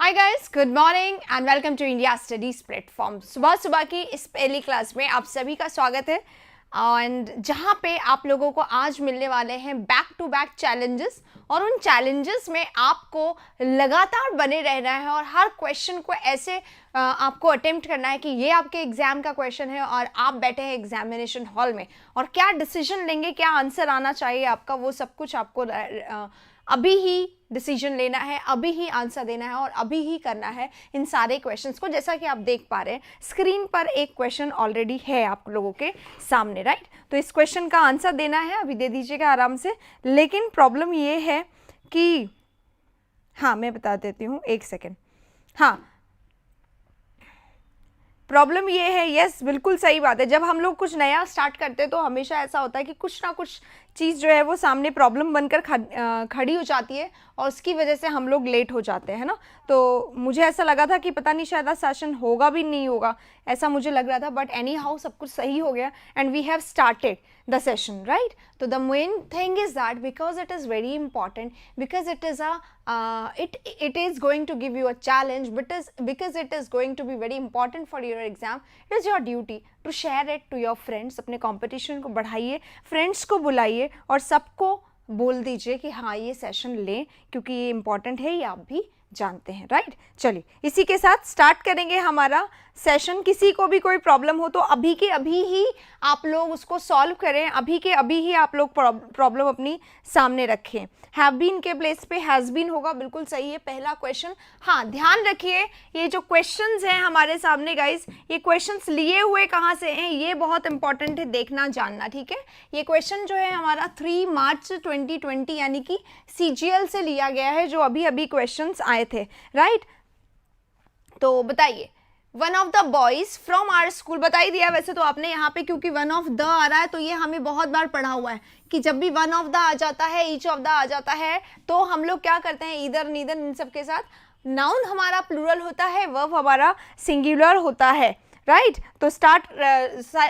Hi guys, good morning and welcome to India studies platform. सुबह सुबह की इस पहली क्लास में आप सभी का स्वागत है एंड जहां पे आप लोगों को आज मिलने वाले हैं बैक टू बैक चैलेंजेस और उन चैलेंजेस में आपको लगातार बने रहना है और हर क्वेश्चन को ऐसे आपको अटेम्प्ट करना है कि ये आपके एग्जाम का क्वेश्चन है और आप बैठे हैं एग्जामिनेशन हॉल में और क्या डिसीजन लेंगे, क्या आंसर आना चाहिए आपका, वो सब कुछ आपको अभी ही डिसीजन लेना है, अभी ही आंसर देना है और अभी ही करना है इन सारे क्वेश्चंस को। जैसा कि आप देख पा रहे हैं स्क्रीन पर एक क्वेश्चन ऑलरेडी है आप लोगों के सामने, राइट। तो इस क्वेश्चन का आंसर देना है, अभी दे दीजिएगा आराम से। लेकिन प्रॉब्लम ये है कि हाँ, मैं बता देती हूँ, एक सेकेंड। हाँ, प्रॉब्लम ये है, यस बिल्कुल सही बात है। जब हम लोग कुछ नया स्टार्ट करते हैं तो हमेशा ऐसा होता है कि कुछ ना कुछ चीज़ जो है वो सामने प्रॉब्लम बनकर खड़ी हो जाती है और उसकी वजह से हम लोग लेट हो जाते हैं ना। तो मुझे ऐसा लगा था कि पता नहीं शायद आज सेशन होगा भी नहीं होगा, ऐसा मुझे लग रहा था, बट एनी हाउ सब कुछ सही हो गया and we have started the session, right? So the main thing is that because it is very important, because it is it is going to give you a challenge, but because it is going to be very important for your exam, it is your duty to share it to your friends। अपने competition को बढ़ाइए, friends को बुलाइए और सबको बोल दीजिए कि हाँ ये सेशन लें क्योंकि ये important है, ये आप भी जानते हैं, राइट। चलिए इसी के साथ स्टार्ट करेंगे हमारा सेशन। किसी को भी कोई प्रॉब्लम हो तो अभी के अभी ही आप लोग उसको सॉल्व करें, अभी के अभी ही आप लोग प्रॉब्लम अपनी सामने रखें। हैव बीन के प्लेस पे हैज़ बीन होगा, बिल्कुल सही है पहला क्वेश्चन। हाँ, ध्यान रखिए ये जो क्वेश्चंस हैं हमारे सामने गाइस, ये क्वेश्चंस लिए हुए कहाँ से हैं, ये बहुत इंपॉर्टेंट है देखना जानना, ठीक है। ये क्वेश्चन जो है हमारा 3 मार्च 2020 यानी कि CGL से लिया गया है, जो अभी अभी क्वेश्चंस आए थे, राइट। तो बताइए, one of the boys from our school, बता ही दिया वैसे तो आपने यहाँ पे, क्योंकि वन ऑफ द आ रहा है तो ये हमें बहुत बार पढ़ा हुआ है कि जब भी वन ऑफ द आ जाता है, ईच ऑफ द आ जाता है, तो हम लोग क्या करते हैं, इधर नीदर इन सब के साथ नाउन हमारा प्लूरल होता है, वर्ब हमारा सिंगुलर होता है, राइट। तो स्टार्ट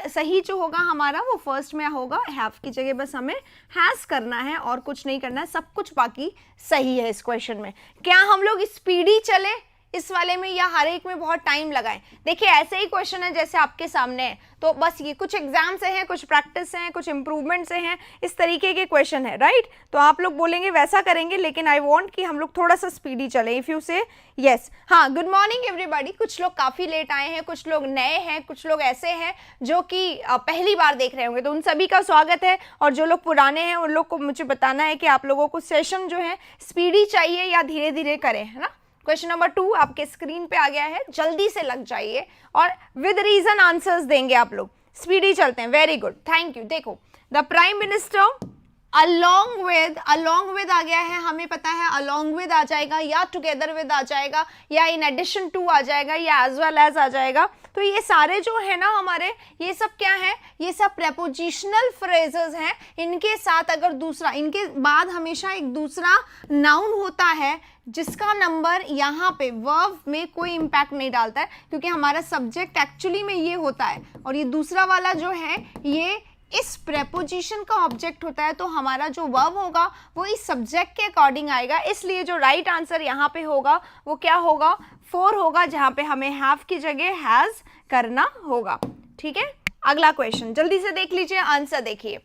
सही जो होगा हमारा वो फर्स्ट में होगा, हैव की जगह बस हमें हैज़ करना है और कुछ नहीं करना है, सब कुछ बाकी सही है इस क्वेश्चन में। क्या हम लोग स्पीडी चले इस वाले में या हर एक में बहुत टाइम लगाएं? देखिए ऐसे ही क्वेश्चन है जैसे आपके सामने है, तो बस ये कुछ एग्जाम से हैं, कुछ प्रैक्टिस से हैं, कुछ इंप्रूवमेंट से हैं, इस तरीके के क्वेश्चन है, राइट। तो आप लोग बोलेंगे वैसा करेंगे, लेकिन आई वांट कि हम लोग थोड़ा सा स्पीडी चले। इफ यू से यस। हाँ, गुड मॉर्निंग एवरीबॉडी। कुछ लोग काफ़ी लेट आए हैं, कुछ लोग नए हैं, कुछ लोग ऐसे हैं जो कि पहली बार देख रहे होंगे, तो उन सभी का स्वागत है। और जो लोग पुराने हैं उन लोग को मुझे बताना है कि आप लोगों को सेशन जो है स्पीडी चाहिए या धीरे धीरे करें, है ना। क्वेश्चन नंबर 2 आपके स्क्रीन पे आ गया है, जल्दी से लग जाइए और विद रीजन आंसर्स देंगे आप लोग। स्पीडी चलते हैं, वेरी गुड, थैंक यू। देखो, the prime minister along with आ गया है, हमें पता है along with आ जाएगा या together with आ जाएगा या in addition to आ जाएगा या as well as आ जाएगा। तो ये सारे जो है ना हमारे, ये सब क्या है, ये सब prepositional phrases हैं। इनके साथ अगर दूसरा, इनके बाद हमेशा एक दूसरा नाउन होता है जिसका नंबर यहाँ पे वर्ब में कोई इम्पैक्ट नहीं डालता है, क्योंकि हमारा सब्जेक्ट एक्चुअली में ये होता है और ये दूसरा वाला जो है ये इस प्रेपोजिशन का ऑब्जेक्ट होता है। तो हमारा जो वर्ब होगा वो इस सब्जेक्ट के अकॉर्डिंग आएगा, इसलिए जो राइट आंसर यहाँ पे होगा वो क्या होगा, 4 होगा, जहाँ पे हमें हैव की जगह हैज़ करना होगा, ठीक है। अगला क्वेश्चन जल्दी से देख लीजिए, आंसर देखिए।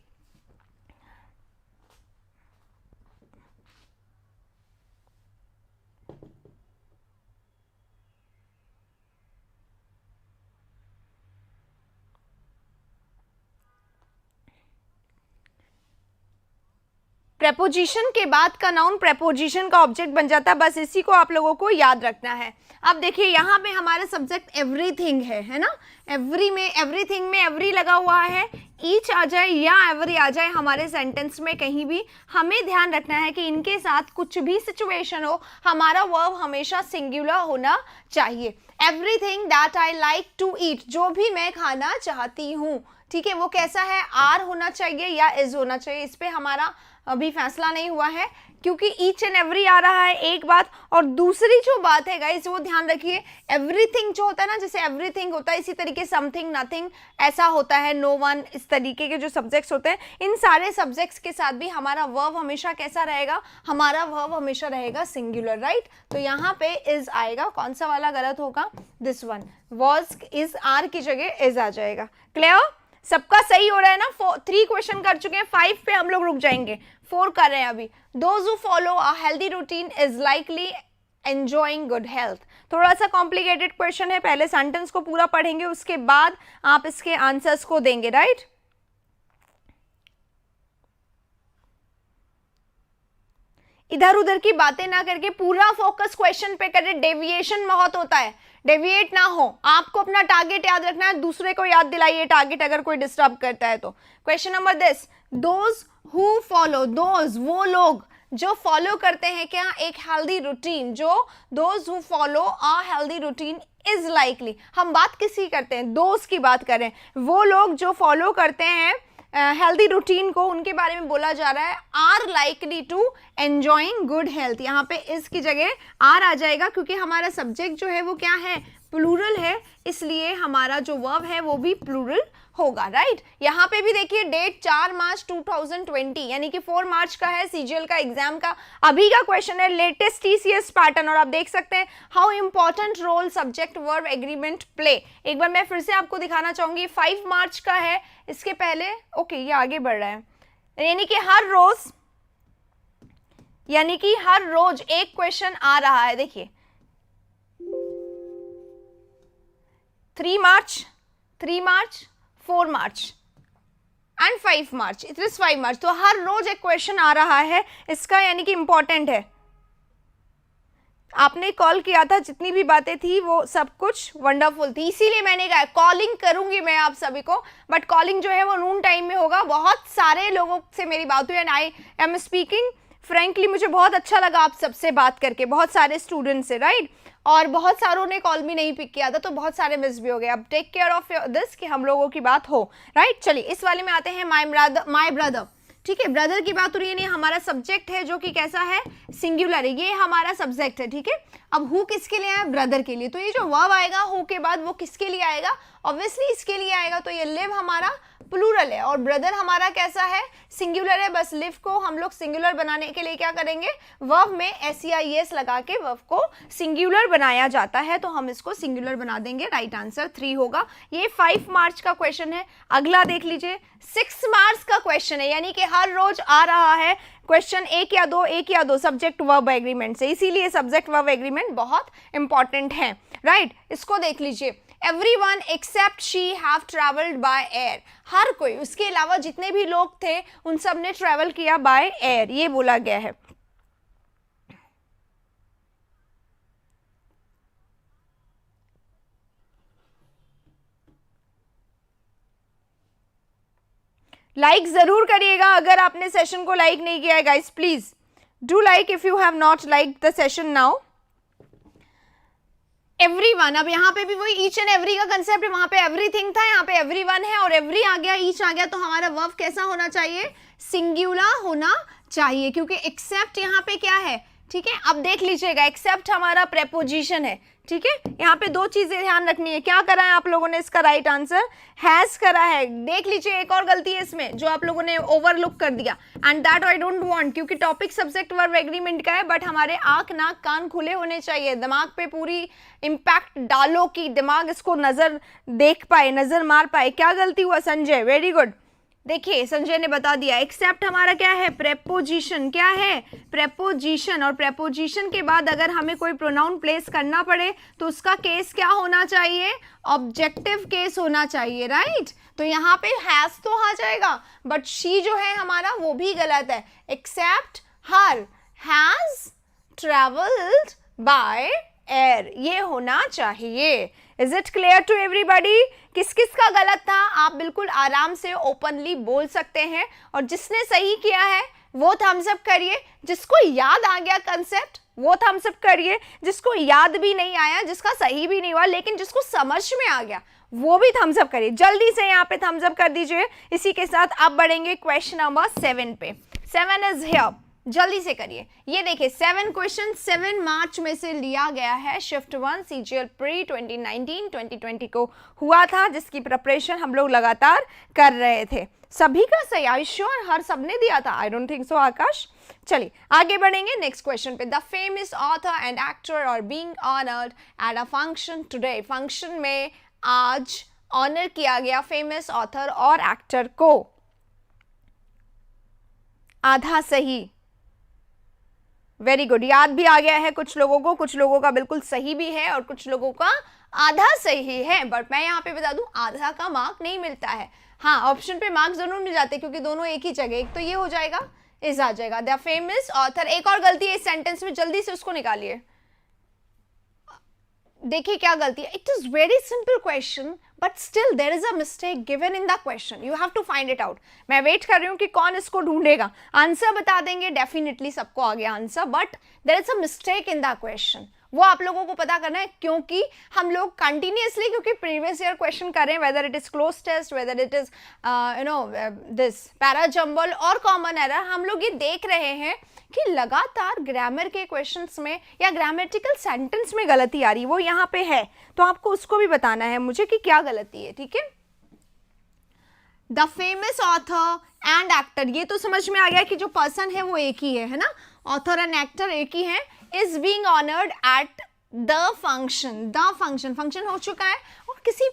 प्रेपोजिशन के बाद का नाउन प्रेपोजिशन का ऑब्जेक्ट बन जाता है, बस इसी को आप लोगों को याद रखना है। अब देखिए यहाँ पे हमारे सब्जेक्ट एवरीथिंग है ना। एवरी में, एवरीथिंग में एवरी लगा हुआ है, ईच आ जाए या एवरी आ जाए हमारे सेंटेंस में कहीं भी, हमें ध्यान रखना है कि इनके साथ कुछ भी सिचुएशन हो, हमारा वर्ब हमेशा सिंगुलर होना चाहिए। Everything that I like to eat, जो भी मैं खाना चाहती हूँ, ठीक है, वो कैसा है, आर होना चाहिए या इज होना चाहिए। इस पे हमारा अभी फैसला नहीं हुआ है, क्योंकि ईच एंड एवरी आ रहा है एक बात। और दूसरी जो बात है गाइस, वो ध्यान रखिए, एवरीथिंग जो होता है ना, जैसे एवरीथिंग होता है, इसी तरीके समथिंग, नथिंग ऐसा होता है, नो वन, इस तरीके के जो सब्जेक्ट्स होते हैं, इन सारे सब्जेक्ट्स के साथ भी हमारा वर्ब हमेशा कैसा रहेगा, हमारा वर्ब हमेशा रहेगा सिंगुलर, राइट। तो यहाँ पे इज आएगा, कौन सा वाला गलत होगा, this one, was is are की जगह इज आ जाएगा। क्लियर, सबका सही हो रहा है ना। 3 क्वेश्चन कर चुके हैं, 5 पे हम लोग रुक जाएंगे, 4 कर रहे हैं अभी। Those who follow a healthy routine is likely enjoying good health. थोड़ा सा कॉम्प्लिकेटेड क्वेश्चन है, पहले सेंटेंस को पूरा पढ़ेंगे, उसके बाद आप इसके आंसर्स को देंगे, राइट। इधर उधर की बातें ना करके पूरा फोकस क्वेश्चन पे करें, डेविएशन बहुत होता है, डेविएट ना हो। आपको अपना टारगेट याद रखना है, दूसरे को याद दिलाइए टारगेट अगर कोई डिस्टर्ब करता है तो। Question number this, those who follow, those वो लोग जो फॉलो करते हैं क्या, एक हेल्दी रूटीन, जो those who follow a healthy routine is likely, हम बात किसकी करते हैं, दोज की बात करें, वो लोग जो फॉलो करते हैं हेल्दी रूटीन को, उनके बारे में बोला जा रहा है, are likely to enjoying good health. यहाँ पे इस की जगह आर आ जाएगा, क्योंकि हमारा सब्जेक्ट जो है वो क्या है, प्लूरल है, इसलिए हमारा जो वर्ब है वो भी प्लूरल होगा, राइट। यहाँ पे भी देखिए डेट 4 मार्च 2020, यानी कि 4 मार्च का है सीजीएल का एग्जाम का अभी का क्वेश्चन है, लेटेस्ट टीसीएस पैटर्न। और आप देख सकते हैं how important role subject verb agreement play. एक बार मैं फिर से आपको दिखाना चाहूंगी, 5 मार्च का है, इसके पहले ओके ये आगे बढ़ रहा है, यानी कि हर रोज एक क्वेश्चन आ रहा है। देखिए 3 मार्च, 4 मार्च एंड 5 मार्च, इट इज 5 मार्च, तो हर रोज एक क्वेश्चन आ रहा है इसका, यानी कि इंपॉर्टेंट है। आपने कॉल किया था, जितनी भी बातें थी वो सब कुछ वंडरफुल थी, इसीलिए मैंने कहा कॉलिंग करूंगी मैं आप सभी को, बट कॉलिंग जो है वो नून टाइम में होगा। बहुत सारे लोगों से मेरी बात हुई and I am speaking frankly, मुझे बहुत अच्छा लगा आप सबसे बात करके, बहुत सारे स्टूडेंट से, राइट। और बहुत सारों ने कॉल भी नहीं पिक किया था, तो बहुत सारे मिस भी हो गए। अब टेक केयर ऑफ दिस कि हम लोगों की बात हो, राइट। चलिए इस वाले में आते हैं, माय ब्रदर, ठीक है, ब्रदर की बात हो रही है, नहीं हमारा सब्जेक्ट है जो कि कैसा है, सिंगुलर है, ये हमारा सब्जेक्ट है, ठीक है। अब हु किसके लिए आया, ब्रदर के लिए, तो ये जो वर्ब आएगा हु के बाद वो किसके लिए आएगा, ऑब्वियसली इसके लिए आएगा। तो ये लिव हमारा प्लूरल है और ब्रदर हमारा कैसा है, सिंगुलर है। बस लिव को हम लोग सिंगुलर बनाने के लिए क्या करेंगे, वर्ब में SEIS लगा के वर्ब को सिंगुलर बनाया जाता है, तो हम इसको सिंगुलर बना देंगे। राइट आंसर 3 होगा। ये 5 मार्च का क्वेश्चन है। अगला देख लीजिए 6 मार्च का क्वेश्चन है, यानी कि हर रोज आ रहा है क्वेश्चन, एक या दो सब्जेक्ट वर्ब एग्रीमेंट से, इसीलिए सब्जेक्ट वर्ब एग्रीमेंट बहुत इंपॉर्टेंट है। राइट, इसको देख लीजिए, Everyone except she have traveled by air, हर कोई, उसके अलावा जितने भी लोग थे उन सब ने ट्रेवल किया बाय एयर, ये बोला गया है। लाइक जरूर करिएगा अगर आपने सेशन को लाइक नहीं किया है guys, please do like if you have not like the session now. Everyone, अब यहाँ पे भी वही ईच एंड एवरी का कंसेप्ट है, वहां पे एवरीथिंग था, यहाँ पे एवरीवन है और एवरी आ गया, ईच आ गया, तो हमारा वर्ब कैसा होना चाहिए, सिंगुलर होना चाहिए, क्योंकि एक्सेप्ट यहाँ पे क्या है, ठीक है। अब देख लीजिएगा, एक्सेप्ट हमारा प्रेपोजिशन है, ठीक है। यहाँ पे 2 चीजें ध्यान रखनी है। क्या करा है आप लोगों ने, इसका राइट आंसर हैज करा है। देख लीजिए एक और गलती है इसमें जो आप लोगों ने ओवरलुक कर दिया, and that I don't want, क्योंकि टॉपिक सब्जेक्ट वर्ब एग्रीमेंट का है, बट हमारे आंख नाक कान खुले होने चाहिए, दिमाग पे पूरी इंपैक्ट डालो कि दिमाग इसको नजर देख पाए, नजर मार पाए। क्या गलती हुआ संजय, वेरी गुड। देखिए संजय ने बता दिया, एक्सेप्ट हमारा क्या है, प्रेपोजिशन, क्या है, प्रेपोजिशन, और प्रेपोजिशन के बाद अगर हमें कोई प्रोनाउन प्लेस करना पड़े तो उसका केस क्या होना चाहिए, ऑब्जेक्टिव केस होना चाहिए। राइट, तो यहाँ पे हैज तो आ जाएगा, बट शी जो है हमारा वो भी गलत है। Except her has travelled by air, ये होना चाहिए। Is it clear to everybody? किस किस का गलत था आप बिल्कुल आराम से ओपनली बोल सकते हैं, और जिसने सही किया है वो थम्स अप करिए, जिसको याद आ गया कंसेप्ट वो थम्स अप करिए, जिसको याद भी नहीं आया, जिसका सही भी नहीं हुआ, लेकिन जिसको समझ में आ गया वो भी थम्स अप करिए। जल्दी से यहाँ पे थम्स अप कर दीजिए। इसी के साथ आप बढ़ेंगे क्वेश्चन नंबर 7 पे। 7 इज हियर, जल्दी से करिए। ये देखिए 7 क्वेश्चन 7 मार्च में से लिया गया है। शिफ्ट 1 CGL प्री 2019-2020 को हुआ था, जिसकी प्रिपरेशन हम लोग लगातार कर रहे थे। सभी का सही, आई श्योर हर सबने दिया था? आई डोंट थिंक सो आकाश। चलिए आगे बढ़ेंगे नेक्स्ट क्वेश्चन पे। The famous author and actor are being honoured at a function today. Function में आज ऑनर किया गया फेमस ऑथर और एक्टर को। आधा सही, वेरी गुड, याद भी आ गया है कुछ लोगों को, कुछ लोगों का बिल्कुल सही भी है और कुछ लोगों का आधा सही है। बट मैं यहाँ पे बता दूं आधा का मार्क नहीं मिलता है। हाँ, ऑप्शन पे मार्क्स जरूर मिल जाते क्योंकि दोनों एक ही जगह, एक तो ये हो जाएगा, इस आ जाएगा। द फेमस ऑथर, एक और गलती है इस सेंटेंस में, जल्दी से उसको निकालिए। देखिए क्या गलती है। It is very simple question but still there is a mistake given in the question, you have to find it out. मैं वेट कर रही हूँ कि कौन इसको ढूंढेगा। आंसर बता देंगे, डेफिनेटली सबको आ गया answer, but there is a mistake in the question, वो आप लोगों को पता करना है। क्योंकि हम लोग कंटिन्यूसली, क्योंकि प्रीवियस ईयर क्वेश्चन कर रहे हैं, whether it is cloze test, whether it is this para jumble और कॉमन एरर, हम लोग ये देख रहे हैं कि लगातार ग्रामर के क्वेश्चंस में या ग्रामेटिकल सेंटेंस में गलती आ रही है। वो यहाँ पे है तो आपको उसको भी बताना है मुझे कि क्या गलती है, ठीक है। The famous author and actor, ये तो समझ में आ गया कि जो पर्सन है वो एक ही है ना, ऑथर एंड एक्टर एक ही है। Is being honoured at the function, the function, function हो चुका है और किसी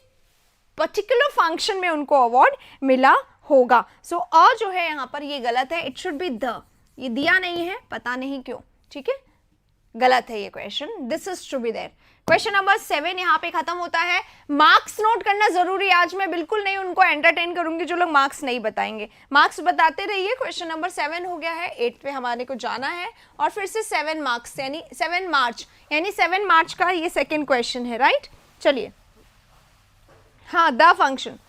पर्टिकुलर फंक्शन में उनको अवार्ड मिला होगा। सो अ जो है यहाँ पर ये गलत है, इट शुड बी द, ये दिया नहीं है, पता नहीं क्यों, ठीक है, गलत है ये question, this is to be there. Question number 7 यहाँ पे खत्म होता है। मार्क्स नोट करना जरूरी है, आज मैं बिल्कुल नहीं उनको एंटरटेन करूंगी जो लोग मार्क्स नहीं बताएंगे, मार्क्स बताते रहिए। क्वेश्चन नंबर 7 हो गया है, 8 पे हमारे को जाना है और फिर से 7 मार्क्स यानी 7 मार्च, यानी 7 मार्च का ये सेकेंड क्वेश्चन है, राइट। चलिए, हाँ, the function.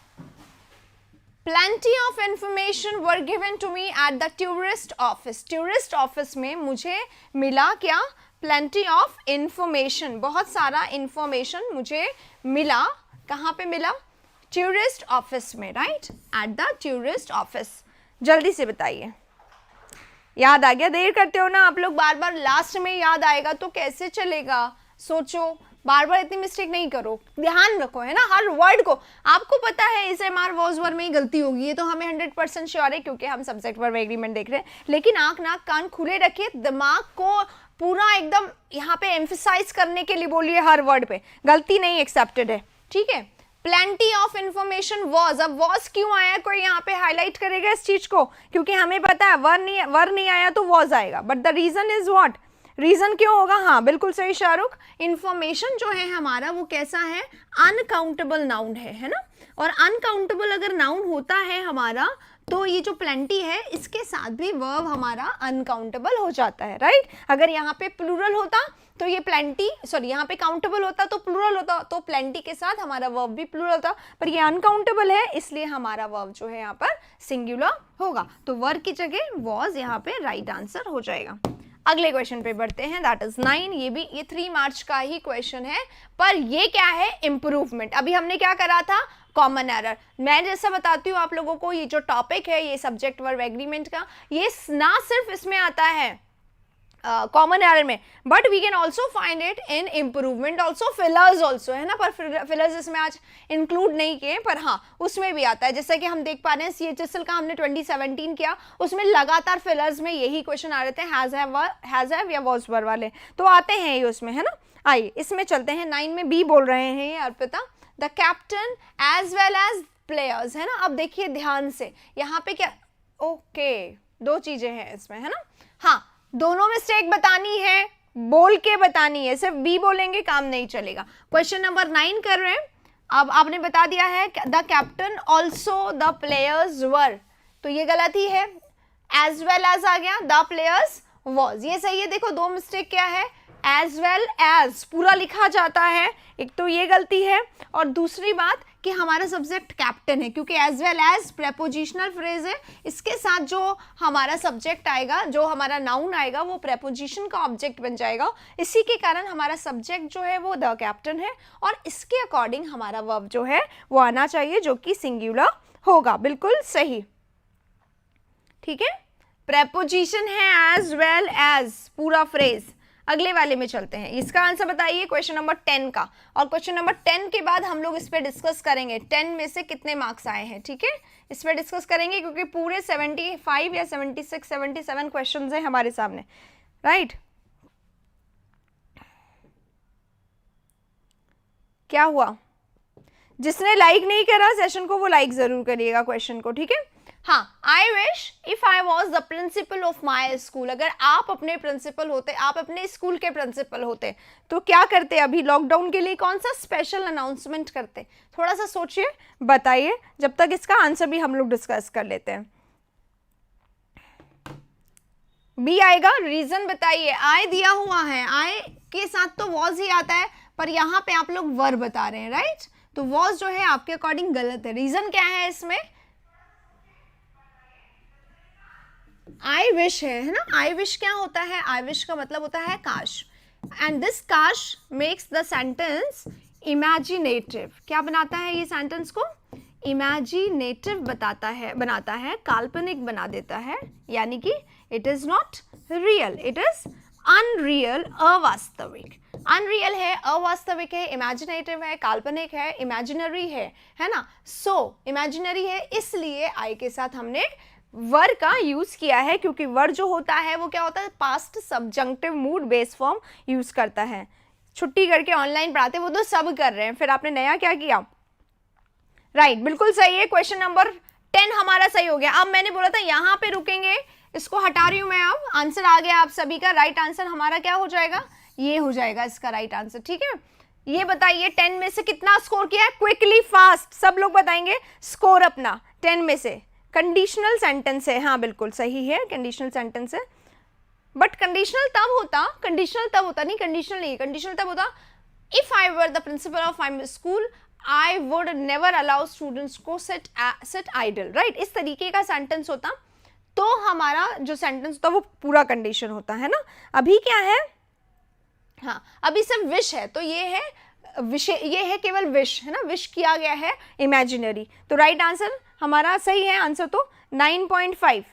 Plenty of information were given to me at the tourist office. Tourist office में मुझे मिला क्या? Plenty of information, बहुत सारा इंफॉर्मेशन मुझे मिला। कहाँ पे मिला? टूरिस्ट ऑफिस में, right, at the tourist office. जल्दी से बताइए, याद आ गया? देर करते हो ना आप लोग, बार बार लास्ट में याद आएगा तो कैसे चलेगा, सोचो, बार बार इतनी मिस्टेक नहीं करो, ध्यान रखो, है ना, हर वर्ड को। आपको पता है इस एमआर वॉज वर में ही गलती होगी, ये तो हमें 100% श्योर है क्योंकि हम सब्जेक्ट वर्ब एग्रीमेंट देख रहे हैं। लेकिन आंख नाक कान खुले रखिए, दिमाग को पूरा एकदम यहाँ पे एम्फसाइज करने के लिए बोलिए, हर वर्ड पे गलती नहीं एक्सेप्टेड है, ठीक है। प्लेंटी ऑफ इंफॉर्मेशन वॉज, अब वॉज क्यों आया, कोई यहाँ पे हाईलाइट करेगा इस चीज को? क्योंकि हमें पता है वर नहीं आया तो वॉज आएगा, but the reason is what, reason क्यों होगा? हाँ बिल्कुल सही शाहरुख, इंफॉर्मेशन जो है हमारा वो कैसा है? अनकाउंटेबल नाउन है ना, और अनकाउंटेबल अगर नाउन होता है हमारा तो ये जो प्लेंटी है इसके साथ भी वर्ब हमारा अनकाउंटेबल हो जाता है, राइट। अगर यहाँ पे प्लूरल होता तो ये प्लेंटी, सॉरी यहाँ पे काउंटेबल होता तो प्लूरल होता, तो प्लेंटी के साथ हमारा वर्ब भी प्लूरल होता, पर ये अनकाउंटेबल है इसलिए हमारा वर्ब जो है यहाँ पर सिंगुलर होगा, तो वर्ब की जगह वॉज यहाँ पे राइट आंसर हो जाएगा। अगले क्वेश्चन पे बढ़ते हैं, दैट इज 9। ये 3 मार्च का ही क्वेश्चन है, पर ये क्या है? इंप्रूवमेंट। अभी हमने क्या करा था? Common error. मैं जैसा बताती हूँ आप लोगों को, ये जो टॉपिक है ये सब्जेक्ट वर्ब एग्रीमेंट का, ये ना सिर्फ इसमें आता है कॉमन एरर में, but we can also find it in improvement also, fillers also, है ना, पर फिलर्स इसमें आज इंक्लूड नहीं किए, पर हाँ उसमें भी आता है। जैसा कि हम देख पा रहे हैं CHSL का हमने 2017 किया, उसमें लगातार फिलर्स में यही क्वेश्चन आ रहे थे, हैज हैव या वॉज वर वाले, तो आते हैं ये उसमें, है ना। आइए इसमें चलते हैं। 9 में बी बोल रहे हैं ये Arpita, the captain as well as players, है ना। अब देखिए ध्यान से, यहाँ पे क्या, ओके, 2 चीजें हैं इसमें, है ना। हाँ, दोनों मिस्टेक बतानी है, बोल के बतानी है, सिर्फ बी बोलेंगे काम नहीं चलेगा। क्वेश्चन नंबर 9 कर रहे हैं। अब आपने बता दिया है the captain also the players were, तो ये गलत ही है, एज वेल एज आ गया, द प्लेयर्स वॉज, ये सही है। देखो 2 मिस्टेक क्या है, एज वेल एज पूरा लिखा जाता है, एक तो ये गलती है, और दूसरी बात कि हमारा सब्जेक्ट कैप्टन है, क्योंकि as well as prepositional phrase है, इसके साथ जो हमारा सब्जेक्ट आएगा, जो हमारा नाउन आएगा, वो प्रेपोजिशन का ऑब्जेक्ट बन जाएगा, इसी के कारण हमारा सब्जेक्ट जो है वो द कैप्टन है, और इसके अकॉर्डिंग हमारा वर्ब जो है वो आना चाहिए जो कि सिंगुलर होगा, बिल्कुल सही, ठीक है। प्रेपोजिशन है एज वेल एज पूरा फ्रेज। अगले वाले में चलते हैं, इसका आंसर बताइए क्वेश्चन नंबर 10 का। और क्वेश्चन नंबर 10 के बाद हम लोग इस पे डिस्कस करेंगे 10 में से कितने मार्क्स आए हैं, ठीक है, इस पे डिस्कस करेंगे क्योंकि पूरे 75 या 76 77 क्वेश्चंस हैं हमारे सामने, राइट। क्या हुआ, जिसने लाइक नहीं करा सेशन को वो लाइक जरूर करिएगा क्वेश्चन को, ठीक है। हाँ, I wish if I was the principle of my school, अगर आप अपने प्रिंसिपल होते, आप अपने स्कूल के प्रिंसिपल होते तो क्या करते, अभी लॉकडाउन के लिए कौन सा स्पेशल अनाउंसमेंट करते, थोड़ा सा सोचिए बताइए, जब तक इसका आंसर भी हम लोग डिस्कस कर लेते हैं। बी आएगा, रीजन बताइए। आई दिया हुआ है, आई के साथ तो वॉज ही आता है, पर यहाँ पे आप लोग वर बता रहे हैं, राइट, तो वॉज जो है आपके अकॉर्डिंग गलत है। रीजन क्या है इसमें, आई विश है ना। आई विश क्या होता है, आई विश का मतलब होता है काश, एंड दिस काश मेक्स द सेंटेंस इमेजिनेटिव। क्या बनाता है ये सेंटेंस को, इमेजिनेटिव बनाता है, काल्पनिक बना देता है, यानी कि it is not real, it is unreal, अवास्तविक। अनरियल है, अवास्तविक है, इमेजिनेटिव है, काल्पनिक है, इमेजिनरी है ना। सो इमेजिनरी है, इसलिए आई के साथ हमने वर का यूज किया है, क्योंकि वर जो होता है वो क्या होता है, past subjunctive mood base form use करता है। छुट्टी करके ऑनलाइन पढ़ाते वो तो सब कर रहे हैं, फिर आपने नया क्या किया, राइट, बिल्कुल सही है। क्वेश्चन नंबर 10 हमारा सही हो गया। अब मैंने बोला था यहाँ पे रुकेंगे, इसको हटा रही हूं मैं, अब आंसर आ गया आप सभी का। राइट आंसर हमारा क्या हो जाएगा, ये हो जाएगा इसका राइट आंसर, ठीक है। ये बताइए 10 में से कितना स्कोर किया है, क्विकली फास्ट सब लोग बताएंगे स्कोर अपना 10 में से। कंडीशनल सेंटेंस है, हाँ बिल्कुल सही है, कंडीशनल सेंटेंस है, बट कंडीशनल तब होता नहीं, कंडीशनल तब होता if I were the principle of my school I would never allow students को सिट आइडल, राइट, इस तरीके का सेंटेंस होता तो हमारा जो सेंटेंस होता वो पूरा कंडीशन होता है ना। अभी क्या है, हाँ अभी सिर्फ विश है, तो ये है विषय, ये है केवल विश है ना, विश किया गया है इमेजिनरी, तो राइट आंसर हमारा सही है, आंसर तो 9.5।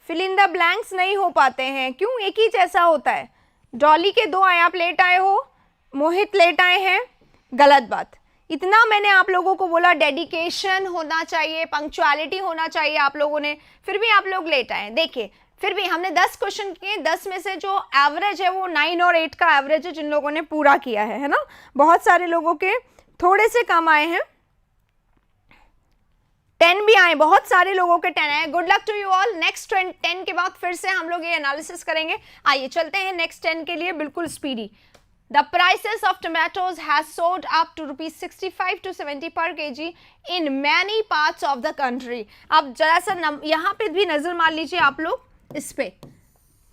फिल इन द ब्लैंक्स नहीं हो पाते हैं, क्यों, एक ही जैसा होता है। डॉली के 2 आए, आप लेट आए हो, मोहित लेट आए हैं, गलत बात। इतना मैंने आप लोगों को बोला डेडिकेशन होना चाहिए, पंक्चुअलिटी होना चाहिए आप लोगों ने, फिर भी आप लोग लेट आए। देखिए फिर भी हमने 10 क्वेश्चन किए, 10 में से जो एवरेज है वो 9 और 8 का एवरेज है जिन लोगों ने पूरा किया है ना। बहुत सारे लोगों के थोड़े से कम आए हैं, 10 भी आए, बहुत सारे लोगों के 10 आए। Good luck to you all. Next 10 के बाद फिर से हम लोग ये एनालिसिस करेंगे। आइए चलते हैं नेक्स्ट 10 के लिए बिल्कुल speedy. The prices of tomatoes has soared up to rupees 65 to 70 per kg in many parts of the country. अब जरा सा यहाँ पे भी नजर मार लीजिए आप लोग, इस पे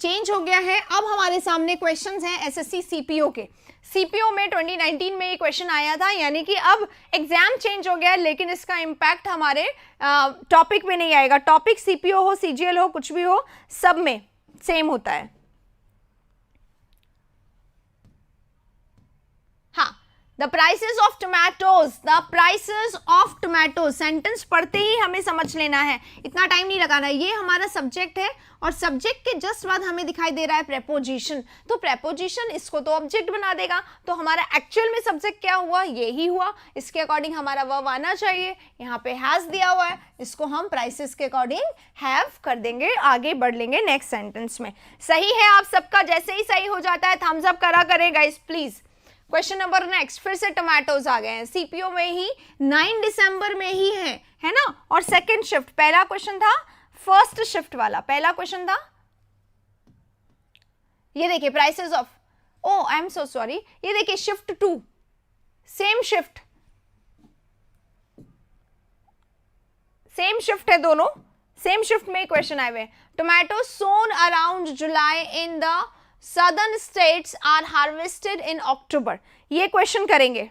चेंज हो गया है। अब हमारे सामने क्वेश्चंस हैं एसएससी सीपीओ के। सीपीओ में 2019 में ये क्वेश्चन आया था, यानी कि अब एग्जाम चेंज हो गया है, लेकिन इसका इम्पैक्ट हमारे टॉपिक में नहीं आएगा। टॉपिक सीपीओ हो, सीजीएल हो, कुछ भी हो, सब में सेम होता है। The prices of tomatoes, the prices of tomatoes, sentence पढ़ते ही हमें समझ लेना है, इतना टाइम नहीं लगाना है। ये हमारा सब्जेक्ट है और सब्जेक्ट के जस्ट बाद हमें दिखाई दे रहा है प्रेपोजिशन, तो प्रेपोजिशन इसको तो ऑब्जेक्ट बना देगा, तो हमारा एक्चुअल में सब्जेक्ट क्या हुआ, ये ही हुआ। इसके अकॉर्डिंग हमारा वर्ब आना चाहिए, यहाँ पे हैज दिया हुआ है, इसको हम प्राइसेस के अकॉर्डिंग हैव कर देंगे, आगे बढ़ लेंगे नेक्स्ट सेंटेंस में। सही है आप सबका, जैसे ही सही हो जाता है थम्स अप करा करें guys please. Question number next, फिर से टोमेटोज आ गए हैं, सीपीओ में ही 9 दिसंबर में ही है ना। और सेकंड शिफ्ट, पहला क्वेश्चन था फर्स्ट शिफ्ट वाला, पहला क्वेश्चन था ये देखिए prices of, oh I am so sorry, ये देखिए शिफ्ट 2, सेम शिफ्ट है, दोनों सेम शिफ्ट में क्वेश्चन आए हुए। Tomato sown around July in the Southern states are harvested in October, ये क्वेश्चन करेंगे।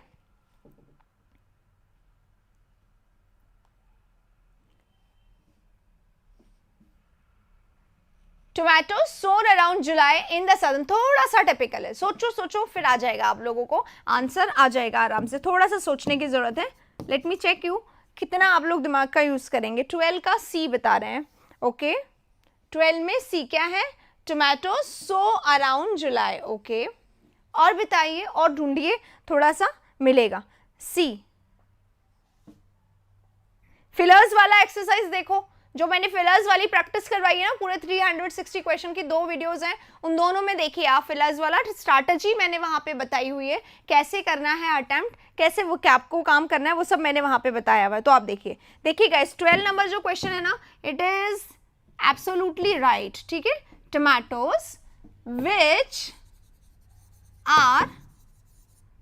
Tomato sown around July in the southern, थोड़ा सा टिपिकल है, सोचो फिर आ जाएगा आप लोगों को आंसर, आ जाएगा आराम से, थोड़ा सा सोचने की जरूरत है। लेट मी चेक यू, कितना आप लोग दिमाग का यूज करेंगे। 12 का सी बता रहे हैं, ओके 12 में सी क्या है, टोमेटो सो अराउंड जुलाई, ओके और बताइए और ढूंढिए, थोड़ा सा मिलेगा। सी फिलर्स वाला एक्सरसाइज देखो, जो मैंने फिलर्स वाली प्रैक्टिस करवाई है ना, पूरे 360 क्वेश्चन की 2 वीडियोस हैं, उन दोनों में देखिए आप फिलर्स वाला स्ट्रैटेजी मैंने वहां पे बताई हुई है, कैसे करना है अटेम्प्ट, कैसे वो कैप को काम करना है, वो सब मैंने वहां पे बताया हुआ है। तो आप देखिए, देखिए गाइस 12 नंबर जो क्वेश्चन है ना, इट इज एब्सोल्युटली राइट, ठीक है। Tomatoes which are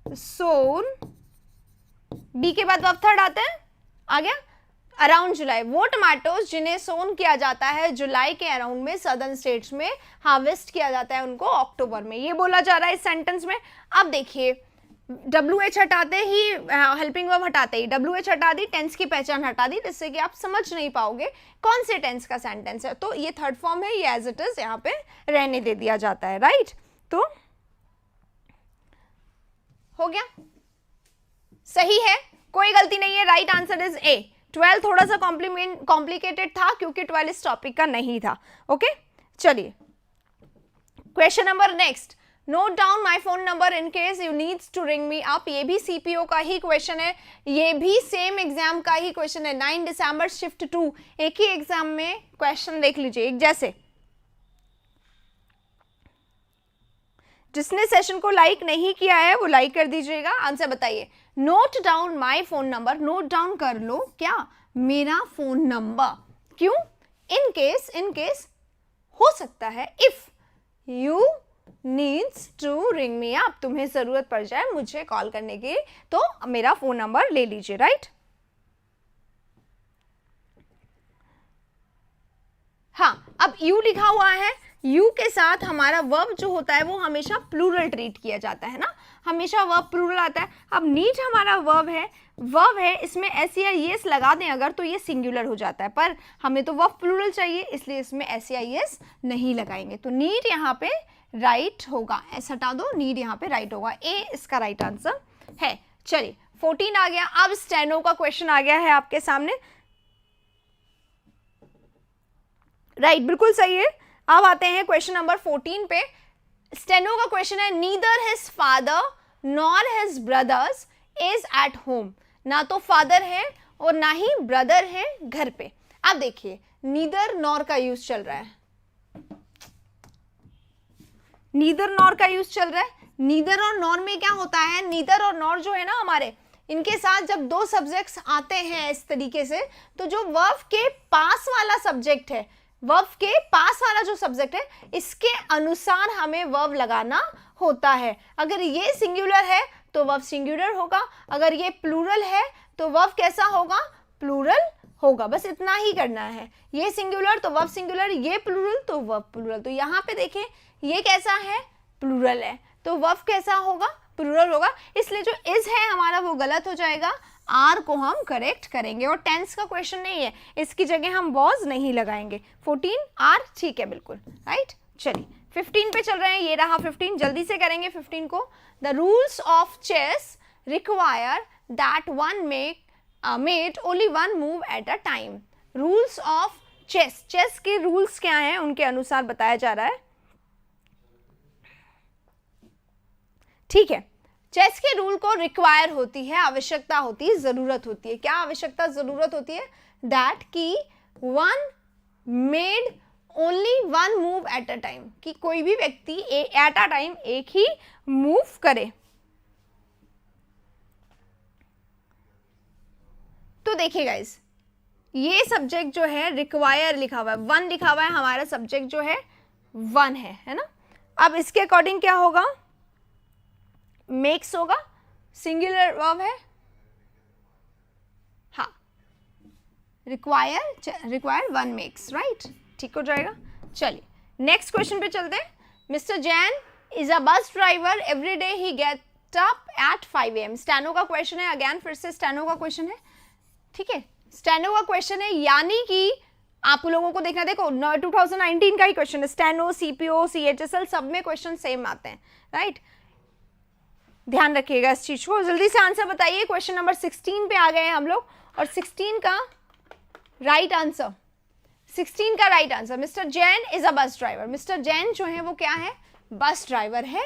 sown, D के बाद वर्ब थर्ड आता है, आ गया अराउंड जुलाई, वो टमाटोज जिन्हें सोन किया जाता है जुलाई के अराउंड में सदर्न स्टेट्स में, हार्वेस्ट किया जाता है उनको अक्टूबर में, ये बोला जा रहा है इस सेंटेंस में। अब देखिए WH हटाते ही, हेल्पिंग वर्ब हटाते ही WH हटा दी, टेंस की पहचान हटा दी, जिससे कि आप समझ नहीं पाओगे कौन से टेंस का सेंटेंस है। तो ये थर्ड फॉर्म है, ये एज इट इज यहाँ पे रहने दे दिया जाता है, राइट। तो हो गया, सही है, कोई गलती नहीं है, राइट आंसर इज ए। 12 थोड़ा सा कॉम्प्लिकेटेड था क्योंकि 12 इस टॉपिक का नहीं था, ओके चलिए question number next. Note down my phone number in case you needs to ring me up, ये भी सीपीओ का ही क्वेश्चन है, ये भी सेम एग्जाम का ही क्वेश्चन है, 9 दिसंबर शिफ्ट 2, एक ही एग्जाम में क्वेश्चन देख लीजिए एक जैसे। जिसने सेशन को लाइक नहीं किया है वो लाइक कर दीजिएगा, आंसर बताइए। Note down my phone number, note down कर लो क्या, मेरा फोन नंबर, क्यों, इन केस हो सकता है, if you needs to ring me up, तुम्हें जरूरत पड़ जाए मुझे कॉल करने की, तो मेरा फोन नंबर ले लीजिए, राइट। हाँ, अब यू लिखा हुआ है, यू के साथ हमारा वर्ब जो होता है वो हमेशा प्लूरल ट्रीट किया जाता है ना, हमेशा वर्ब प्लूरल आता है। अब नीड हमारा वर्ब है, इसमें एस या एस लगा दें अगर तो ये सिंगुलर हो जाता है, पर हमें तो वर्ब प्लूरल चाहिए, इसलिए इसमें एस या एस नहीं लगाएंगे, तो नीड यहाँ पे राइट होगा, एस हटा दो, नीड यहाँ पे राइट होगा, ए इसका राइट आंसर है। चलिए 14 आ गया, अब स्टेनो का क्वेश्चन आ गया है आपके सामने, राइट बिल्कुल सही है। अब आते हैं क्वेश्चन नंबर 14 पे। स्टेनो का क्वेश्चन है, neither his father nor his brothers is at home, ना तो फादर है और ना ही ब्रदर है घर पे। अब देखिए नीदर नॉर का यूज चल रहा है, नीदर नॉर का यूज चल रहा है। नीदर और नॉर में क्या होता है, नीदर और नॉर जो है ना हमारे, इनके साथ जब दो सब्जेक्ट्स आते हैं इस तरीके से, तो जो वर्ब के पास वाला सब्जेक्ट है, वर्ब के पास वाला जो सब्जेक्ट है, इसके अनुसार हमें वर्ब लगाना होता है। अगर ये सिंगुलर है तो वर्ब सिंगुलर होगा, अगर ये प्लूरल है तो वर्ब कैसा होगा, प्लूरल होगा, बस इतना ही करना है। ये सिंगुलर तो वर्ब सिंगुलर, ये प्लूरल तो वर्ब प्लूरल। तो यहाँ पे देखें ये कैसा है, प्लूरल है, तो वर्ब कैसा होगा, प्लूरल होगा, इसलिए जो इज है हमारा वो गलत हो जाएगा, आर को हम करेक्ट करेंगे। और टेंस का क्वेश्चन नहीं है, इसकी जगह हम वॉज नहीं लगाएंगे, 14 आर ठीक है बिल्कुल, राइट। चलिए 15 पे चल रहे हैं, ये रहा 15, जल्दी से करेंगे 15 को। The rules of chess require that one made only one move at a time. Rules of chess, chess के रूल्स क्या हैं उनके अनुसार बताया जा रहा है, ठीक है। चेस के रूल को रिक्वायर होती है, आवश्यकता होती है, जरूरत होती है। क्या आवश्यकता जरूरत होती है, दैट की one made only one move at a time, कि कोई भी व्यक्ति एट अ टाइम एक ही मूव करे। तो देखिए गाइस, ये सब्जेक्ट जो है रिक्वायर लिखा हुआ है, वन लिखा हुआ है, हमारा सब्जेक्ट जो है वन है ना। अब इसके अकॉर्डिंग क्या होगा, मेक्स होगा, सिंगुलर वर्ब है, हाँ, रिक्वायर वन मेक्स, राइट, ठीक हो जाएगा। चलिए नेक्स्ट क्वेश्चन पे चलते हैं। Mister Jain is a bus driver, every day he get up at 5 AM। Steno का क्वेश्चन है, अगेन फिर से स्टेनो का क्वेश्चन है, ठीक है, स्टेनो का क्वेश्चन है, यानी कि आप लोगों को देखना, देखो 2019 का ही क्वेश्चन है, स्टेनो, सीपीओ, CHSL सब में क्वेश्चन सेम आते हैं, राइट। ध्यान रखिएगा इस चीज को। जल्दी से आंसर बताइए। क्वेश्चन नंबर 16 पे आ गए हैं हम लोग, और 16 का राइट आंसर, 16 का right answer, mister Jain is a bus driver. Mister Jain जो है वो क्या है, बस ड्राइवर है।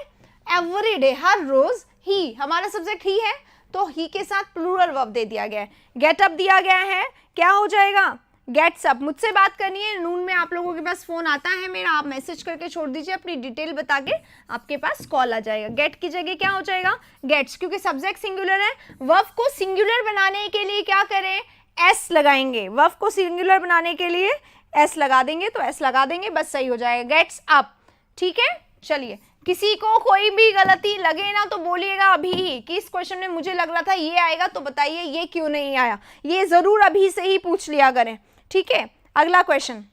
एवरी डे, हर रोज, ही, हमारा सब्जेक्ट ही है, तो ही के साथ प्लूरल वर्ब दे दिया गया है। गेट अप दिया गया है, क्या हो जाएगा, गेट्स अप। मुझसे बात करनी है, नून में आप लोगों के पास फोन आता है मेरा, आप मैसेज करके छोड़ दीजिए, अपनी डिटेल बता के आपके पास कॉल आ जाएगा। गेट की जगह क्या हो जाएगा, गेट्स, क्योंकि सब्जेक्ट सिंगुलर है। वर्ब को सिंगुलर बनाने के लिए क्या करें, एस लगाएंगे। वर्ब को सिंगुलर बनाने के लिए एस लगा देंगे, तो एस लगा देंगे, बस सही हो जाएगा, गेट्स अप। ठीक है, चलिए, किसी को कोई भी गलती लगे ना तो बोलिएगा अभी ही कि इस क्वेश्चन में मुझे लग रहा था ये आएगा, तो बताइए ये क्यों नहीं आया, ये जरूर अभी से ही पूछ लिया करें। ठीक है, अगला question,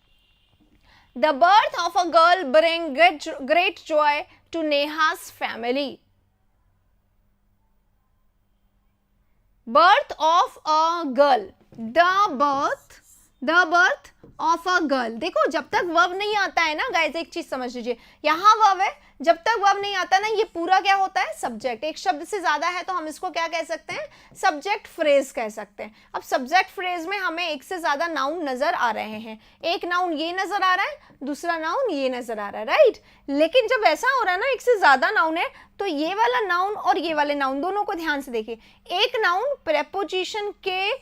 the birth of a girl bring great joy to Neha's family. Birth of a girl, the birth of a girl. देखो, जब तक वर्ब नहीं आता है ना गाइस, एक चीज समझ लीजिए, यहां वर्ब है, जब तक वर्ब नहीं आता ना, ये पूरा क्या होता है, सब्जेक्ट। एक शब्द से ज्यादा है तो हम इसको क्या कह सकते हैं, सब्जेक्ट फ्रेज कह सकते हैं। अब सब्जेक्ट फ्रेज में हमें एक से ज्यादा नाउन नजर आ रहे हैं, एक नाउन ये नजर आ रहा है, दूसरा नाउन ये नजर आ रहा है, राइट। लेकिन जब ऐसा हो रहा है ना, एक से ज्यादा नाउन है, तो ये वाला नाउन और ये वाले नाउन दोनों को ध्यान से देखिए। एक नाउन प्रेपोजिशन के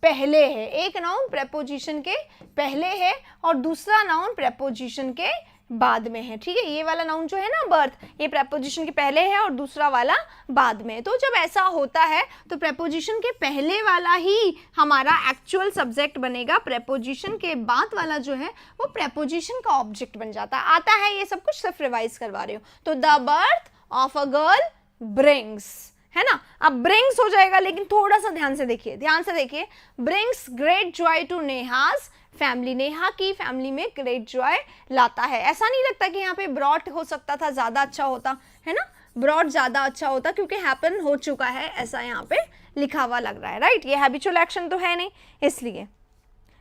पहले है, एक नाउन प्रेपोजिशन के पहले है, और दूसरा नाउन प्रेपोजिशन के बाद में है। ठीक है, ये वाला नाउन जो है ना बर्थ, ये प्रेपोजिशन के पहले है और दूसरा वाला बाद में। तो जब ऐसा होता है तो प्रेपोजिशन के पहले वाला ही हमारा एक्चुअल सब्जेक्ट बनेगा, प्रेपोजिशन के बाद वाला जो है वो प्रेपोजिशन का ऑब्जेक्ट बन जाता है। आता है ये सब कुछ, सिर्फ रिवाइज करवा रही हूँ। तो the birth of a girl brings, है ना, अब ब्रिंग्स हो जाएगा, लेकिन थोड़ा सा ध्यान से देखिए, ध्यान से देखिए, brings great joy to Neha's family. Neha की फैमिली में ग्रेट जॉय लाता है। ऐसा नहीं लगता कि यहाँ पे ब्रॉट हो सकता था, ज्यादा अच्छा होता है ना, ब्रॉट ज्यादा अच्छा होता, क्योंकि हैपन हो चुका है, ऐसा यहाँ पे लिखा हुआ लग रहा है, राइट। ये हैबिचुअल एक्शन तो है नहीं, इसलिए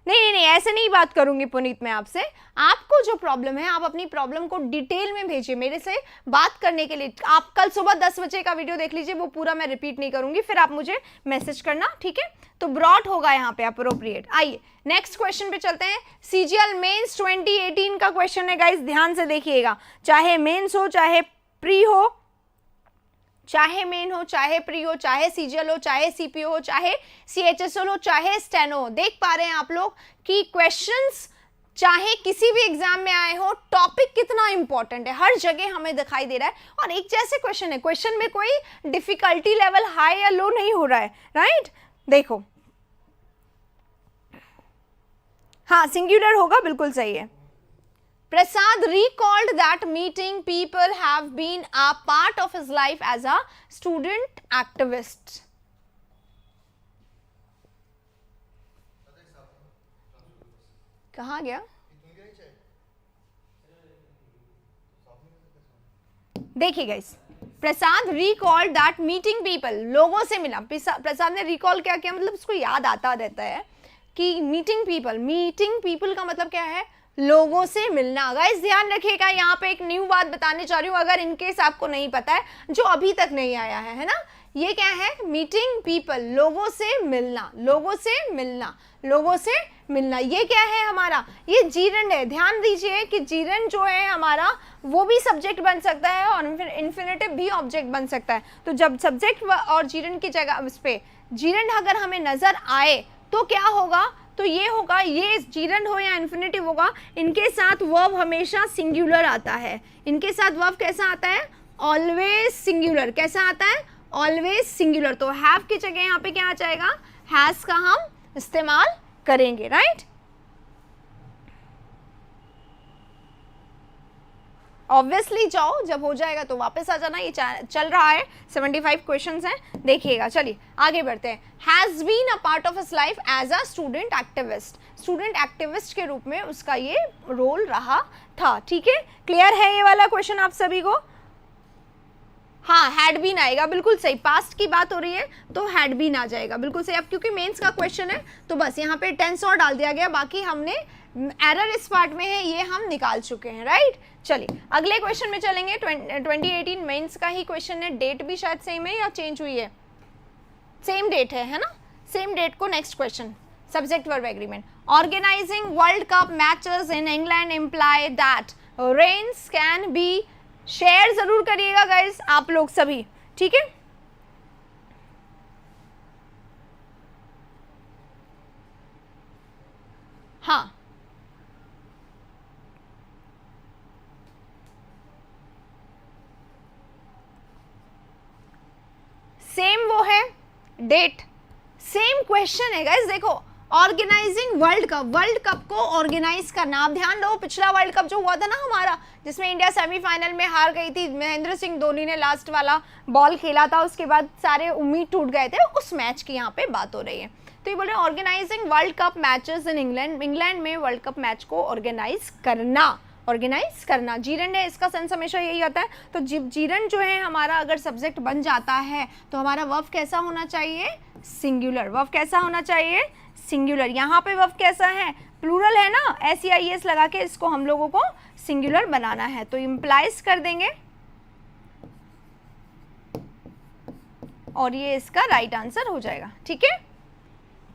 नहीं, ऐसे नहीं बात करूंगी पुनीत मैं आपसे। आपको जो प्रॉब्लम है, आप अपनी प्रॉब्लम को डिटेल में भेजिए मेरे से बात करने के लिए। आप कल सुबह 10 बजे का वीडियो देख लीजिए, वो पूरा मैं रिपीट नहीं करूंगी, फिर आप मुझे मैसेज करना, ठीक है। तो ब्रॉट होगा यहाँ पे अप्रोप्रिएट। आइए नेक्स्ट क्वेश्चन पे चलते हैं। सीजीएल मेंस 2018 का क्वेश्चन है गाइस, ध्यान से देखिएगा। चाहे मेंस हो, चाहे प्री हो, चाहे मेन हो, चाहे प्री हो, चाहे सीजीएल हो, चाहे सीपीओ हो, चाहे सीएचएसएल हो, चाहे स्टेनो, देख पा रहे हैं आप लोग कि क्वेश्चंस चाहे किसी भी एग्जाम में आए हो, टॉपिक कितना इंपॉर्टेंट है, हर जगह हमें दिखाई दे रहा है, और एक जैसे क्वेश्चन है, क्वेश्चन में कोई डिफिकल्टी लेवल हाई या लो नहीं हो रहा है, राइट। देखो, हाँ सिंगुलर होगा, बिल्कुल सही है। Prasad recalled that meeting people have been a part of his life as a student activist. कहाँ गया? देखिए guys, Prasad recalled that meeting people, लोगों से मिला। प्रसाद ने recall क्या किया, मतलब उसको याद आता रहता है कि meeting people का मतलब क्या है, लोगों से मिलना। गाइस ध्यान रखिएगा, यहाँ पे एक न्यू बात बताने जा रही हूँ, अगर इनकेस आपको नहीं पता है, जो अभी तक नहीं आया है ना। ये क्या है, मीटिंग पीपल, लोगों से मिलना, लोगों से मिलना, लोगों से मिलना। ये क्या है हमारा, ये जीरंड है। ध्यान दीजिए कि जीरंड जो है हमारा, वो भी सब्जेक्ट बन सकता है और फिर इन्फिनेटिव भी ऑब्जेक्ट बन सकता है। तो जब सब्जेक्ट और जीरंड की जगह उस पे जीरंड अगर हमें नजर आए तो क्या होगा, तो ये होगा, ये जीरंड हो या इन्फिनेटिव होगा, इनके साथ वर्ब हमेशा सिंगुलर आता है। इनके साथ वर्ब कैसा आता है, ऑलवेज सिंगुलर। कैसा आता है, ऑलवेज सिंगुलर। तो हैव की जगह यहाँ पे क्या आ जाएगा, हैज का हम इस्तेमाल करेंगे, राइट। ऑब्वियसली जाओ, जब हो जाएगा तो वापस आ जाना। ये चल रहा है, 75 क्वेश्चंस हैं, देखिएगा। चलिए आगे बढ़ते हैं। Has been a part of his life as a student activist, student activist के रूप में उसका ये रोल रहा था। ठीक है, क्लियर है ये वाला क्वेश्चन आप सभी को? हाँ, हैड बीन आएगा, बिल्कुल सही। पास्ट की बात हो रही है तो हैड बीन आ जाएगा, बिल्कुल सही। अब क्योंकि मेंस का क्वेश्चन है तो बस यहाँ पे टेंस और डाल दिया गया, बाकी हमने एरर इस पार्ट में है, ये हम निकाल चुके हैं, राइट। चलिए अगले क्वेश्चन में चलेंगे। 2018 मेंस का ही क्वेश्चन है, डेट भी शायद सेम है या चेंज हुई है, सेम डेट है ना, सेम डेट को next question, subject verb agreement. Organising world cup matches in England imply that rains can be, share जरूर करिएगा गाइस आप लोग सभी, ठीक है। हाँ सेम वो है डेट, सेम क्वेश्चन है गाइस। देखो ऑर्गेनाइजिंग वर्ल्ड कप को ऑर्गेनाइज करना। आप ध्यान दो, पिछला वर्ल्ड कप जो हुआ था ना हमारा, जिसमें इंडिया सेमीफाइनल में हार गई थी, महेंद्र सिंह धोनी ने लास्ट वाला बॉल खेला था, उसके बाद सारे उम्मीद टूट गए थे, उस मैच की यहाँ पे बात हो रही है। तो ये बोल रहे हैं organising world cup matches in England, England में वर्ल्ड कप मैच को ऑर्गेनाइज करना। जीरन है, इसका सेंस हमेशा यही आता है। तो जीरन जो है हमारा अगर सब्जेक्ट बन जाता है तो हमारा वर्ब कैसा होना चाहिए, सिंगुलर। वर्ब कैसा होना चाहिए, सिंगुलर। यहाँ पे वर्ब कैसा है, प्लूरल है ना, SEIS लगा के इसको हम लोगों को सिंगुलर बनाना है, तो इम्प्लाइज कर देंगे और ये इसका राइट आंसर हो जाएगा, ठीक है।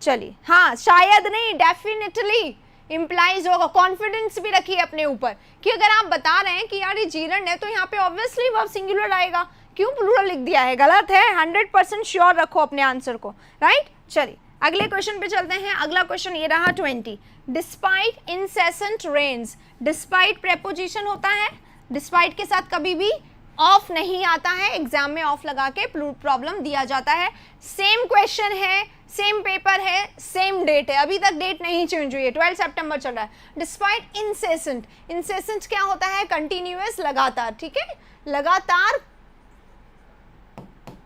चलिए हाँ, शायद नहीं, डेफिनेटली इम्प्लाइज होगा। कॉन्फिडेंस भी रखिए अपने ऊपर कि अगर आप बता रहे हैं कि यार ये जीरन है तो यहाँ पे ऑब्वियसली वर्ब सिंगुलर आएगा, क्यों प्लूरल लिख दिया है, गलत है। 100% श्योर रखो अपने आंसर को, राइट। चलिए अगले क्वेश्चन पे चलते हैं। अगला क्वेश्चन ये रहा 20। Despite incessant rains, despite preposition होता है, डिस्पाइट के साथ कभी भी ऑफ नहीं आता है, एग्जाम में ऑफ लगा के प्रॉब्लम दिया जाता है। सेम क्वेश्चन है, सेम पेपर है, सेम डेट है, अभी तक डेट नहीं चेंज हुई है, 12 सितंबर चल रहा है। डिस्पाइट इंसेसेंट, इंसेसेंट क्या होता है, कंटिन्यूअस, लगातार, ठीक है, लगातार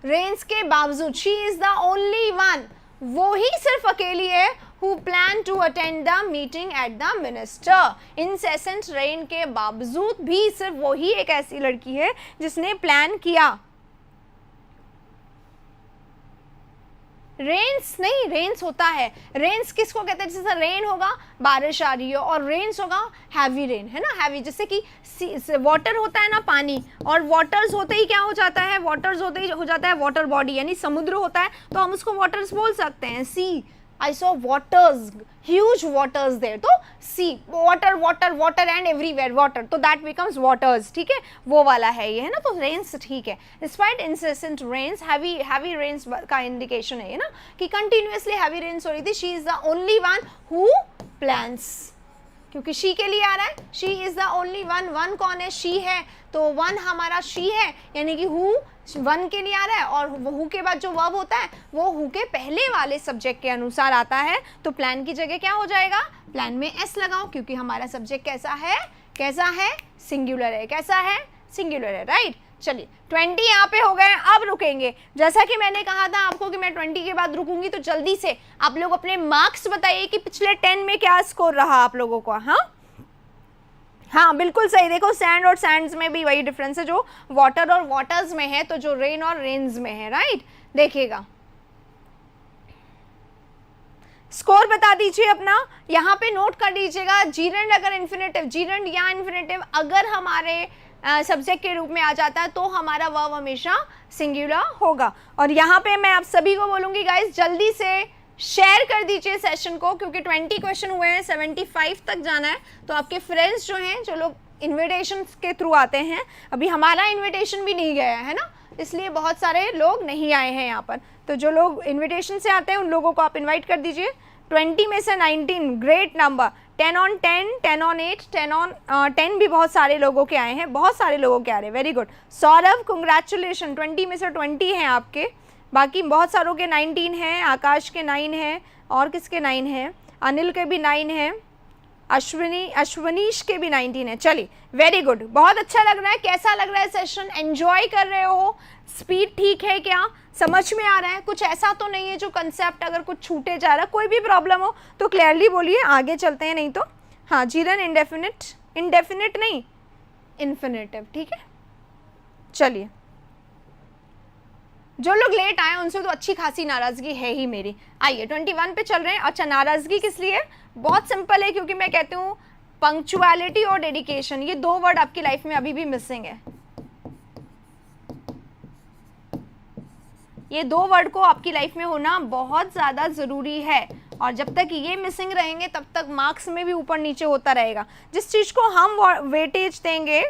रेन्स के बावजूद। She is the only one, वो ही सिर्फ अकेली है who plan to attend the meeting at the minister। incessant rain के बावजूद भी सिर्फ वही एक ऐसी लड़की है जिसने प्लान किया। रेन्स नहीं, रेन्स होता है, रेन्स किसको कहते हैं, जैसे रेन होगा बारिश आ रही है, और रेन्स होगा हैवी रेन, है ना, हैवी, जैसे कि वाटर होता है ना पानी, और वाटर्स होते ही क्या हो जाता है, वाटर्स होते ही हो जाता है वाटर बॉडी, यानी समुद्र होता है तो हम उसको वाटर्स बोल सकते हैं। सी, I saw waters, huge waters there, तो sea, water, water, water and everywhere water, तो that becomes waters, ठीक है, वो वाला है ये, है ना। तो rains ठीक है, despite incessant rains, heavy rains का इंडिकेशन है ये ना, कि continuously heavy rains हो रही थी। she is the only one who plans, क्योंकि she के लिए आ रहा है, she is the only one कौन है, she है, तो one हमारा she है, यानी कि who वन के लिए आ रहा है, और हु के बाद जो वर्ब होता है वो हु के पहले वाले सब्जेक्ट के अनुसार आता है, तो प्लान की जगह क्या हो जाएगा, प्लान में एस लगाओ, क्योंकि हमारा सब्जेक्ट कैसा है, सिंगुलर है, कैसा है, सिंगुलर है, राइट। चलिए 20 यहाँ पे हो गए, अब रुकेंगे। जैसा कि मैंने कहा था आपको कि मैं 20 के बाद रुकूंगी, तो जल्दी से आप लोग अपने मार्क्स बताइए कि पिछले 10 में क्या स्कोर रहा आप लोगों का। हाँ बिल्कुल सही। देखो सैंड और सैंड्स में भी वही डिफरेंस है जो वाटर और वाटर्स में है, तो जो रेन और रेन्स में है, राइट। देखिएगा स्कोर बता दीजिए अपना, यहाँ पे नोट कर दीजिएगा। जीरेंड अगर इन्फिनेटिव, जीरेंड या इन्फिनेटिव अगर हमारे सब्जेक्ट के रूप में आ जाता है तो हमारा वर्ब हमेशा सिंगुलर होगा। और यहाँ पे मैं आप सभी को बोलूँगी गाइस, जल्दी से शेयर कर दीजिए सेशन को, क्योंकि 20 क्वेश्चन हुए हैं, 75 तक जाना है। तो आपके फ्रेंड्स जो हैं, जो लोग इन्विटेशन के थ्रू आते हैं, अभी हमारा इन्विटेशन भी नहीं गया है ना, इसलिए बहुत सारे लोग नहीं आए हैं यहाँ पर, तो जो लोग इन्विटेशन से आते हैं उन लोगों को आप इन्वाइट कर दीजिए। 20 में से 19 great number, 10 on 10, 10 on 8, 10 on 10 भी बहुत सारे लोगों के आए हैं, बहुत सारे लोगों के आ रहे हैं, वेरी गुड। सौरभ कंग्रेचुलेशन, 20 में से 20 हैं आपके, बाकी बहुत सारों के 19 हैं, आकाश के 9 हैं, और किसके 9 हैं, अनिल के भी 9 हैं, अश्वनीश के भी 19 है। चलिए वेरी गुड, बहुत अच्छा लग रहा है। कैसा लग रहा है सेशन, एंजॉय कर रहे हो, स्पीड ठीक है क्या, समझ में आ रहा है, कुछ ऐसा तो नहीं है जो कंसेप्ट अगर कुछ छूटे जा रहा है, कोई भी प्रॉब्लम हो तो क्लियरली बोलिए, आगे चलते हैं, नहीं तो हाँ। जीरन इंडेफिनिट नहीं, इन्फिनेटिव, ठीक है। चलिए जो लोग लेट आए उनसे तो अच्छी खासी नाराजगी है ही मेरी। आइए 21 पे चल रहे हैं। अच्छा, नाराजगी किस लिए? बहुत सिंपल है, क्योंकि मैं कहती हूँ पंक्चुअलिटी और डेडिकेशन, ये दो वर्ड आपकी लाइफ में अभी भी मिसिंग है। ये दो वर्ड को आपकी लाइफ में होना बहुत ज़्यादा ज़रूरी है, और जब तक ये मिसिंग रहेंगे तब तक मार्क्स में भी ऊपर नीचे होता रहेगा। जिस चीज़ को हम वेटेज देंगे,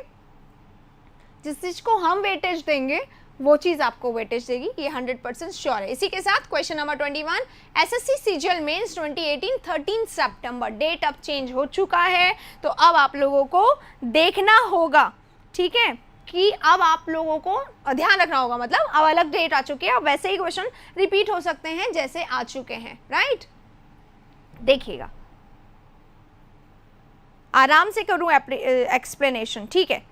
जिस चीज़ को हम वेटेज देंगे वो चीज़ आपको वेटेज देगी, ये 100% श्योर है। इसी के साथ question number 21, SSC CGL mains 2018 13 सितंबर, डेट अब चेंज हो चुका है, तो अब आप लोगों को देखना होगा, ठीक है, कि अब आप लोगों को ध्यान रखना होगा, मतलब अब अलग डेट आ चुकी है, अब वैसे ही क्वेश्चन रिपीट हो सकते हैं जैसे आ चुके हैं, राइट। देखिएगा, आराम से करूं एक्सप्लेनेशन, ठीक है।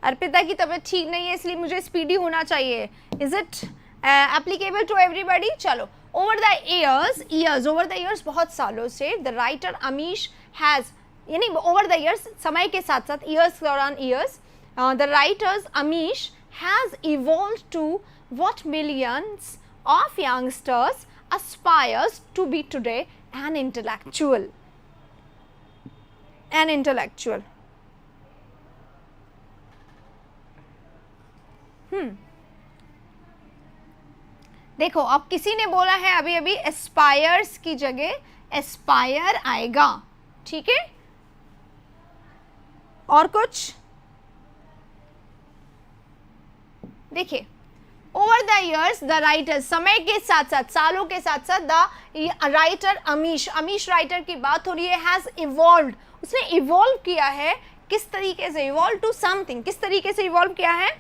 अर्पिता की तबीयत ठीक नहीं है इसलिए मुझे स्पीडी होना चाहिए। Is it applicable to everybody? चलो, over the years over the years, बहुत सालों से द राइटर अमीश हैज, यानी ओवर द ईयर्स, समय के साथ साथ, ईयर्स दौरान years, the writers Amish has evolved to what millions of youngsters aspires to be today an intellectual. देखो, अब किसी ने बोला है अभी अभी एस्पायर्स की जगह एस्पायर आएगा, ठीक है। और कुछ देखिए, over the years the writer, समय के साथ साथ, सालों के साथ साथ, द राइटर अमीश राइटर की बात हो रही है, हैज इवॉल्व्ड, उसने इवॉल्व किया है, किस तरीके से? इवॉल्व टू समथिंग, किस तरीके से इवॉल्व किया है?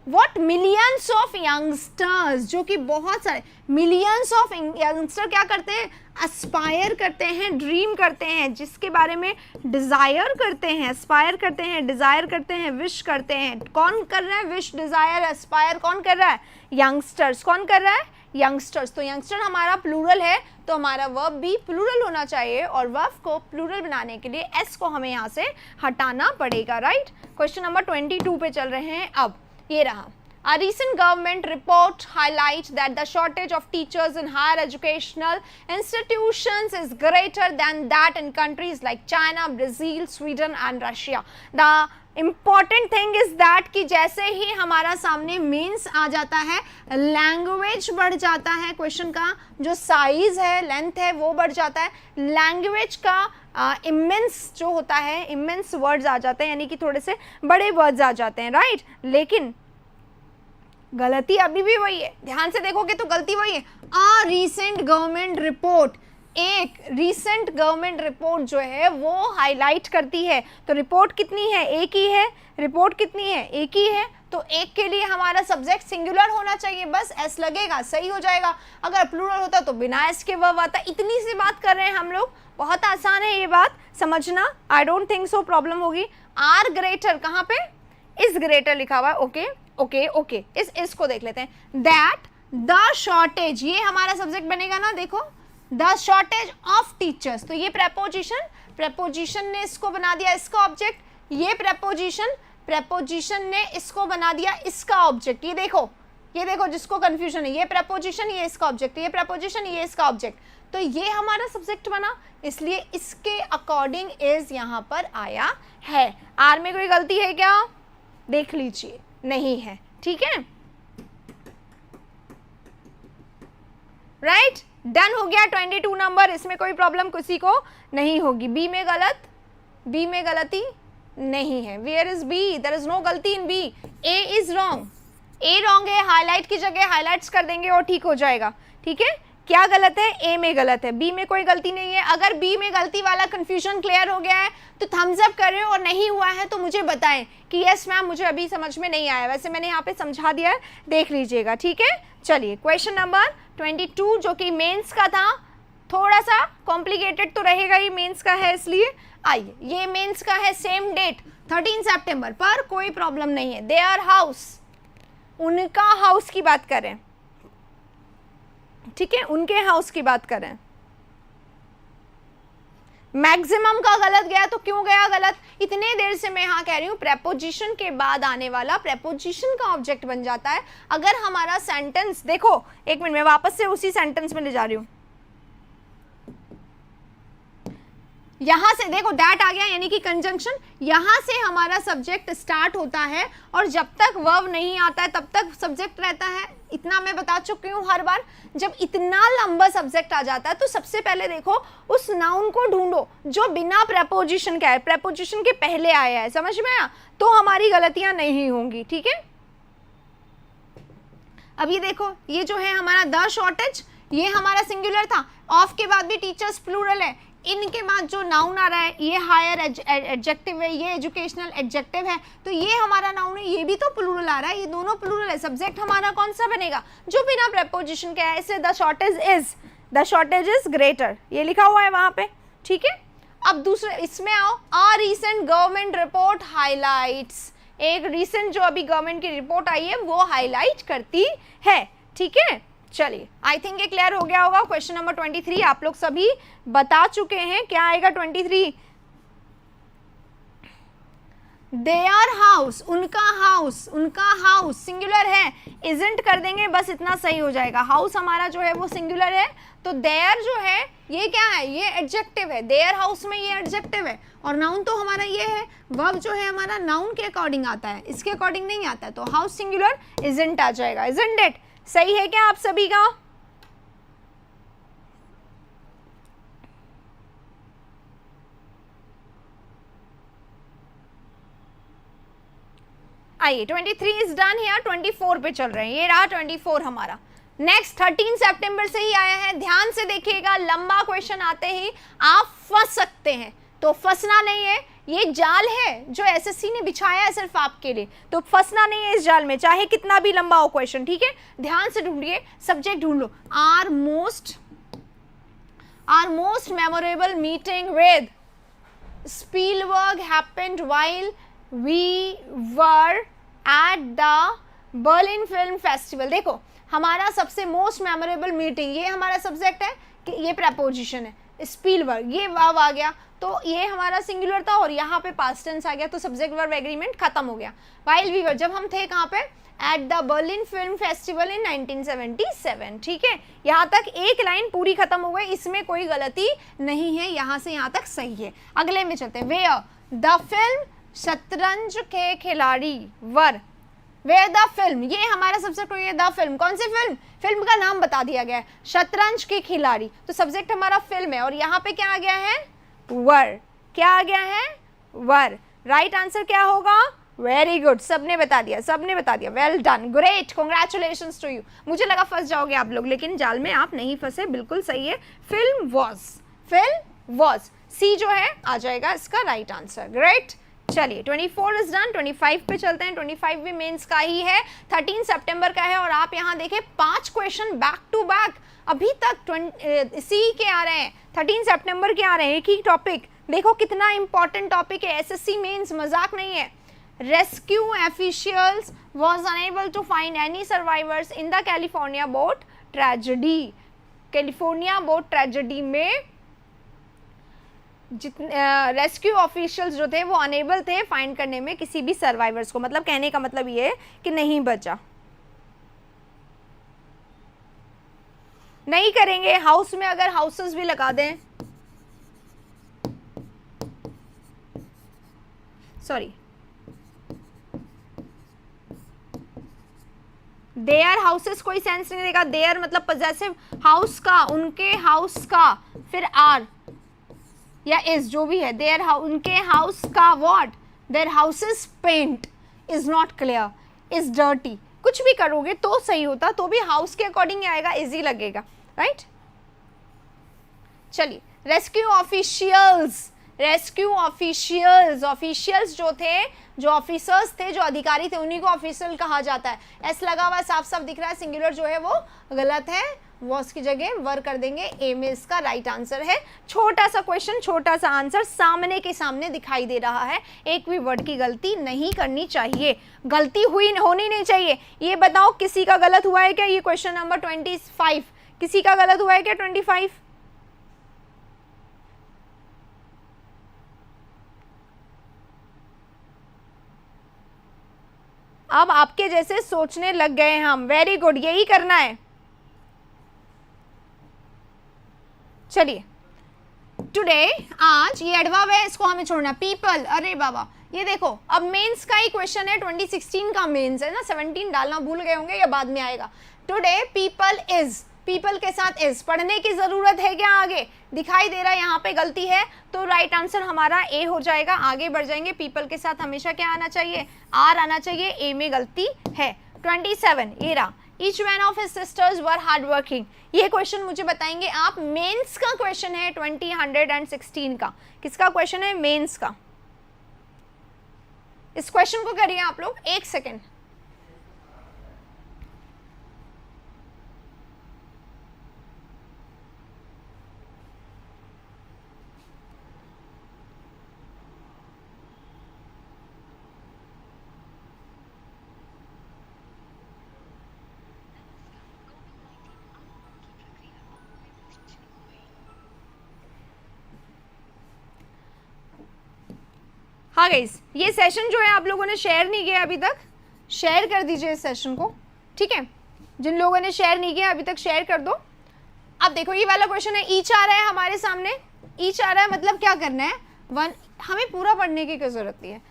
व्हाट मिलियंस ऑफ यंगस्टर्स, जो कि बहुत सारे मिलियंस ऑफ यंगस्टर क्या करते हैं? एस्पायर करते हैं, ड्रीम करते हैं, जिसके बारे में डिज़ायर करते हैं, एस्पायर करते हैं, डिज़ायर करते हैं, विश करते हैं। कौन कर रहा है विश, डिज़ायर, एस्पायर? कौन कर रहा है? यंगस्टर्स। कौन कर रहा है? यंगस्टर्स। तो यंगस्टर हमारा प्लूरल है, तो हमारा वर्ब भी प्लूरल होना चाहिए, और वर्ब को प्लूरल बनाने के लिए एस को हमें यहाँ से हटाना पड़ेगा, राइट। क्वेश्चन नंबर 22 पे चल रहे हैं। अब ये रहा, a recent government report highlights that the shortage of teachers in higher educational institutions is greater than that in countries like China, Brazil, Sweden and Russia. The important thing is that कि जैसे ही हमारा सामने mains आ जाता है, language बढ़ जाता है, question का जो साइज है, लेंथ है, वो बढ़ जाता है, लैंग्वेज का इमेंस जो होता है, इमेंस वर्ड्स आ जाते हैं, यानी कि थोड़े से बड़े वर्ड्स आ जाते हैं, राइट। लेकिन गलती अभी भी वही है, ध्यान से देखोगे तो गलती वही है। रीसेंट गवर्नमेंट रिपोर्ट, एक रीसेंट गवर्नमेंट रिपोर्ट जो है वो हाईलाइट करती है, तो रिपोर्ट कितनी है? एक ही है। रिपोर्ट कितनी है? एक ही है। तो एक के लिए हमारा सब्जेक्ट सिंगुलर होना चाहिए, बस एस लगेगा, सही हो जाएगा। अगर प्लूरल होता तो बिना एस के वर्ब आता। इतनी सी बात कर रहे हैं हम लोग, बहुत आसान है ये बात समझना, I don't think so problem होगी। आर ग्रेटर, कहाँ पे? इज ग्रेटर लिखा हुआ है, ओके ओके ओके। इस को देख लेते हैं। दैट द शॉर्टेज, ये हमारा सब्जेक्ट बनेगा ना, देखो, द शॉर्टेज ऑफ टीचर्स, तो ये प्रेपोजिशन ने इसको बना दिया इसका ऑब्जेक्ट, ये प्रेपोजिशन ने इसको बना दिया इसका ऑब्जेक्ट। ये देखो जिसको कंफ्यूजन है, ये प्रेपोजिशन, ये इसका ऑब्जेक्ट, ये प्रेपोजिशन, ये इसका ऑब्जेक्ट, तो ये हमारा सब्जेक्ट बना, इसलिए इसके अकॉर्डिंग इज यहाँ पर आया है। आर में कोई गलती है क्या? देख लीजिए, नहीं है, ठीक है, राइट। डन हो गया 22 नंबर, इसमें कोई प्रॉब्लम किसी को नहीं होगी। बी में गलती नहीं है। Where is B? There is no गलती in B. A is wrong, A wrong है, हाईलाइट की जगह हाईलाइट्स कर देंगे और ठीक हो जाएगा, ठीक है। क्या गलत है? ए में गलत है, बी में कोई गलती नहीं है। अगर बी में गलती वाला कंफ्यूजन क्लियर हो गया है तो थम्स अप करें, और नहीं हुआ है तो मुझे बताएं कि यस मैम मुझे अभी समझ में नहीं आया। वैसे मैंने यहाँ पे समझा दिया है, देख लीजिएगा, ठीक है। चलिए क्वेश्चन नंबर 22 जो कि मेंस का था, थोड़ा सा कॉम्प्लिकेटेड तो रहेगा ही, मेंस का है इसलिए। आइए, ये मेंस का है, सेम डेट 13 सितंबर, पर कोई प्रॉब्लम नहीं है। देयर हाउस, उनका हाउस की बात करें, ठीक है, उनके हाउस की बात करें। मैक्सिमम का गलत गया, तो क्यों गया गलत? इतने देर से मैं यहाँ कह रही हूँ प्रेपोजिशन के बाद आने वाला प्रेपोजिशन का ऑब्जेक्ट बन जाता है। अगर हमारा सेंटेंस, देखो एक मिनट, मैं वापस से उसी सेंटेंस में ले जा रही हूँ। यहां से देखो दैट आ गया, यानी कि कंजंक्शन। यहां से हमारा सब्जेक्ट स्टार्ट होता है और जब तक वर्ब नहीं आता है तब तक सब्जेक्ट रहता है। इतना मैं बता चुकी हूँ हर बार। जब इतना लंबा सब्जेक्ट आ जाता है तो सबसे पहले देखो उस नाउन को ढूंढो जो बिना प्रेपोजिशन के आए, प्रेपोजिशन के पहले आया है, समझ में आया? तो हमारी गलतियां नहीं होंगी, ठीक है। अब ये देखो, ये जो है हमारा द शॉर्टेज, ये हमारा सिंगुलर था। ऑफ के बाद भी टीचर्स प्लूरल है। इनके बाद जो नाउन आ रहा है ये हायर एडजेक्टिव है, ये एजुकेशनल एडजेक्टिव है, तो ये हमारा नाउन है, ये भी तो प्लूरल आ रहा है, ये दोनों प्लूरल है। सब्जेक्ट हमारा कौन सा बनेगा? जो बिना प्रेपोजिशन के है। इससे द शॉर्टेज इज ग्रेटर, ये लिखा हुआ है वहां पे, ठीक है। अब दूसरे इसमें आओ, आ रीसेंट गवर्नमेंट रिपोर्ट हाईलाइट्स, एक रीसेंट जो अभी गवर्नमेंट की रिपोर्ट आई है वो हाईलाइट करती है, ठीक है। चलिए, आई थिंक ये क्लियर हो गया होगा। क्वेश्चन नंबर 23 आप लोग सभी बता चुके हैं। क्या आएगा 23? देयर हाउस, उनका हाउस सिंगुलर है, इजंट कर देंगे बस, इतना सही हो जाएगा। हाउस हमारा जो है वो सिंगुलर है, तो देयर जो है ये क्या है? ये एडजेक्टिव है। देयर हाउस में ये एडजेक्टिव है और नाउन तो हमारा ये है। वर्ब जो है हमारा नाउन के अकॉर्डिंग आता है, इसके अकॉर्डिंग नहीं आता है, तो हाउस सिंगुलर, इजंट आ जाएगा। Isn't it? सही है क्या आप सभी का? आइए 23 इज डन हियर, 24 पे चल रहे हैं। ये रहा 24 हमारा। नेक्स्ट 13 सितंबर से ही आया है, ध्यान से देखिएगा। लंबा क्वेश्चन आते ही आप फंस सकते हैं, तो फंसना नहीं है। ये जाल है जो एसएससी ने बिछाया है सिर्फ आपके लिए, तो फंसना नहीं है इस जाल में, चाहे कितना भी लंबा हो क्वेश्चन, ठीक है। ध्यान से ढूंढिए, सब्जेक्ट ढूंढ लो। Our most memorable meeting with Spielberg happened while we were at the Berlin film festival. देखो हमारा सबसे मोस्ट मेमोरेबल मीटिंग, ये हमारा सब्जेक्ट है कि ये प्रेपोजिशन है। स्पीलबर्ग, ये वर्ब आ गया, तो ये हमारा सिंगुलर था और यहाँ पे पास्ट टेंस आ गया, तो सब्जेक्ट वर्ब एग्रीमेंट खत्म हो गया। व्हाइल वी वर, जब हम थे कहाँ पे? Eight the Berlin film festival in 1977, ठीक है। यहाँ तक एक लाइन पूरी खत्म हो गई, इसमें कोई गलती नहीं है, यहाँ से यहाँ तक सही है। अगले में चलते हैं। वेयर द फिल्म, शतरंज के खिलाड़ी वर। वेयर द फिल्म, ये हमारा सब्जेक्ट हो गया। द फिल्म, कौन सी फिल्म? फिल्म का नाम बता दिया गया है, शतरंज के खिलाड़ी, तो सब्जेक्ट हमारा फिल्म है और यहाँ पे क्या आ गया है? वर। क्या आ गया है? वर। राइट आंसर क्या होगा? वेरी गुड, सबने बता दिया, well done, great, congratulations to you. मुझे लगा फंस जाओगे आप लोग, लेकिन जाल में आप नहीं फंसे, बिल्कुल सही है। फिल्म वॉज, सी जो है आ जाएगा इसका राइट आंसर। ग्रेट। चलिए 24 इज डन, 25 पे चलते हैं। 25 भी मेंस का ही है, 13 सितंबर का है और आप यहाँ देखें 5 क्वेश्चन बैक टू बैक अभी तक इसी के आ रहे हैं, 13 सितंबर के आ रहे हैं, एक ही टॉपिक। देखो कितना इंपॉर्टेंट टॉपिक है, एसएससी मेंस मजाक नहीं है। Rescue officials was unable to find any survivors in the California boat tragedy. California boat tragedy में रेस्क्यू ऑफिशियल्स जो थे वो अनेबल थे फाइंड करने में किसी भी सर्वाइवर्स को, मतलब कहने का मतलब ये है कि नहीं बचा। नहीं करेंगे, हाउस में अगर हाउसेस भी लगा दें, सॉरी देयर हाउसेस कोई सेंस नहीं देगा। देयर मतलब पजेसिव, हाउस का, उनके हाउस का, फिर आर या इज जो भी है, देयर उनके हाउस का, what their houses paint is not clear, is dirty, कुछ भी करोगे तो सही होता, तो भी हाउस के अकॉर्डिंग ही आएगा, इजी लगेगा, राइट। चलिए रेस्क्यू ऑफिशियल्स जो थे, जो ऑफिसर्स थे, जो अधिकारी थे, उन्हीं को ऑफिशियल कहा जाता है। एस लगा हुआ साफ साफ दिख रहा है, सिंगुलर जो है वो गलत है, वॉस की जगह वर कर देंगे। ए में इसका राइट आंसर है। छोटा सा क्वेश्चन, छोटा सा आंसर सामने के सामने दिखाई दे रहा है, एक भी वर्ड की गलती नहीं करनी चाहिए, गलती होनी नहीं चाहिए। ये बताओ किसी का गलत हुआ है क्या? ये क्वेश्चन नंबर 25 किसी का गलत हुआ है क्या? 25 अब आपके जैसे सोचने लग गए हैं हम, वेरी गुड, यही करना है। चलिए टुडे, आज ये एडवर्ब है, इसको हमें छोड़ना। पीपल, अरे बाबा ये देखो, अब मेंस का ही क्वेश्चन है, 2016 का मेंस है ना, 17 डालना भूल गए होंगे या बाद में आएगा। टुडे पीपल इज, पीपल के साथ इज, पढ़ने की जरूरत है क्या? आगे दिखाई दे रहा है यहाँ पे गलती है, तो राइट आंसर हमारा ए हो जाएगा। आगे बढ़ जाएंगे, पीपल के साथ हमेशा क्या आना चाहिए? आर आना चाहिए, ए में गलती है। 27 ये रहा, each one of his sisters were hard working. ये क्वेश्चन मुझे बताएंगे आप, मेंस का क्वेश्चन है 2016 का। किसका क्वेश्चन है? मेंस का। इस क्वेश्चन को करिए आप लोग, एक सेकेंड। हाँ गाइस, ये सेशन जो है आप लोगों ने शेयर नहीं किया अभी तक, शेयर कर दीजिए इस सेशन को, ठीक है? जिन लोगों ने शेयर नहीं किया अभी तक शेयर कर दो। अब देखो ये वाला क्वेश्चन है, ईच आ रहा है हमारे सामने, ईच आ रहा है मतलब क्या करना है? वन, हमें पूरा पढ़ने की क्या जरूरत नहीं है।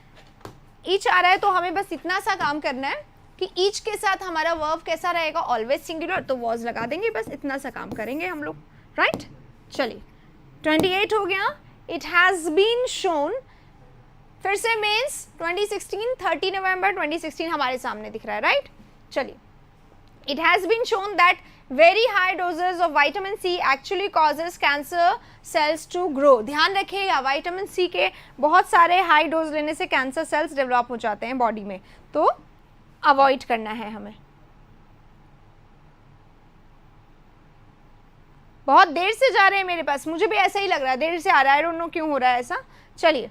ईच आ रहा है तो हमें बस इतना सा काम करना है कि ईच के साथ हमारा वर्ब कैसा रहेगा? ऑलवेज सिंगुलर, तो वॉज लगा देंगे, बस इतना सा काम करेंगे हम लोग, राइट? चलिए 28 हो गया। इट हैज़ बीन शोन, फिर से मेंस 2016, 30 नवंबर 2016 हमारे सामने दिख रहा है, राइट? चलिए, it has been shown that very high doses of vitamin C actually causes cancer cells to grow. ध्यान रखिएगा, विटामिन सी के बहुत सारे हाई डोज लेने से कैंसर सेल्स डेवलप हो जाते हैं बॉडी में, तो अवॉइड करना है हमें। बहुत देर से जा रहे हैं मेरे पास, मुझे भी ऐसा ही लग रहा है, देर से आ रहा है, आई डोंट नो क्यों हो रहा है ऐसा। चलिए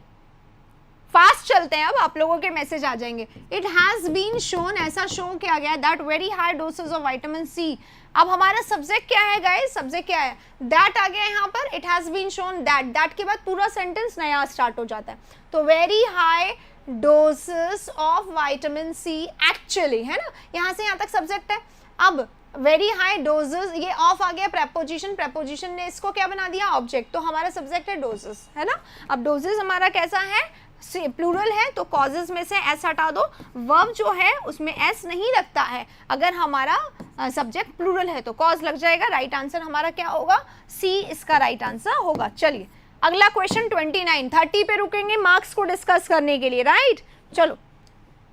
फास्ट चलते हैं, अब आप लोगों के मैसेज आ जाएंगे। इट हैज बीन शोन, ऐसा शो किया गया that very high dosage of vitamin C. अब हमारा सब्जेक्ट क्या है गाइस? सब्जेक्ट क्या है? दैट आ गया यहाँ पर। It has been shown that, that के बाद पूरा सेंटेंस नया स्टार्ट हो जाता है, तो very high doses of vitamin C actually, है ना? यहाँ से यहाँ तक सब्जेक्ट है। अब वेरी हाई डोजेस, ये ऑफ आ गया प्रेपोजिशन, प्रेपोजिशन ने इसको क्या बना दिया? ऑब्जेक्ट, तो हमारा सब्जेक्ट है डोजेस, है ना? अब डोजेस हमारा कैसा है? प्लूरल है, तो कॉजेज में से एस हटा दो। वर्ब जो है उसमें एस नहीं लगता है, अगर हमारा सब्जेक्ट प्लूरल है तो कॉज लग जाएगा। राइट आंसर हमारा क्या होगा? सी इसका राइट आंसर होगा। चलिए अगला क्वेश्चन 29, 30 पे रुकेंगे मार्क्स को डिस्कस करने के लिए, राइट? चलो,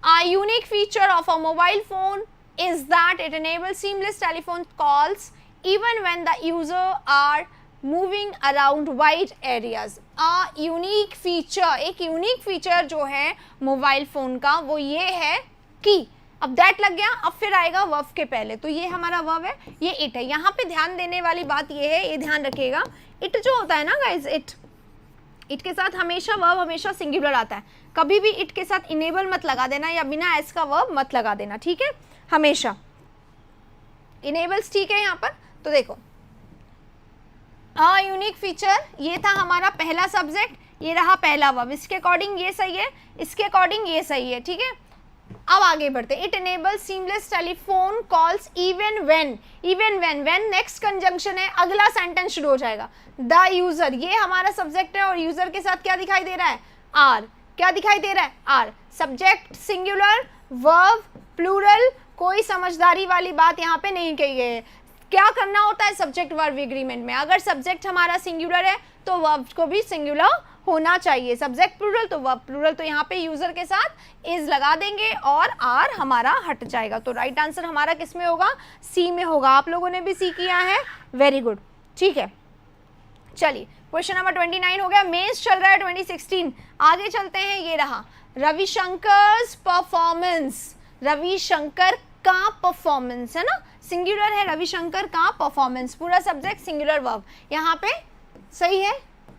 a unique feature of a mobile phone is that it enables seamless telephone calls even when the user are moving around wide areas. A unique feature, एक यूनिक फीचर जो है mobile phone का वो ये है कि, अब दैट लग गया, अब फिर आएगा वर्ब के पहले, तो ये हमारा वर्ब है, ये इट है। यहाँ पे ध्यान देने वाली बात ये है, ये ध्यान रखिएगा, इट जो होता है ना गाइज, इट के साथ हमेशा वर्ब हमेशा सिंगुलर आता है, कभी भी इट के साथ इनेबल मत लगा देना या बिना एस का वर्ब मत लगा देना, ठीक है? हमेशा इनेबल्स ठीक है यहाँ पर। तो देखो यूनिक फीचर, ये था हमारा पहला सब्जेक्ट, ये रहा पहला वर्ब, इसके अकॉर्डिंग ये सही है, इसके अकॉर्डिंग ये सही है, ठीक है? अब आगे बढ़ते, it enables seamless telephone calls even when, when next conjunction है, अगला सेंटेंस शुरू हो जाएगा। द यूजर, ये हमारा सब्जेक्ट है और यूजर के साथ क्या दिखाई दे रहा है? आर। क्या दिखाई दे रहा है? Are. Subject singular, verb plural, कोई समझदारी वाली बात यहाँ पे नहीं कही गई है। क्या करना होता है सब्जेक्ट वर्ब एग्रीमेंट में? अगर सब्जेक्ट हमारा सिंगुलर है तो वर्ब को भी सिंगुलर होना चाहिए, सब्जेक्ट प्लूरल तो वर्ब प्लूरल, तो यहाँ पे यूजर के साथ इज लगा देंगे और आर हमारा हट जाएगा। तो राइट आंसर हमारा किस में होगा? सी में होगा। आप लोगों ने भी सी किया है, वेरी गुड, ठीक है। चलिए क्वेश्चन नंबर 29 हो गया, मेंस चल रहा है 2016। आगे चलते हैं, ये रहा रविशंकर्स परफॉर्मेंस, रविशंकर का परफॉर्मेंस, है ना? सिंगुलर है, रविशंकर का परफॉर्मेंस, पूरा सब्जेक्ट सिंगुलर वर्ब, यहाँ पे सही है,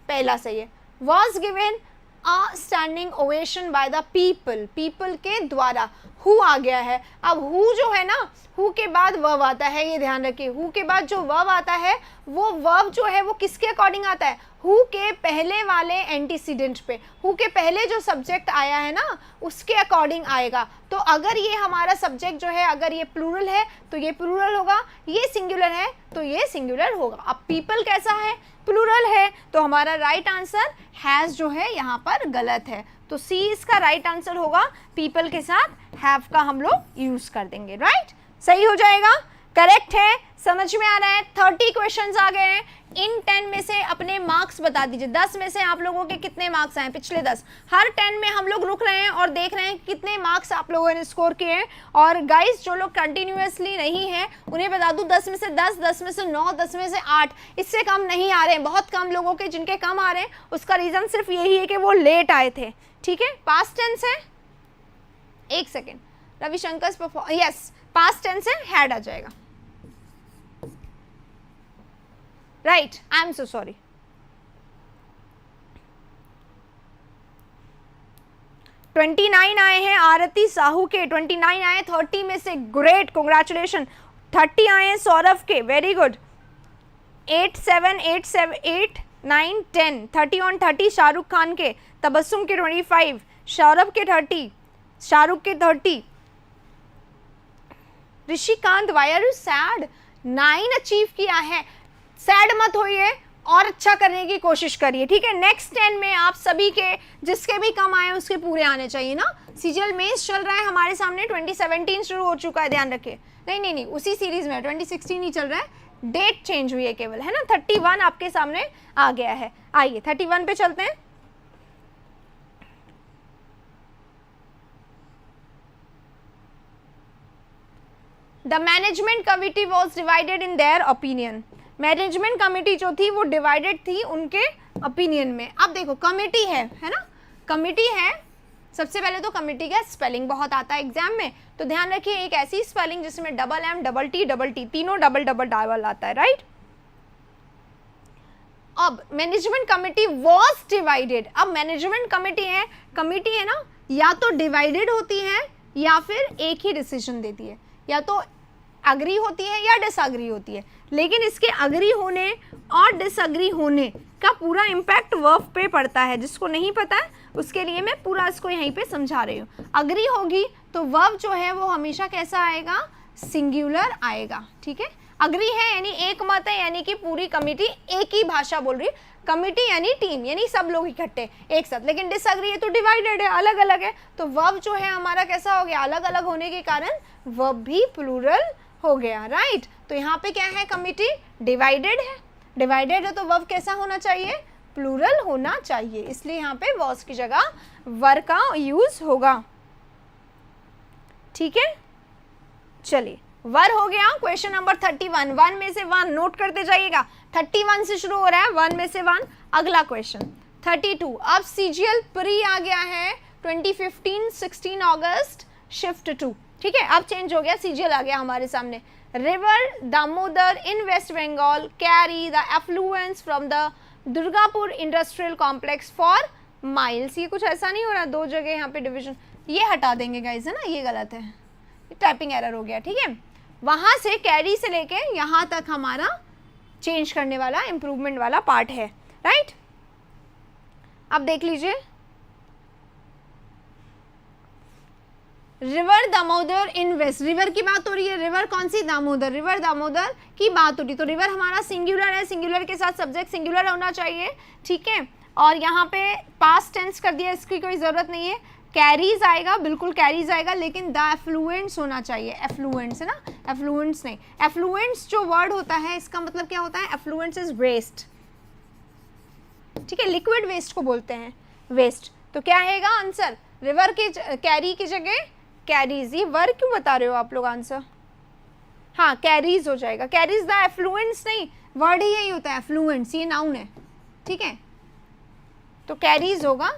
पहला सही है। was given a standing ovation by the people, people के द्वारा, who आ गया है। अब who जो है ना, who के बाद verb आता है, ये ध्यान रखिए, who के बाद जो verb आता है वो वर्ब जो है वो किसके अकॉर्डिंग आता है, हु के पहले वाले एंटीसीडेंट पे, हु के पहले जो सब्जेक्ट आया है ना उसके अकॉर्डिंग आएगा। तो अगर ये हमारा सब्जेक्ट जो है अगर ये प्लूरल है तो ये प्लूरल होगा, ये सिंगुलर है तो ये सिंगुलर होगा। अब पीपल कैसा है, प्लूरल है, तो हमारा राइट आंसर हैज़ जो है यहाँ पर गलत है, तो सी इसका राइट आंसर होगा। पीपल के साथ हैव का हम लोग यूज कर देंगे, राइट, सही हो जाएगा, करेक्ट है, समझ में आ रहा है। 30 क्वेश्चंस आ गए हैं। इन 10 में से अपने मार्क्स बता दीजिए, 10 में से आप लोगों के कितने मार्क्स आए पिछले 10। हर 10 में हम लोग रुक रहे हैं और देख रहे हैं कितने मार्क्स आप लोगों ने स्कोर किए हैं। और गाइस जो लोग कंटिन्यूअसली नहीं है उन्हें बता दूं 10 में से 10, 10 में से 9, 10 में से 8, इससे कम नहीं आ रहे हैं। बहुत कम लोगों के जिनके कम आ रहे हैं उसका रीजन सिर्फ यही है कि वो लेट आए थे, ठीक है। पास्ट टेंस है, एक second, Ravishankar yes past tense है, हैड आ जाएगा, right, I am so sorry. Twenty 29 आए हैं आरती साहू के, 29 आए 30 में से, ग्रेट, कांग्रेचुलेशन। 30 आए हैं सौरभ के, very good. 8, 7, 8, 7, 8, 9, 10, 30 on 30 Shahrukh Khan के, तबस्सुम के 25, सौरभ के 30, शाहरुख के 30। Rishikant why are you sad, 9 achieve किया है, सैड मत होइए और अच्छा करने की कोशिश करिए, ठीक है। नेक्स्ट 10 में आप सभी के जिसके भी कम आए उसके पूरे आने चाहिए ना। सीजीएल मेंस चल रहा है हमारे सामने, 2017 शुरू हो चुका है, ध्यान रखिए। नहीं उसी सीरीज में 2016 ही चल रहा है, डेट चेंज हुई है केवल, है ना। 31 आपके सामने आ गया है। आइए 31 पे चलते हैं। The management committee was divided in their opinion. Management committee जो थी वो डिवाइडेड थी उनके ओपिनियन में। अब देखो कमेटी है ना, कमेटी है। सबसे पहले तो कमेटी का स्पेलिंग बहुत आता है एग्जाम में, तो ध्यान रखिए एक ऐसी स्पेलिंग जिसमें डबल एम डबल टी तीनों डबल डबल डबल आता है, राइट। अब मैनेजमेंट कमेटी वॉज डिवाइडेड। अब मैनेजमेंट कमेटी है ना, या तो डिवाइडेड होती है या फिर एक ही डिसीजन देती है, या तो अग्री होती है या डिसअग्री होती है। लेकिन इसके अग्री होने और डिसअग्री होने का पूरा इम्पैक्ट वर्ब पे पड़ता है। जिसको नहीं पता है उसके लिए मैं पूरा इसको यहीं पे समझा रही हूँ। अग्री होगी तो वर्ब जो है वो हमेशा कैसा आएगा, सिंगुलर आएगा, ठीक है। अग्री है यानी एक मत है, यानी कि पूरी कमिटी एक ही भाषा बोल रही है। कमिटी यानी टीम, यानी सब लोग इकट्ठे एक साथ। लेकिन डिसअग्री है तो डिवाइडेड है, अलग अलग है। तो वर्ब जो है हमारा कैसा हो गया, अलग अलग होने के कारण वर्ब भी प्लूरल हो गया, राइट। तो यहाँ पे क्या है, कमिटी डिवाइडेड है, डिवाइडेड है तो वर्ब कैसा होना चाहिए, प्लूरल होना चाहिए। इसलिए यहाँ पे वॉज की जगह वर का यूज होगा, ठीक है। चलिए वर हो गया। क्वेश्चन नंबर 31, 1 में से 1 नोट करते जाइएगा। 31 से शुरू हो रहा है, 1 में से 1। अगला क्वेश्चन 32। अब सीजीएल प्री आ गया है 2015 16 अगस्त शिफ्ट 2, ठीक है। अब चेंज हो गया, सीजीएल आ गया हमारे सामने। River Damodar in West Bengal carry the effluents from the Durgapur industrial complex for miles. ये कुछ ऐसा नहीं हो रहा, 2 जगह यहाँ पे डिवीजन, ये हटा देंगे गाइस, है ना, ये गलत है, टाइपिंग एरर हो गया, ठीक है। वहां से कैरी से लेके यहाँ तक हमारा चेंज करने वाला इंप्रूवमेंट वाला पार्ट है, राइट। अब देख लीजिए, river Damodar in waste, river की बात हो रही है। रिवर कौन सी, दामोदर, रिवर दामोदर की बात हो रही। तो रिवर हमारा सिंगुलर है, सिंगुलर के साथ सब्जेक्ट सिंगुलर होना चाहिए, ठीक है। और यहाँ पे पास्ट टेंस कर दिया, इसकी कोई ज़रूरत नहीं है। कैरीज आएगा, बिल्कुल कैरीज आएगा, लेकिन द एफ्लुएंट्स होना चाहिए। एफ्लुएंट्स है ना, एफ्लुएंट्स नहीं। एफ्लुएंट्स जो वर्ड होता है इसका मतलब क्या होता है, एफ्लुएंट्स इज वेस्ट, ठीक है। लिक्विड वेस्ट को बोलते हैं वेस्ट। तो क्या आएगा आंसर, रिवर की कैरी की जगह कैरीज। ये वर्ड क्यों बता रहे हो आप लोग आंसर, हाँ कैरीज हो जाएगा। कैरीज द एफ्लुएंट्स नहीं, वर्ड ही यही होता है, एफ्लुएंट्स, ये नाउन है, ठीक है। तो कैरीज होगा,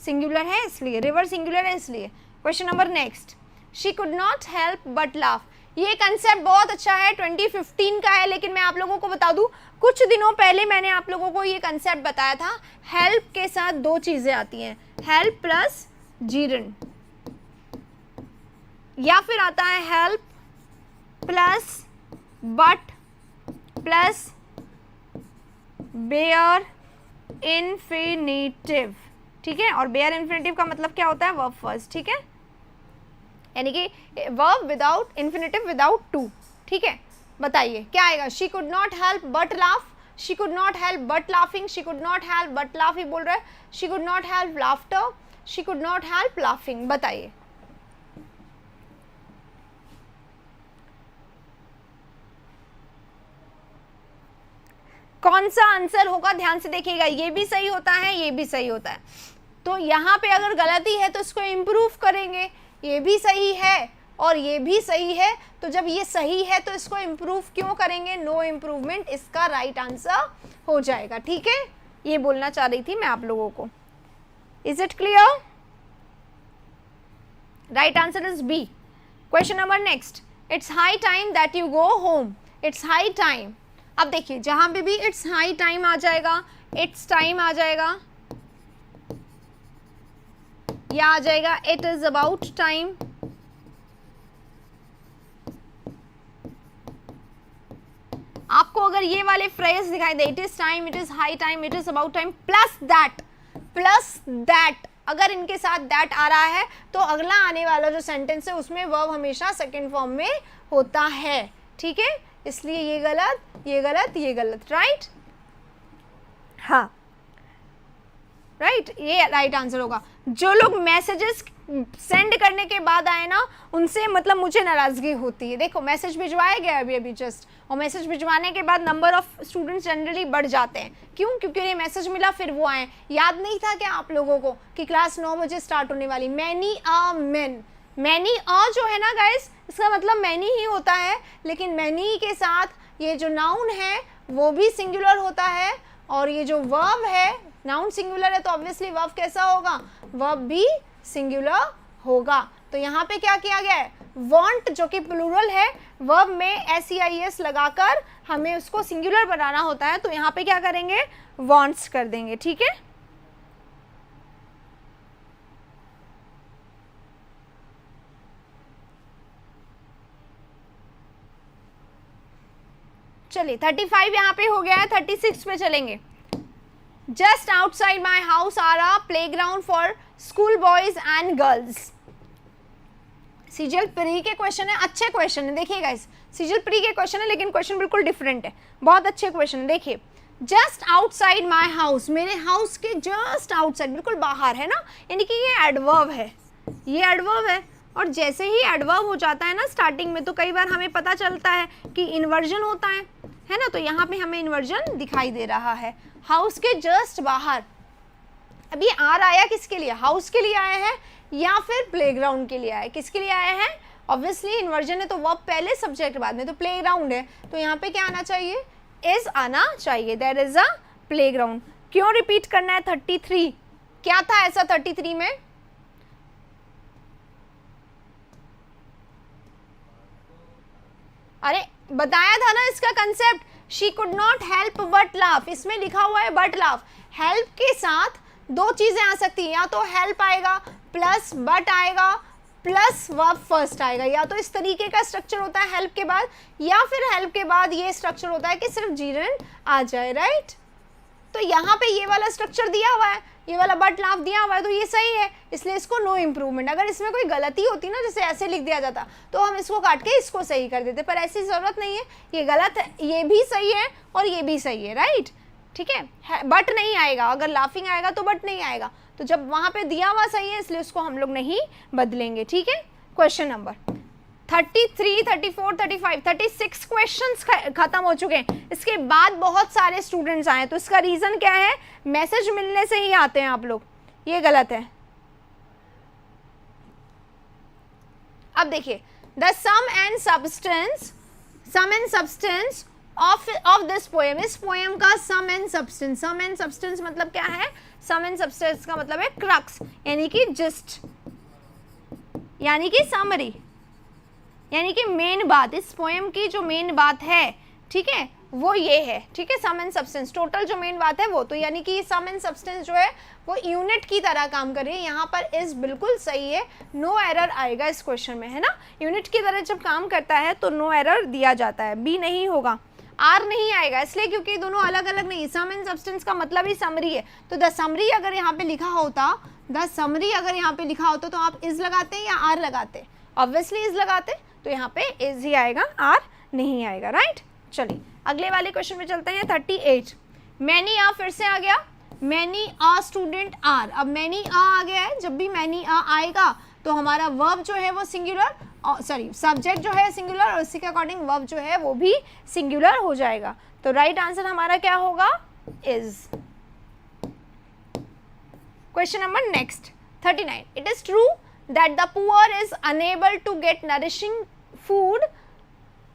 सिंगुलर है इसलिए, रिवर सिंगुलर है इसलिए। Question number next, she could not help but laugh. ये कंसेप्ट बहुत अच्छा है, 2015 का है, लेकिन मैं आप लोगों को बता दूं कुछ दिनों पहले मैंने आप लोगों को ये कंसेप्ट बताया था। हेल्प के साथ 2 चीजें आती हैं, हेल्प प्लस जीरन, या फिर आता है help plus but plus bare infinitive, ठीक है। और बेयर इन्फिनेटिव का मतलब क्या होता है, वर्ब फर्स्ट, ठीक है, यानी कि verb without infinitive without to, ठीक है। बताइए क्या आएगा, she could not help but laugh, she could not help but laughing, she could not help but laugh ही बोल रहा है, she could not help laughter, she could not help laughing. बताइए कौन सा आंसर होगा, ध्यान से देखिएगा, ये भी सही होता है, ये भी सही होता है। तो यहाँ पे अगर गलती है तो इसको इम्प्रूव करेंगे, ये भी सही है और ये भी सही है, तो जब ये सही है तो इसको इम्प्रूव क्यों करेंगे, नो इम्प्रूवमेंट इसका राइट आंसर हो जाएगा, ठीक है। ये बोलना चाह रही थी मैं आप लोगों को। Is it clear? Right answer is B. Question number next, it's high time that you go home, it's high time. अब देखिए जहां पे भी इट्स हाई टाइम आ जाएगा, इट्स टाइम आ जाएगा, या आ जाएगा इट इज अबाउट टाइम, आपको अगर ये वाले फ्रेज दिखाई दे, it is time, it is high time, it is about time plus that, अगर इनके साथ दैट आ रहा है तो अगला आने वाला जो सेंटेंस है उसमें वर्ब हमेशा सेकंड फॉर्म में होता है, ठीक है। इसलिए ये गलत, ये गलत, ये गलत, राइट, हाँ राइट, ये राइट आंसर होगा। जो लोग मैसेजेस सेंड करने के बाद आए ना, उनसे मतलब मुझे नाराजगी होती है। देखो मैसेज भिजवाया गया अभी जस्ट, और मैसेज भिजवाने के बाद नंबर ऑफ स्टूडेंट्स जनरली बढ़ जाते हैं, क्यों, क्योंकि उन्हें मैसेज मिला फिर वो आए। याद नहीं था क्या आप लोगों को कि क्लास 9 बजे स्टार्ट होने वाली, many a main, many a जो है ना गाइस, इसका मतलब मैनी ही होता है, लेकिन मैनी के साथ ये जो नाउन है वो भी सिंगुलर होता है, और ये जो वर्ब है, नाउन सिंगुलर है तो ऑब्वियसली वर्ब कैसा होगा, वर्ब भी सिंगुलर होगा। तो यहाँ पे क्या किया गया है, वांट जो कि प्लूरल है, वर्ब में SEIS लगाकर हमें उसको सिंगुलर बनाना होता है, तो यहाँ पे क्या करेंगे, वांट्स कर देंगे, ठीक है। चलिए 35 यहाँ पे हो गया है, 36 पे चलेंगे। Just outside my house are a playground for school boys and girls. CGL pre के क्वेश्चन है, अच्छे क्वेश्चन है, देखिएगा इस सीजीएल प्री के क्वेश्चन है, लेकिन क्वेश्चन बिल्कुल डिफरेंट है, बहुत अच्छे क्वेश्चन है। देखिए जस्ट आउटसाइड माई हाउस, मेरे हाउस के जस्ट आउटसाइड, बिल्कुल बाहर है ना, यानी कि ये एडवर्ब है, ये एडवर्ब है। और जैसे ही एडवर्ब हो जाता है ना स्टार्टिंग में, तो कई बार हमें पता चलता है कि इन्वर्जन होता है ना, तो यहाँ पे हमें इन्वर्जन दिखाई दे रहा है, हाउस के जस्ट बाहर। अभी आर आया किसके लिए, हाउस के लिए आया है या फिर प्लेग्राउंड के लिए आया है, किसके लिए आया है, ऑब्वियसली इन्वर्जन है तो वर्ब पहले सब्जेक्ट बाद में, तो प्लेग्राउंड है, तो यहाँ पे क्या आना चाहिए, इज आना चाहिए, देयर इज अ प्लेग्राउंड। क्यों रिपीट करना है 33, क्या था ऐसा 33 में, अरे बताया था ना इसका concept, she could not help but laugh, इसमें लिखा हुआ है बट लाफ। हेल्प के साथ दो चीजें आ सकती हैं, या तो हेल्प आएगा प्लस बट आएगा प्लस वर्ब फर्स्ट आएगा, या तो इस तरीके का स्ट्रक्चर होता है हेल्प के बाद, या फिर हेल्प के बाद ये स्ट्रक्चर होता है कि सिर्फ जीरेंड आ जाए, राइट। तो यहाँ पे ये वाला स्ट्रक्चर दिया हुआ है, ये वाला बट लाफ दिया हुआ है, तो ये सही है, इसलिए इसको नो इम्प्रूवमेंट। अगर इसमें कोई गलती होती ना, जैसे ऐसे लिख दिया जाता, तो हम इसको काट के इसको सही कर देते, पर ऐसी ज़रूरत नहीं है, ये गलत है, ये भी सही है और ये भी सही है, राइट, ठीक है। बट नहीं आएगा, अगर लाफिंग आएगा तो बट नहीं आएगा, तो जब वहाँ पे दिया हुआ सही है इसलिए उसको हम लोग नहीं बदलेंगे, ठीक है। क्वेश्चन नंबर 33, 34, 35, 36 क्वेश्चंस खत्म हो चुके हैं। इसके बाद बहुत सारे स्टूडेंट्स आए, तो इसका रीज़न क्या है, मैसेज मिलने से ही आते हैं आप लोग, ये गलत है। अब देखिए the sum and substance of this poem, इस पोएम का सम एंड सब्सटेंस मतलब क्या है, सम एंड सब्सटेंस का मतलब है क्रक्स, यानी कि जिस्ट, यानी कि समरी, यानी कि मेन बात, इस पोएम की जो मेन बात है, ठीक है, वो ये है, ठीक है। सम एंड सब्सटेंस, टोटल जो मेन बात है वो, तो यानी कि सम एंड सब्सटेंस जो है वो यूनिट की तरह काम कर रही है। यहाँ पर इज बिल्कुल सही है, नो एरर आएगा इस क्वेश्चन में, है ना। यूनिट की तरह जब काम करता है तो नो एरर दिया जाता है, बी नहीं होगा। आर नहीं आएगा, इसलिए क्योंकि दोनों अलग अलग नहीं, सम एंड सब्सटेंस का मतलब ही समरी है। तो द समरी अगर यहाँ पे लिखा होता, द समरी अगर यहाँ पे लिखा होता तो आप इज लगाते या आर लगाते? ऑब्वियसली इज लगाते, तो यहाँ पे इज ही आएगा, आर नहीं आएगा, राइट। चलिए अगले वाले क्वेश्चन में चलते हैं। 38, मैनी आ फिर से आ गया, मैनी आ स्टूडेंट आर। अब मैनी आ गया है, जब भी मैनी आ आएगा तो हमारा वर्ब जो है वो सिंगुलर, सॉरी सब्जेक्ट जो है सिंगुलर, और उसी के अकॉर्डिंग वर्ब जो है वो भी सिंगुलर हो जाएगा। तो राइट आंसर हमारा क्या होगा? Is. Question number next 39, it is true that the poor is unable to get nourishing food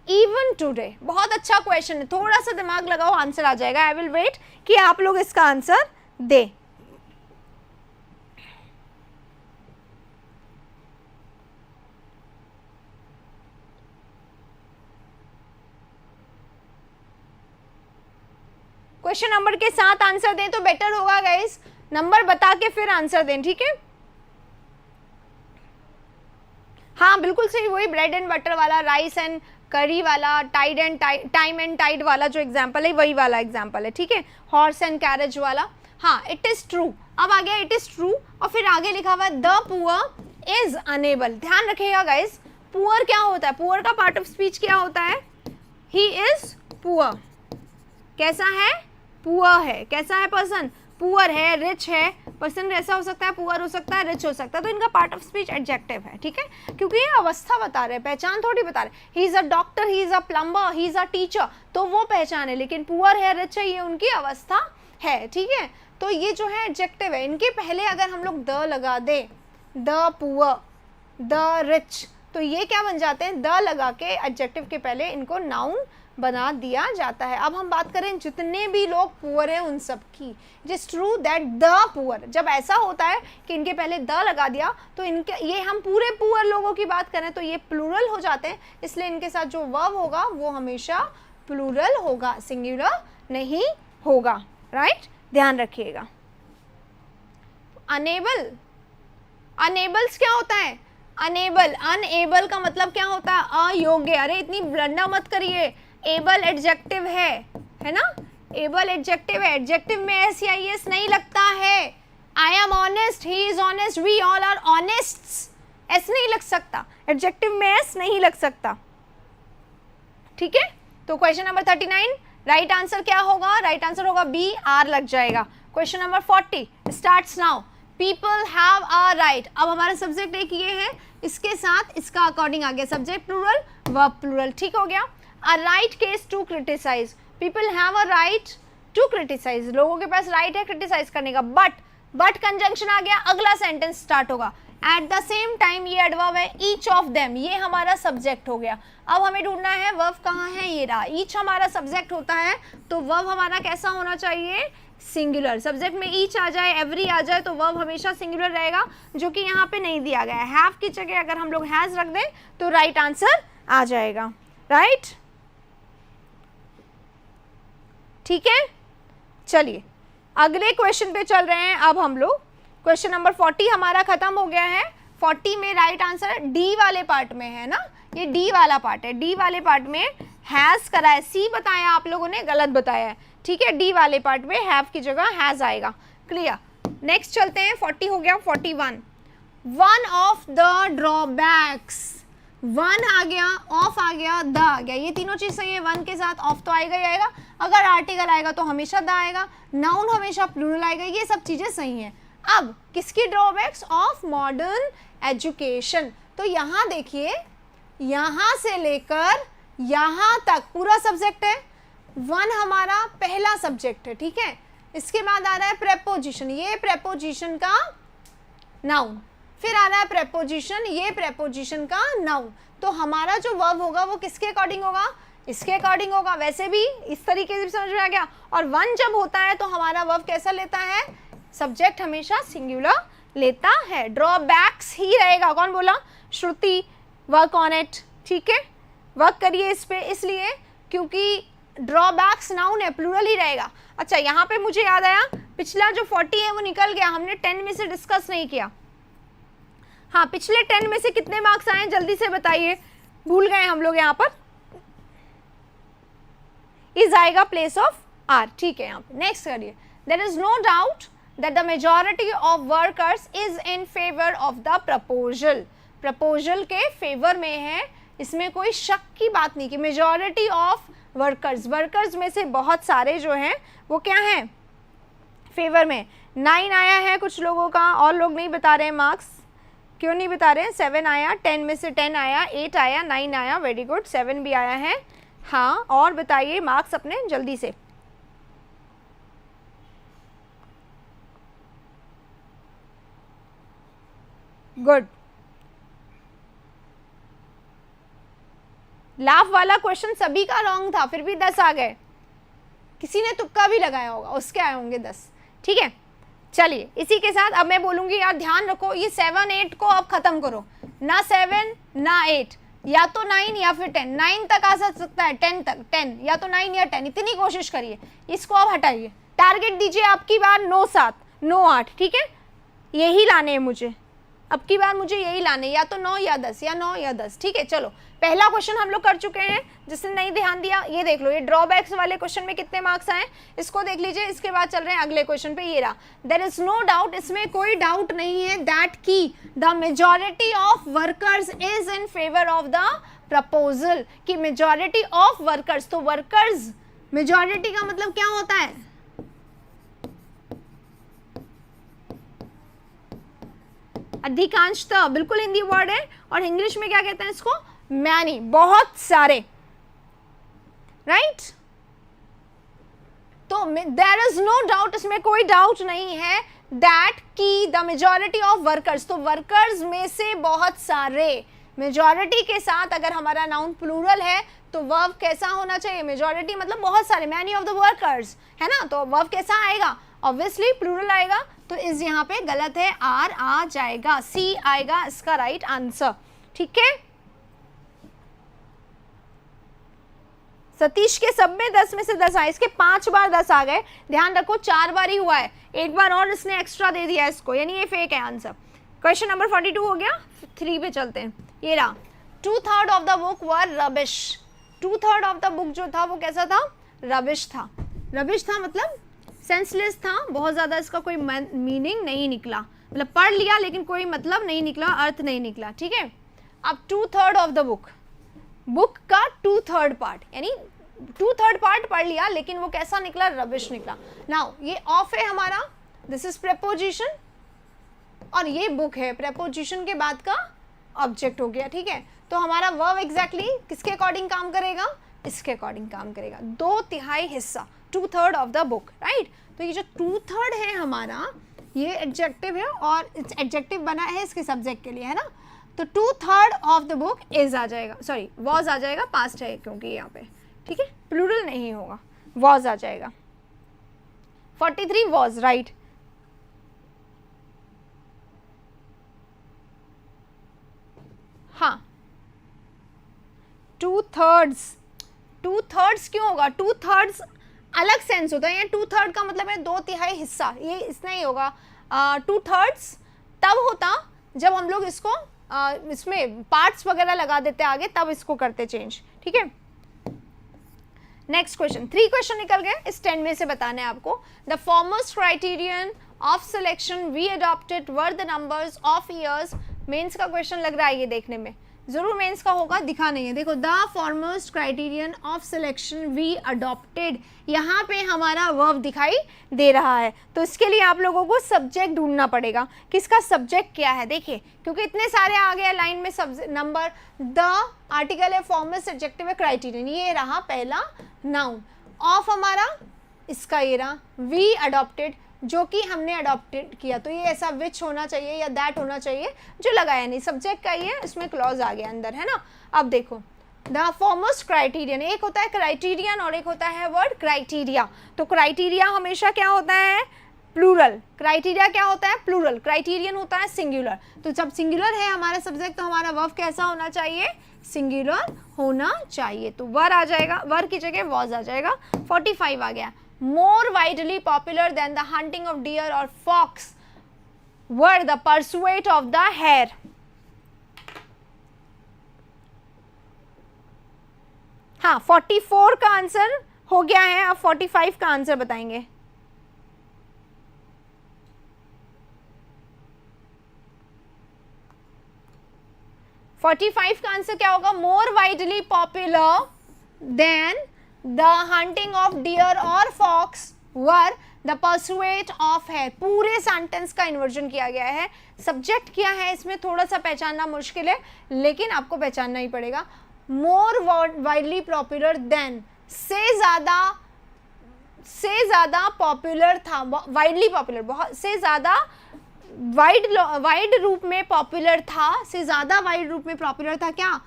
even today. बहुत अच्छा क्वेश्चन है, थोड़ा सा दिमाग लगाओ, आंसर आ जाएगा। आई विल वेट कि आप लोग इसका आंसर दे। क्वेश्चन नंबर के साथ आंसर दें तो बेटर होगा गाइस, नंबर बता के फिर आंसर दें, ठीक है। हाँ बिल्कुल सही, वही ब्रेड एंड बटर वाला, राइस एंड करी वाला, tide and time and tide वाला जो एग्जाम्पल है वही वाला एग्जाम्पल है, ठीक है। हॉर्स एंड कैरेज वाला, हाँ इट इज ट्रू। अब आ गया इट इज ट्रू और फिर आगे लिखा हुआ है द पुअर इज अनेबल। ध्यान रखिएगा गाइस, पुअर क्या होता है? पुअर का पार्ट ऑफ स्पीच क्या होता है? He is poor. कैसा है? पुअर है। कैसा है पर्सन? पुअर है। रिच है, पर्सन ऐसा हो सकता है, पुअर हो सकता है, रिच हो सकता है। तो इनका पार्ट ऑफ स्पीच एडजेक्टिव है, ठीक है, क्योंकि ये अवस्था बता रहे हैं, पहचान थोड़ी बता रहे हैं। He is a doctor, he is a plumber, he is a teacher, तो वो पहचान है, लेकिन पुअर है, रिच है, ये उनकी अवस्था है, ठीक है। तो ये जो है एडजेक्टिव है, इनके पहले अगर हम लोग द लगा दे, द पुअर, द रिच, तो ये क्या बन जाते हैं? द लगा के एडजेक्टिव के पहले इनको नाउन बना दिया जाता है। अब हम बात करें जितने भी लोग पुअर हैं उन सब की, it is true that the poor, जब ऐसा होता है कि इनके पहले द लगा दिया तो इनके, ये हम पूरे पुअर लोगों की बात करें तो ये प्लूरल हो जाते हैं, इसलिए इनके साथ जो वर्ब होगा वो हमेशा प्लूरल होगा, सिंगुलर नहीं होगा, राइट। ध्यान रखिएगा। अनेबल, अनेबल्स क्या होता है? अनेबल, अनएबल का मतलब क्या होता है? अयोग्य। अरे इतनी ब्लंडर मत करिए, एबल एडजेक्टिव है ना, एबल एडजेक्टिव है, एडजेक्टिव में एस या एस नहीं लगता है। I am honest, he is honest, we all are honests, S नहीं लग सकता, एडजेक्टिव में एस नहीं लग सकता, ठीक है। तो क्वेश्चन नंबर 39 राइट आंसर क्या होगा? राइट आंसर होगा बी, आर लग जाएगा। Question number 40 starts now, people have a right. अब हमारा सब्जेक्ट एक ये है, इसके साथ इसका अकॉर्डिंग आ गया सब्जेक्ट प्लूरल, वर्ब प्लूरल, ठीक हो गया। A right case to criticise, people have a right to criticise, लोगों के पास राइट है क्रिटिसाइज करने का, बट कंजंक्शन आ गया, अगला सेंटेंस स्टार्ट होगा। एट द सेम टाइम, ये एडवर्ब है, ईच ऑफ देम, ये हमारा सब्जेक्ट हो गया। अब हमें ढूंढना है वर्ब कहाँ है, ये रहा। ईच हमारा सब्जेक्ट होता है तो वर्ब हमारा कैसा होना चाहिए? सिंगुलर। सब्जेक्ट में ईच आ जाए, एवरी आ जाए तो वर्ब हमेशा सिंगुलर रहेगा, जो कि यहाँ पे नहीं दिया गया है। हैव की जगह अगर हम लोग हैज रख दें तो राइट आंसर आ जाएगा, राइट, ठीक है। चलिए अगले क्वेश्चन पे चल रहे हैं अब हम लोग। क्वेश्चन नंबर 40 हमारा खत्म हो गया है। 40 में राइट आंसर डी वाले पार्ट में है ना, ये डी वाला पार्ट है। डी वाले पार्ट में हैज करा है, सी बताया आप लोगों ने, गलत बताया है, ठीक है। डी वाले पार्ट में हैव की जगह हैज आएगा, क्लियर। नेक्स्ट चलते हैं, 40 हो गया। 41, one of the drawbacks, one आ गया, ऑफ आ गया, द आ गया, ये तीनों चीज सही है। वन के साथ ऑफ तो आएगा ही आएगा, अगर आर्टिकल आएगा तो हमेशा द आएगा, नाउन हमेशा प्लूरल आएगा, ये सब चीजें सही हैं। अब किसकी ड्रॉबैक्स? Of modern education. तो यहाँ देखिए, यहाँ से लेकर यहाँ तक पूरा सब्जेक्ट है, वन हमारा पहला सब्जेक्ट है, ठीक है। इसके बाद आ रहा है प्रेपोजिशन, ये प्रेपोजिशन का नाउन, फिर आ रहा है प्रेपोजिशन, ये प्रेपोजिशन का नाउन। तो हमारा जो वर्ब होगा वो किसके अकॉर्डिंग होगा? इसके अकॉर्डिंग होगा। वैसे भी इस तरीके से समझ में आ गया। और वन जब होता है तो हमारा वर्ब कैसा लेता है? सब्जेक्ट हमेशा सिंगुलर लेता है, ड्रॉबैक्स ही रहेगा। कौन बोला? श्रुति। वर्क ऑन इट, ठीक है, वर्क करिए इस पे, इसलिए क्योंकि ड्रॉबैक्स नाउन है, प्लूरल ही रहेगा। अच्छा, यहाँ पे मुझे याद आया, पिछला जो 40 है वो निकल गया, हमने 10 में से डिस्कस नहीं किया। हाँ, पिछले 10 में से कितने मार्क्स आए जल्दी से बताइए, भूल गए हम लोग यहाँ पर। इज आएगा प्लेस ऑफ आर, ठीक है। यहाँ पे नेक्स्ट करिए, there is no doubt that the majority of workers is in favour of the proposal, proposal के फेवर में है, इसमें कोई शक की बात नहीं कि मेजॉरिटी ऑफ वर्कर्स, वर्कर्स में से बहुत सारे जो हैं वो क्या हैं, फेवर में। 9 आया है कुछ लोगों का, और लोग नहीं बता रहे हैं मार्क्स, क्यों नहीं बता रहे हैं? 7 आया, 10 में से 10 आया, 8 आया, 9 आया, वेरी गुड, 7 भी आया है। हाँ, और बताइए मार्क्स अपने जल्दी से। गुड। लाफ वाला क्वेश्चन सभी का रॉन्ग था, फिर भी 10 आ गए। किसी ने तुक्का भी लगाया होगा, उसके आए होंगे 10, ठीक है। चलिए इसी के साथ अब मैं बोलूंगी यार ध्यान रखो, ये 7 8 को अब खत्म करो, ना 7 ना 8, या तो 9 या फिर 10, 9 तक आ सकता है, 10 तक, 10 या तो 9 या 10, इतनी कोशिश करिए। इसको अब हटाइए, टारगेट दीजिए आपकी बार 9 7 9 8, ठीक है, यही लाने हैं मुझे, अब की बार मुझे यही लाने, या तो 9 या 10, या 9 या 10, ठीक है। चलो पहला क्वेश्चन हम लोग कर चुके हैं, जिसने नहीं ध्यान दिया ये देख लो, ये ड्रॉबैक्स वाले क्वेश्चन में कितने मार्क्स आए इसको देख लीजिए। इसके बाद चल रहे हैं अगले क्वेश्चन पे, ये रहा, देयर इज नो डाउट, इसमें कोई डाउट नहीं है, दैट की the majority of workers is in favour of the proposal, कि मेजॉरिटी ऑफ वर्कर्स, तो वर्कर्स मेजॉरिटी का मतलब क्या होता है? अधिकांशतः, बिल्कुल हिंदी वर्ड है, और इंग्लिश में क्या कहते हैं इसको? मैनी, बहुत सारे, राइट। तो देयर इज नो डाउट, इसमें कोई डाउट नहीं है, दैट की द मेजॉरिटी ऑफ वर्कर्स, तो वर्कर्स में से बहुत सारे, मेजॉरिटी के साथ अगर हमारा नाउन प्लूरल है तो वर्ब कैसा होना चाहिए? मेजॉरिटी मतलब बहुत सारे, मैनी ऑफ द वर्कर्स, है ना, तो वर्ब कैसा आएगा? ऑब्वियसली प्लूरल आएगा, तो इस यहाँ पे गलत है, आर आ जाएगा, सी आएगा इसका राइट आंसर, ठीक है। सतीश के सब में 10 में से 10 आए, इसके 5 बार 10 आ गए, ध्यान रखो 4 बार ही हुआ है, एक बार और इसने एक्स्ट्रा दे दिया इसको, यानी ये फेक है आंसर। क्वेश्चन नंबर 42 हो गया, 3 पे चलते हैं, ये रहा, 2/3 of the book were rubbish, 2/3 of the book जो था वो कैसा था? रबिश था। रबिश था मतलब सेंसलेस था, बहुत ज़्यादा इसका कोई मीनिंग नहीं निकला, मतलब पढ़ लिया लेकिन कोई मतलब नहीं निकला, अर्थ नहीं निकला, ठीक है। अब 2/3 ऑफ द बुक, बुक का 2/3 पार्ट, यानी 2/3 पार्ट पढ़ लिया लेकिन वो कैसा निकला? रबिश निकला। नाउ ये ऑफ है हमारा, दिस इज प्रेपोजिशन, और ये बुक है, प्रेपोजिशन के बाद का ऑब्जेक्ट हो गया, ठीक है। तो हमारा वर्ब एग्जैक्टली किसके अकॉर्डिंग काम करेगा? इसके अकॉर्डिंग काम करेगा, 2/3 हिस्सा, 2/3 ऑफ द बुक, राइट। तो ये जो 2/3 है हमारा, ये एडजेक्टिव है, और एडजेक्टिव बना है इसके सब्जेक्ट के लिए, है ना, तो 2/3 ऑफ द बुक इज आ जाएगा, सॉरी वॉज आ जाएगा, पास्ट है क्योंकि यहाँ पे, ठीक है, प्लूरल नहीं होगा, वॉज आ जाएगा। 43 वॉज, राइट। हाँ, 2/3 क्यों होगा? 2/3 अलग सेंस होता है, यहाँ 2/3 का मतलब है 2/3 हिस्सा, ये इसमें ही होगा। 2/3 तब होता जब हम लोग इसको इसमें पार्ट्स वगैरह लगा देते आगे, तब इसको करते चेंज, ठीक है। नेक्स्ट क्वेश्चन, 3 क्वेश्चन निकल गए, इस 10 में से बताने हैं आपको। The foremost criterion of selection we adopted were the numbers of years, mains का क्वेश्चन लग रहा है ये देखने में, जरूर मेंस का होगा, दिखा नहीं है, देखो, the foremost criterion of selection we adopted, यहाँ पे हमारा वर्ब दिखाई दे रहा है, तो इसके लिए आप लोगों को सब्जेक्ट ढूंढना पड़ेगा, किसका सब्जेक्ट क्या है, देखिए, क्योंकि इतने सारे आ गए लाइन में सब्जेक्ट नंबर, द आर्टिकल है, फॉर्मल एडजेक्टिव है, क्राइटेरियन, ये रहा पहला नाउन, ऑफ हमारा इसका ये रहा, वी अडॉप्टेड जो कि हमने अडॉप्टेड किया, तो ये ऐसा विच होना चाहिए या दैट होना चाहिए, जो लगाया नहीं, सब्जेक्ट का ये इसमें क्लॉज आ गया अंदर, है ना। अब देखो, द फॉरमोस्ट क्राइटेरियन, एक होता है क्राइटेरियन और एक होता है वर्ड क्राइटेरिया, तो क्राइटेरिया हमेशा क्या होता है? प्लूरल, क्राइटेरिया क्या होता है? प्लूरल, क्राइटेरियन होता है सिंगुलर, तो जब सिंगुलर है हमारा सब्जेक्ट तो हमारा वर्ब कैसा होना चाहिए? सिंगुलर होना चाहिए, तो वर आ जाएगा, वर की जगह वॉज आ जाएगा। 45 आ गया, more widely popular than the hunting of deer or fox were the pursuit of the hare. हाँ, 44 का आंसर हो गया है, अब 45 का आंसर बताएंगे। फोर्टी फाइव का आंसर क्या होगा? More widely popular than the hunting of deer और fox were the pursuit of hare. पूरे सेंटेंस का इन्वर्जन किया गया है। सब्जेक्ट क्या है इसमें थोड़ा सा पहचानना मुश्किल है, लेकिन आपको पहचानना ही पड़ेगा। मोर वाइडली पॉपुलर देन, से ज्यादा पॉपुलर था, वाइडली पॉपुलर, बहुत से ज्यादा वाइड रूप में पॉपुलर था, से ज्यादा वाइड रूप में पॉपुलर था। क्या?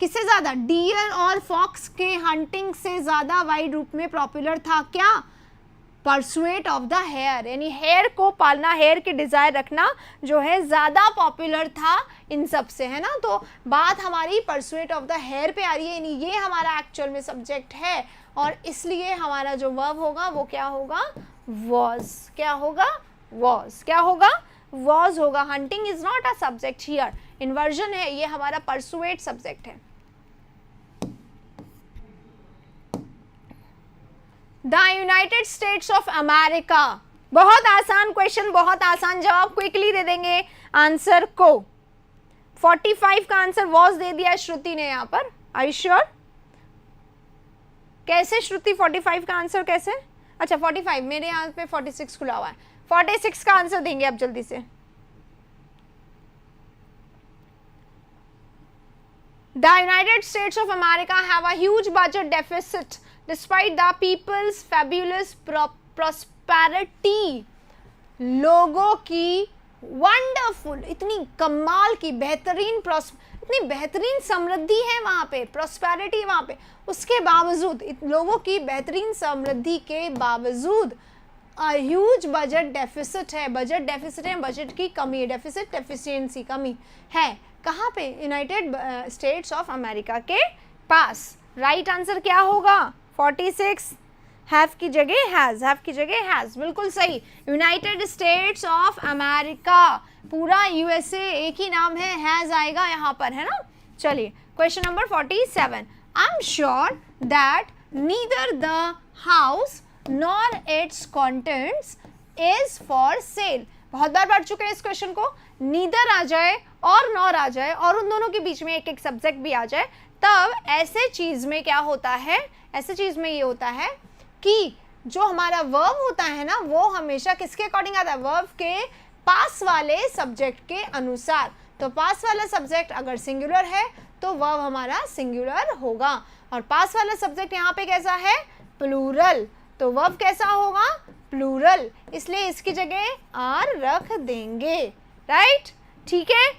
किससे ज्यादा? डियर और फॉक्स के हंटिंग से ज्यादा वाइड रूप में पॉपुलर था। क्या? परसुएट ऑफ द हेयर, यानी हेयर को पालना, हेयर की डिजायर रखना जो है ज्यादा पॉपुलर था इन सब से, है ना। तो बात हमारी परसुएट ऑफ द हेयर पे आ रही है, यानी ये हमारा एक्चुअल में सब्जेक्ट है, और इसलिए हमारा जो वर्ब होगा वो क्या होगा? वॉज। क्या होगा? वॉज। क्या होगा? वॉज होगा। Hunting is not a subject here, inversion है, ये हमारा परसुएट सब्जेक्ट है। The United states of America, बहुत आसान क्वेश्चन, बहुत आसान जवाब, क्विकली दे देंगे आंसर को। 45 का आंसर वॉज दे दिया श्रुति ने यहाँ पर। Are you sure? कैसे श्रुति 45 का आंसर कैसे? अच्छा 45, मेरे यहाँ पे 46 खुला हुआ है। 46 का आंसर देंगे आप जल्दी से। The United States of America have a huge budget deficit despite the people's fabulous prosperity. लोगों की वंडरफुल, इतनी कमाल की बेहतरीन इतनी बेहतरीन समृद्धि है वहाँ पे, प्रॉस्पेरिटी वहाँ पे, उसके बावजूद, लोगों की बेहतरीन समृद्धि के बावजूद ह्यूज बजट डेफिसिट है। बजट डेफिसिट है, बजट की कमी है, डेफिसिट डेफिशिएंसी कमी है। कहाँ पे? यूनाइटेड स्टेट्स ऑफ अमेरिका के पास। राइट आंसर क्या होगा? 46, हैव की जगह हैज, हैव की जगह हैज, बिल्कुल सही। यूनाइटेड स्टेट्स ऑफ अमेरिका, पूरा यूएसए एक ही नाम है, हैज आएगा यहाँ पर, है ना। चलिए question number 47, I am sure that neither the house nor it's contents is for sale. बहुत बार पढ़ चुके हैं इस क्वेश्चन को। नीदर आ जाए और नॉर आ जाए और उन दोनों के बीच में एक एक सब्जेक्ट भी आ जाए, तब ऐसे चीज में क्या होता है? ऐसे चीज में ये होता है कि जो हमारा वर्ब होता है ना, वो हमेशा किसके अकॉर्डिंग आता है? वर्ब के पास वाले सब्जेक्ट के अनुसार। तो पास वाला सब्जेक्ट अगर सिंगुलर है तो वर्ब हमारा सिंगुलर होगा, और पास वाला सब्जेक्ट यहाँ पे कैसा है? प्लूरल, तो वर्ब कैसा होगा? प्लूरल, इसलिए इसकी जगह आर रख देंगे। राइट, ठीक है।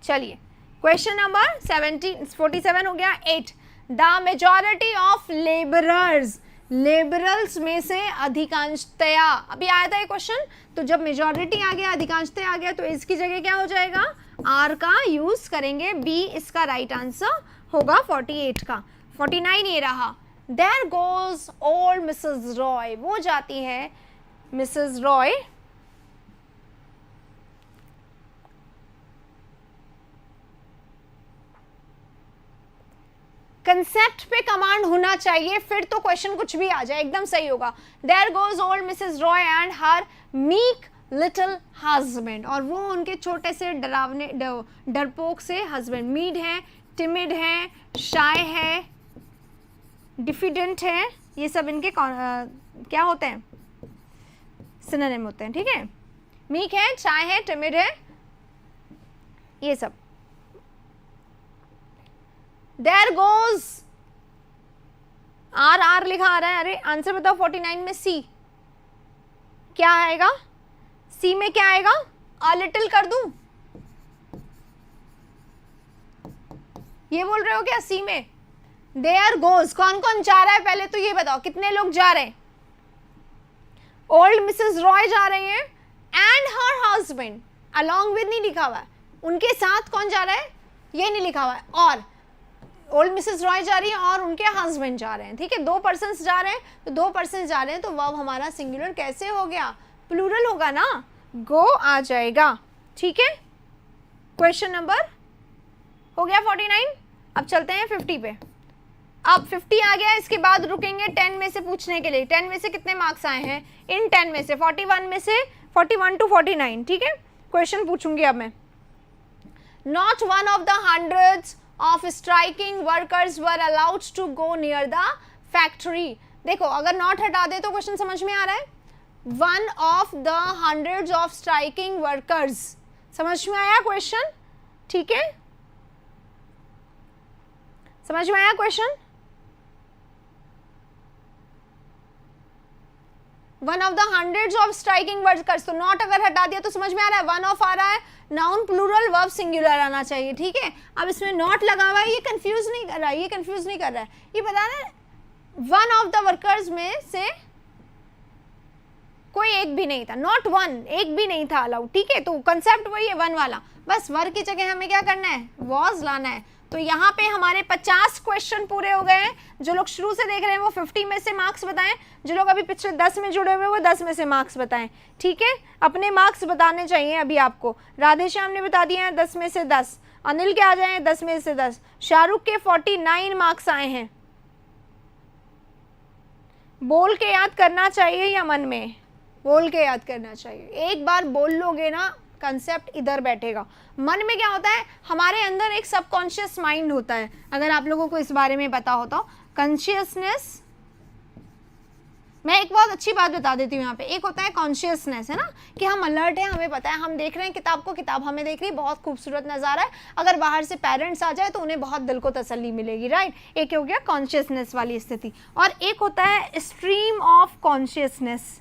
चलिए क्वेश्चन नंबर 47 हो गया। 8, द मेजॉरिटी ऑफ लेबरर्स, लेबरल्स में से अधिकांशतया, अभी आया था ये क्वेश्चन, तो जब मेजॉरिटी आ गया, अधिकांशतया आ गया, तो इसकी जगह क्या हो जाएगा? आर का यूज करेंगे। बी इसका राइट आंसर होगा 48 का। 49 ये रहा। There goes old Mrs. Roy, वो जाती है मिसेस रॉय कंसेप्ट पे कमांड होना चाहिए, फिर तो क्वेश्चन कुछ भी आ जाए एकदम सही होगा। There goes old Mrs. Roy and her meek little husband, और वो उनके छोटे से डरावने डरपोक से हस्बैंड, मीड है, टिमिड है, शाय है, डिफिडेंट है, ये सब इनके क्या होते हैं? सिनोनिम होते हैं, ठीक है। मीक है, शाय है, टिमिड है, ये सब। There goes, आर लिखा आ रहा है। अरे आंसर बताओ 49 में सी क्या आएगा? सी में क्या आएगा? अ लिटिल कर दूं? ये बोल रहे हो क्या? सी में There goes, कौन कौन जा रहा है पहले तो ये बताओ, कितने लोग जा रहे हैं? ओल्ड मिसेस रॉय जा रही हैं, and her husband, along with नहीं लिखा हुआ है, उनके साथ कौन जा रहा है ये नहीं लिखा हुआ है, और ओल्ड मिसेस रॉय जा रही है और उनके हस्बैंड जा रहे हैं, ठीक है। 2 पर्सन्स जा रहे हैं, तो 2 पर्सन्स जा रहे हैं, तो वर्ब हमारा सिंगुलर कैसे हो गया? प्लूरल होगा ना, गो आ जाएगा, ठीक है। क्वेश्चन नंबर हो गया 49। अब चलते हैं 50 पे। अब 50 आ गया, इसके बाद रुकेंगे 10 में से पूछने के लिए। 10 में से कितने मार्क्स आए हैं? इन 10 में से 41 में से 41 to 49, ठीक है। क्वेश्चन पूछूंगी अब मैं। Not one of the hundreds of striking workers were allowed to go near the factory. देखो अगर नॉट हटा दे तो क्वेश्चन समझ में आ रहा है। One of the hundreds of striking workers, समझ में आया क्वेश्चन? ठीक है, समझ में आया question? One of the hundreds of striking workers, तो नॉट अगर हटा दिया तो समझ में आ रहा है। वन ऑफ आ रहा है, नाउन प्लूरल वर्ब सिंगुलर आना चाहिए, ठीक है। अब इसमें नॉट लगा हुआ है, ये कंफ्यूज नहीं कर रहा है, ये कंफ्यूज नहीं कर रहा है, ये बता रहा है वन ऑफ द वर्कर्स में से कोई एक भी नहीं था, नॉट वन, एक भी नहीं था अलाउड, ठीक है। तो कंसेप्ट वही है वन वाला, बस वर्क की जगह हमें क्या करना है? वॉज लाना है। तो यहाँ पे हमारे 50 क्वेश्चन पूरे हो गए हैं। जो लोग शुरू से देख रहे हैं वो 50 में से मार्क्स बताएं, जो लोग अभी पिछले 10 में जुड़े हुए हैं वो 10 में से मार्क्स बताएं, ठीक है। अपने मार्क्स बताने चाहिए अभी आपको। राधेश्याम ने बता दिए हैं 10 में से 10, अनिल के आ जाए 10 में से 10, शाहरुख के 49 मार्क्स आए हैं। बोल के याद करना चाहिए या मन में? बोल के याद करना चाहिए। एक बार बोल लोगे ना कंसेप्ट इधर बैठेगा। मन में क्या होता है? हमारे अंदर एक सबकॉन्शियस माइंड होता है, अगर आप लोगों को इस बारे में पता हो तो। कॉन्शियसनेस, मैं एक बहुत अच्छी बात बता देती हूँ यहाँ पे। एक होता है कॉन्शियसनेस, है ना, कि हम अलर्ट हैं, हमें पता है, हम देख रहे हैं किताब को, किताब हमें देख रही है, बहुत खूबसूरत नज़ारा है। अगर बाहर से पेरेंट्स आ जाए तो उन्हें बहुत दिल को तसल्ली मिलेगी, राइट। एक हो गया कॉन्शियसनेस वाली स्थिति, और एक होता है स्ट्रीम ऑफ कॉन्शियसनेस।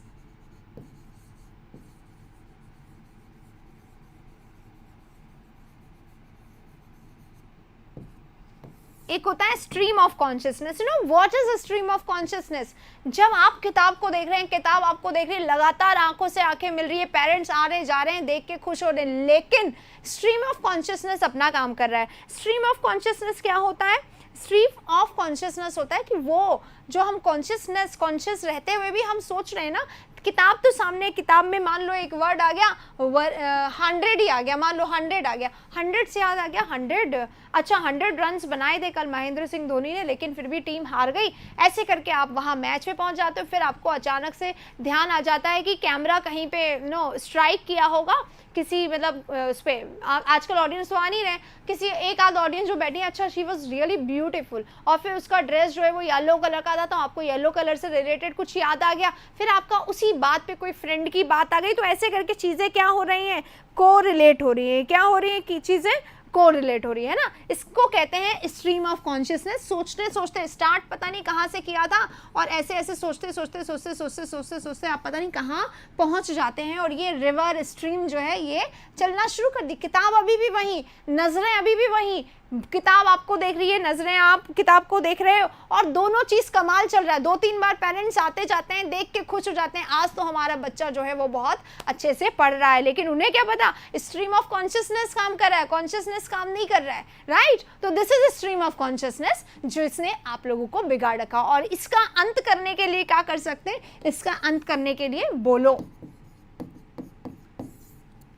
एक होता है stream of consciousness. You know what is a stream of consciousness? जब आप किताब को देख रहे हैं, किताब आपको देख रही है, लगातार आंखों से आंखें मिल रही है, पेरेंट्स आ रहे जा रहे हैं, देख के खुश हो रहे हैं, लेकिन स्ट्रीम ऑफ कॉन्शियसनेस अपना काम कर रहा है। स्ट्रीम ऑफ कॉन्शियसनेस क्या होता है? स्ट्रीम ऑफ कॉन्शियसनेस होता है कि वो जो हम कॉन्शियस रहते हुए भी हम सोच रहे हैं ना, किताब तो सामने, किताब में मान लो एक वर्ड आ गया, 100 ही आ गया, मान लो 100 आ गया, 100 से याद आ गया 100, अच्छा 100 रन्स बनाए थे कल महेंद्र सिंह धोनी ने, लेकिन फिर भी टीम हार गई। ऐसे करके आप वहाँ मैच में पहुँच जाते हो। फिर आपको अचानक से ध्यान आ जाता है कि कैमरा कहीं पे स्ट्राइक किया होगा किसी, मतलब उस पर आजकल ऑडियंस तो आ नहीं रहे, किसी एक आध ऑडियंस जो बैठी है, अच्छा शी वॉज रियली ब्यूटीफुल, और फिर उसका ड्रेस जो है वो येलो कलर का था, तो आपको येलो कलर से रिलेटेड कुछ याद आ गया, फिर आपका उसी बात पे कोई फ्रेंड की बात आ गई। तो ऐसे करके चीज़ें क्या हो रही हैं? को रिलेट हो रही है। क्या हो रही है कि चीज़ें को रिलेट हो रही है ना। इसको कहते हैं स्ट्रीम ऑफ कॉन्शियसनेस। सोचते सोचते स्टार्ट पता नहीं कहाँ से किया था, और ऐसे ऐसे सोचते सोचते सोचते सोचते सोचते सोचते आप पता नहीं कहाँ पहुँच जाते हैं, और ये रिवर स्ट्रीम जो है ये चलना शुरू कर दी। किताब अभी भी वहीं, नजरें अभी भी वहीं, किताब आपको देख रही है, नजरें आप किताब को देख रहे हो, और दोनों चीज कमाल चल रहा है। 2-3 बार पेरेंट्स आते जाते हैं, देख के खुश हो जाते हैं, आज तो हमारा बच्चा जो है वो बहुत अच्छे से पढ़ रहा है, लेकिन उन्हें क्या पता स्ट्रीम ऑफ कॉन्शियसनेस काम कर रहा है, कॉन्शियसनेस काम नहीं कर रहा है, राइट। तो this is stream of consciousness जो इसने आप लोगों को बिगाड़ रखा। और इसका अंत करने के लिए क्या कर सकते हैं? इसका अंत करने के लिए बोलो,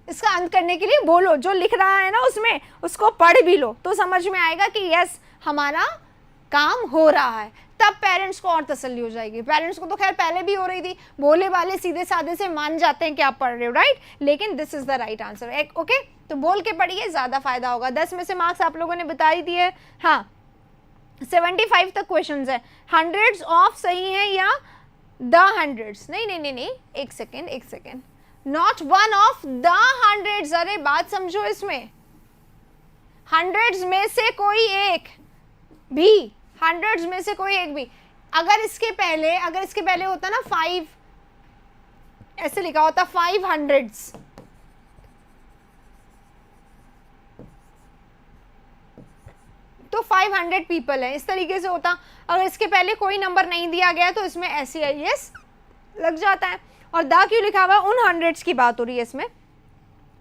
इसका अंत करने के लिए बोलो। जो लिख रहा है ना उसमें, उसको पढ़ भी लो तो समझ में आएगा कि यस हमारा काम हो रहा है। तब पेरेंट्स को और तसल्ली हो जाएगी। पेरेंट्स को तो खैर पहले भी हो रही थी, बोले वाले सीधे साधे से मान जाते हैं कि आप पढ़ रहे हो, राइट, लेकिन this is the right answer. Okay, तो बोल के पढ़िए, ज्यादा फायदा होगा। 10 में से मार्क्स आप लोगों ने बता ही दिए। हाँ, 75 तक क्वेश्चंस है। हंड्रेड्स ऑफ सही है या द हंड्रेड्स? नहीं, एक second, not one of the hundreds. अरे बात समझो, इसमें हंड्रेड्स में से कोई एक भी, हंड्रेड्स में से कोई एक भी। अगर इसके पहले होता ना 5, ऐसे लिखा होता 500s, तो 500 पीपल है, इस तरीके से होता। अगर इसके पहले कोई नंबर नहीं दिया गया तो इसमें SEIS लग जाता है। और द क्यों लिखा हुआ है? उन हंड्रेड्स की बात हो रही है इसमें,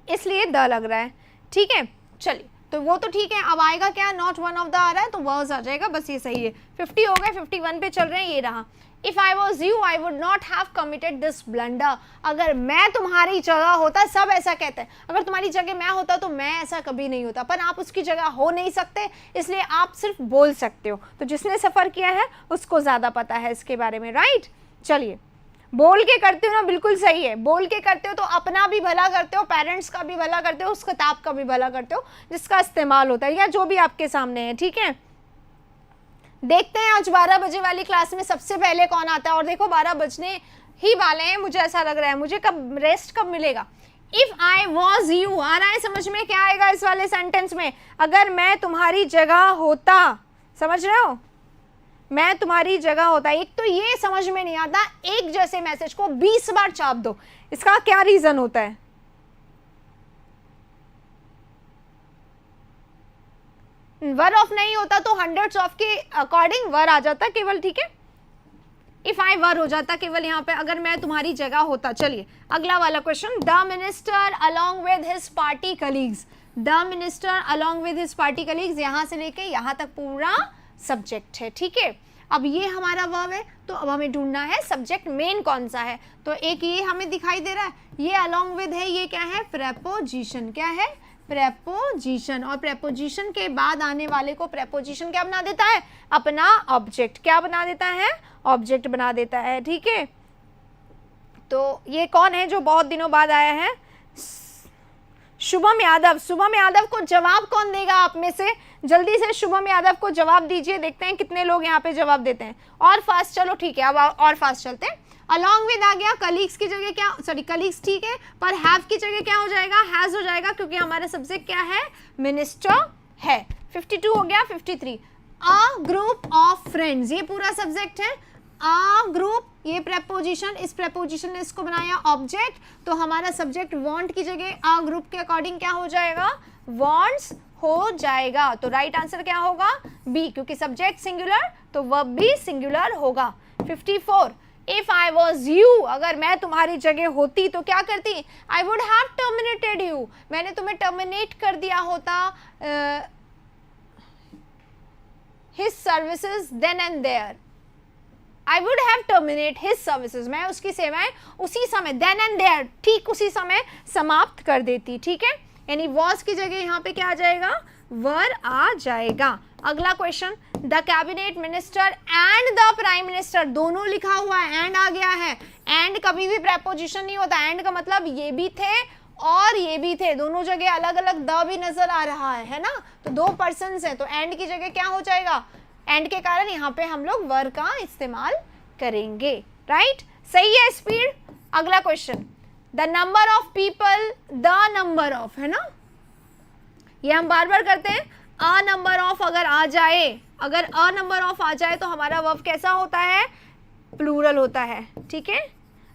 इसलिए द लग रहा है, ठीक है। चलिए तो वो तो ठीक है, अब आएगा क्या, नॉट वन ऑफ द आ रहा है तो वर्स आ जाएगा, बस ये सही है। 50 हो गए, 51 पे चल रहे हैं, ये रहा। If I was you I would not have committed this blunder, अगर मैं तुम्हारी जगह होता, सब ऐसा कहते हैं, अगर तुम्हारी जगह मैं होता तो मैं ऐसा कभी नहीं होता, पर आप उसकी जगह हो नहीं सकते, इसलिए आप सिर्फ बोल सकते हो। तो जिसने सफर किया है उसको ज्यादा पता है इसके बारे में, राइट। चलिए, बोल के करते हो ना, बिल्कुल सही है, बोल के करते हो तो अपना भी भला करते हो, पेरेंट्स का भी भला करते हो, उस किताब का भी भला करते हो जिसका इस्तेमाल होता है, या जो भी आपके सामने है, ठीक है। देखते हैं आज 12 बजे वाली क्लास में सबसे पहले कौन आता है। और देखो 12 बजने ही वाले हैं, मुझे ऐसा लग रहा है, मुझे कब रेस्ट कब मिलेगा। इफ आई वॉज यू, आ रहा है समझ में, क्या आएगा इस वाले सेंटेंस में, अगर मैं तुम्हारी जगह होता, समझ रहे हो, मैं तुम्हारी जगह होता। एक तो ये समझ में नहीं आता, एक जैसे मैसेज को 20 बार छाप दो, इसका क्या रीजन होता है। वर ऑफ नहीं होता तो हंड्रेड्स ऑफ के अकॉर्डिंग वर आ जाता केवल, ठीक है। इफ आई वर हो जाता केवल यहाँ पे, अगर मैं तुम्हारी जगह होता। चलिए अगला वाला question, the minister along with his party colleagues, the minister along with his party colleagues, यहाँ से लेके यहाँ तक पूरा सब्जेक्ट है, ठीक है। अब ये हमारा वर्ब है, तो अब हमें ढूंढना है सब्जेक्ट मेन कौन सा है। तो एक ये हमें दिखाई दे रहा है, ये अलॉन्ग विद है, ये क्या है, प्रेपोजिशन, क्या है, प्रेपोजिशन। और प्रेपोजिशन के बाद आने वाले को प्रेपोजिशन क्या बना देता है, अपना ऑब्जेक्ट, क्या बना देता है, ऑब्जेक्ट बना देता है, ठीक है। तो ये कौन है जो बहुत दिनों बाद आया है, शुभम यादव। शुभम यादव को जवाब कौन देगा आप में से, जल्दी से शुभम यादव को जवाब दीजिए, देखते हैं कितने लोग यहाँ पे जवाब देते हैं। और फास्ट चलो, ठीक है, अब और फास्ट चलते हैं। अलॉन्ग विद आ गया, कलीग्स की जगह क्या, सॉरी कलीग्स ठीक है, पर हैव की जगह क्या हो जाएगा, हैज हो जाएगा, क्योंकि हमारा सब्जेक्ट क्या है, मिनिस्टर है। 52 हो गया, 53, अ ग्रुप ऑफ फ्रेंड्स, ये पूरा सब्जेक्ट है। अ ग्रुप, ये प्रेपोजिशन, इस प्रेपोजिशन ने इसको बनाया ऑब्जेक्ट, तो हमारा सब्जेक्ट वांट की जगह अ ग्रुप के अकॉर्डिंग क्या हो जाएगा, वांट्स हो जाएगा। तो राइट आंसर क्या होगा, बी, क्योंकि सब्जेक्ट सिंगुलर तो वर्ब भी सिंगुलर होगा। 54, इफ आई वॉज यू, अगर मैं तुम्हारी जगह होती तो क्या करती, I would have terminated you, मैंने तुम्हें टर्मिनेट कर दिया होता his services then and there, I would have terminate his services, मैं उसकी सेवाएं उसी समय, देन एंड देयर, ठीक उसी समय समाप्त कर देती, ठीक है। यानी वॉज की जगह यहाँ पे क्या आ जाएगा, वर आ जाएगा। अगला question, the cabinet minister and the prime minister, दोनों लिखा हुआ है, एंड आ गया है। एंड कभी भी प्रेपोजिशन नहीं होता, एंड का मतलब ये भी थे और ये भी थे, दोनों जगह अलग अलग द भी नजर आ रहा है ना, तो दो पर्सन्स हैं, तो एंड की जगह क्या हो जाएगा, एंड के कारण यहाँ पे हम लोग वर का इस्तेमाल करेंगे, राइट, सही है स्पीड। अगला question, the number of people, the number of, है ना, ये हम बार बार करते हैं। अ नंबर ऑफ अगर आ जाए, अगर अ नंबर ऑफ आ जाए तो हमारा वर्ब कैसा होता है, प्लूरल होता है, ठीक है।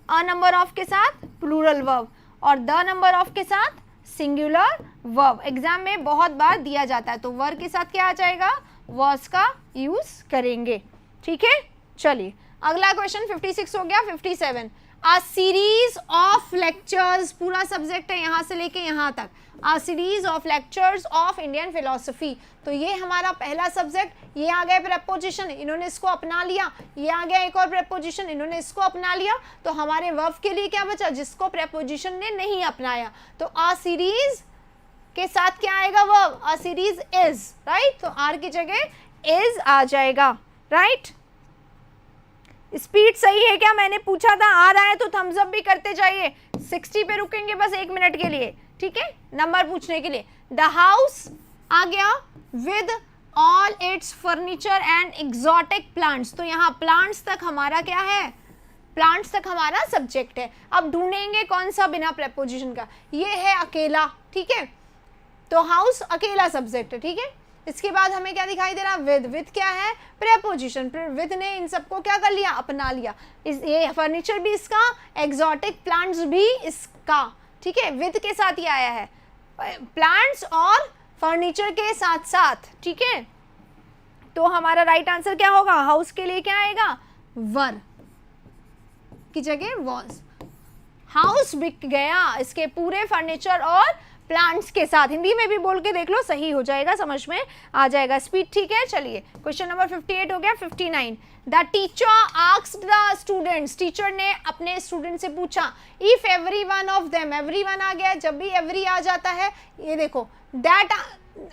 अ नंबर ऑफ के साथ प्लूरल वर्ब और द नंबर ऑफ के साथ सिंगुलर वर्ब, एग्जाम में बहुत बार दिया जाता है, तो वर्ब के साथ क्या आ जाएगा, वर्ब्स का यूज करेंगे, ठीक है। चलिए अगला क्वेश्चन 56 हो गया। 57, अ सीरीज ऑफ लेक्चर्स, पूरा सब्जेक्ट है यहाँ से लेके यहाँ तक, a series of lectures of Indian philosophy, तो ये हमारा पहला सब्जेक्ट, ये आ गया प्रेपोजिशन, इन्होंने इसको अपना लिया, ये आ गया एक और प्रेपोजिशन, इन्होंने इसको अपना लिया, तो हमारे वर्ब के लिए क्या बचा, जिसको प्रेपोजिशन ने नहीं अपनाया, तो अ सीरीज के साथ क्या आएगा verb, a series is, right, तो आर की जगह इज आ जाएगा, राइट। स्पीड सही है क्या, मैंने पूछा था, आ रहा है तो थम्स अप भी करते जाइए। 60 पे रुकेंगे बस 1 मिनट के लिए, ठीक है, नंबर पूछने के लिए। द हाउस आ गया with all it's furniture and exotic plants, तो यहाँ प्लांट्स तक हमारा क्या है, प्लांट्स तक हमारा सब्जेक्ट है। अब ढूंढेंगे कौन सा बिना प्रेपोजिशन का, ये है अकेला, ठीक है, तो हाउस अकेला सब्जेक्ट है, ठीक है। इसके बाद हमें क्या दिखाई दे रहा, विद, विद क्या है, प्रेपोजिशन, विद ने इन सबको क्या कर लिया, अपना लिया, ये फर्नीचर भी इसका, एग्जॉटिक प्लांट्स भी इसका, ठीक है, विद के साथ ही आया है, प्लांट्स और फर्नीचर के साथ साथ, ठीक है। तो हमारा राइट आंसर क्या होगा, हाउस के लिए क्या आएगा, वर की जगह वॉज, हाउस बिक गया, इसके पूरे फर्नीचर और प्लांट्स के साथ। हिंदी में भी बोल के देख लो, सही हो जाएगा, समझ में आ जाएगा। स्पीड ठीक है। चलिए क्वेश्चन नंबर 58 हो गया। 59, the teacher asked the students, teacher ने अपने स्टूडेंट से पूछा, if every one of them, every one आ गया, जब भी एवरी आ जाता है ये देखो, दैट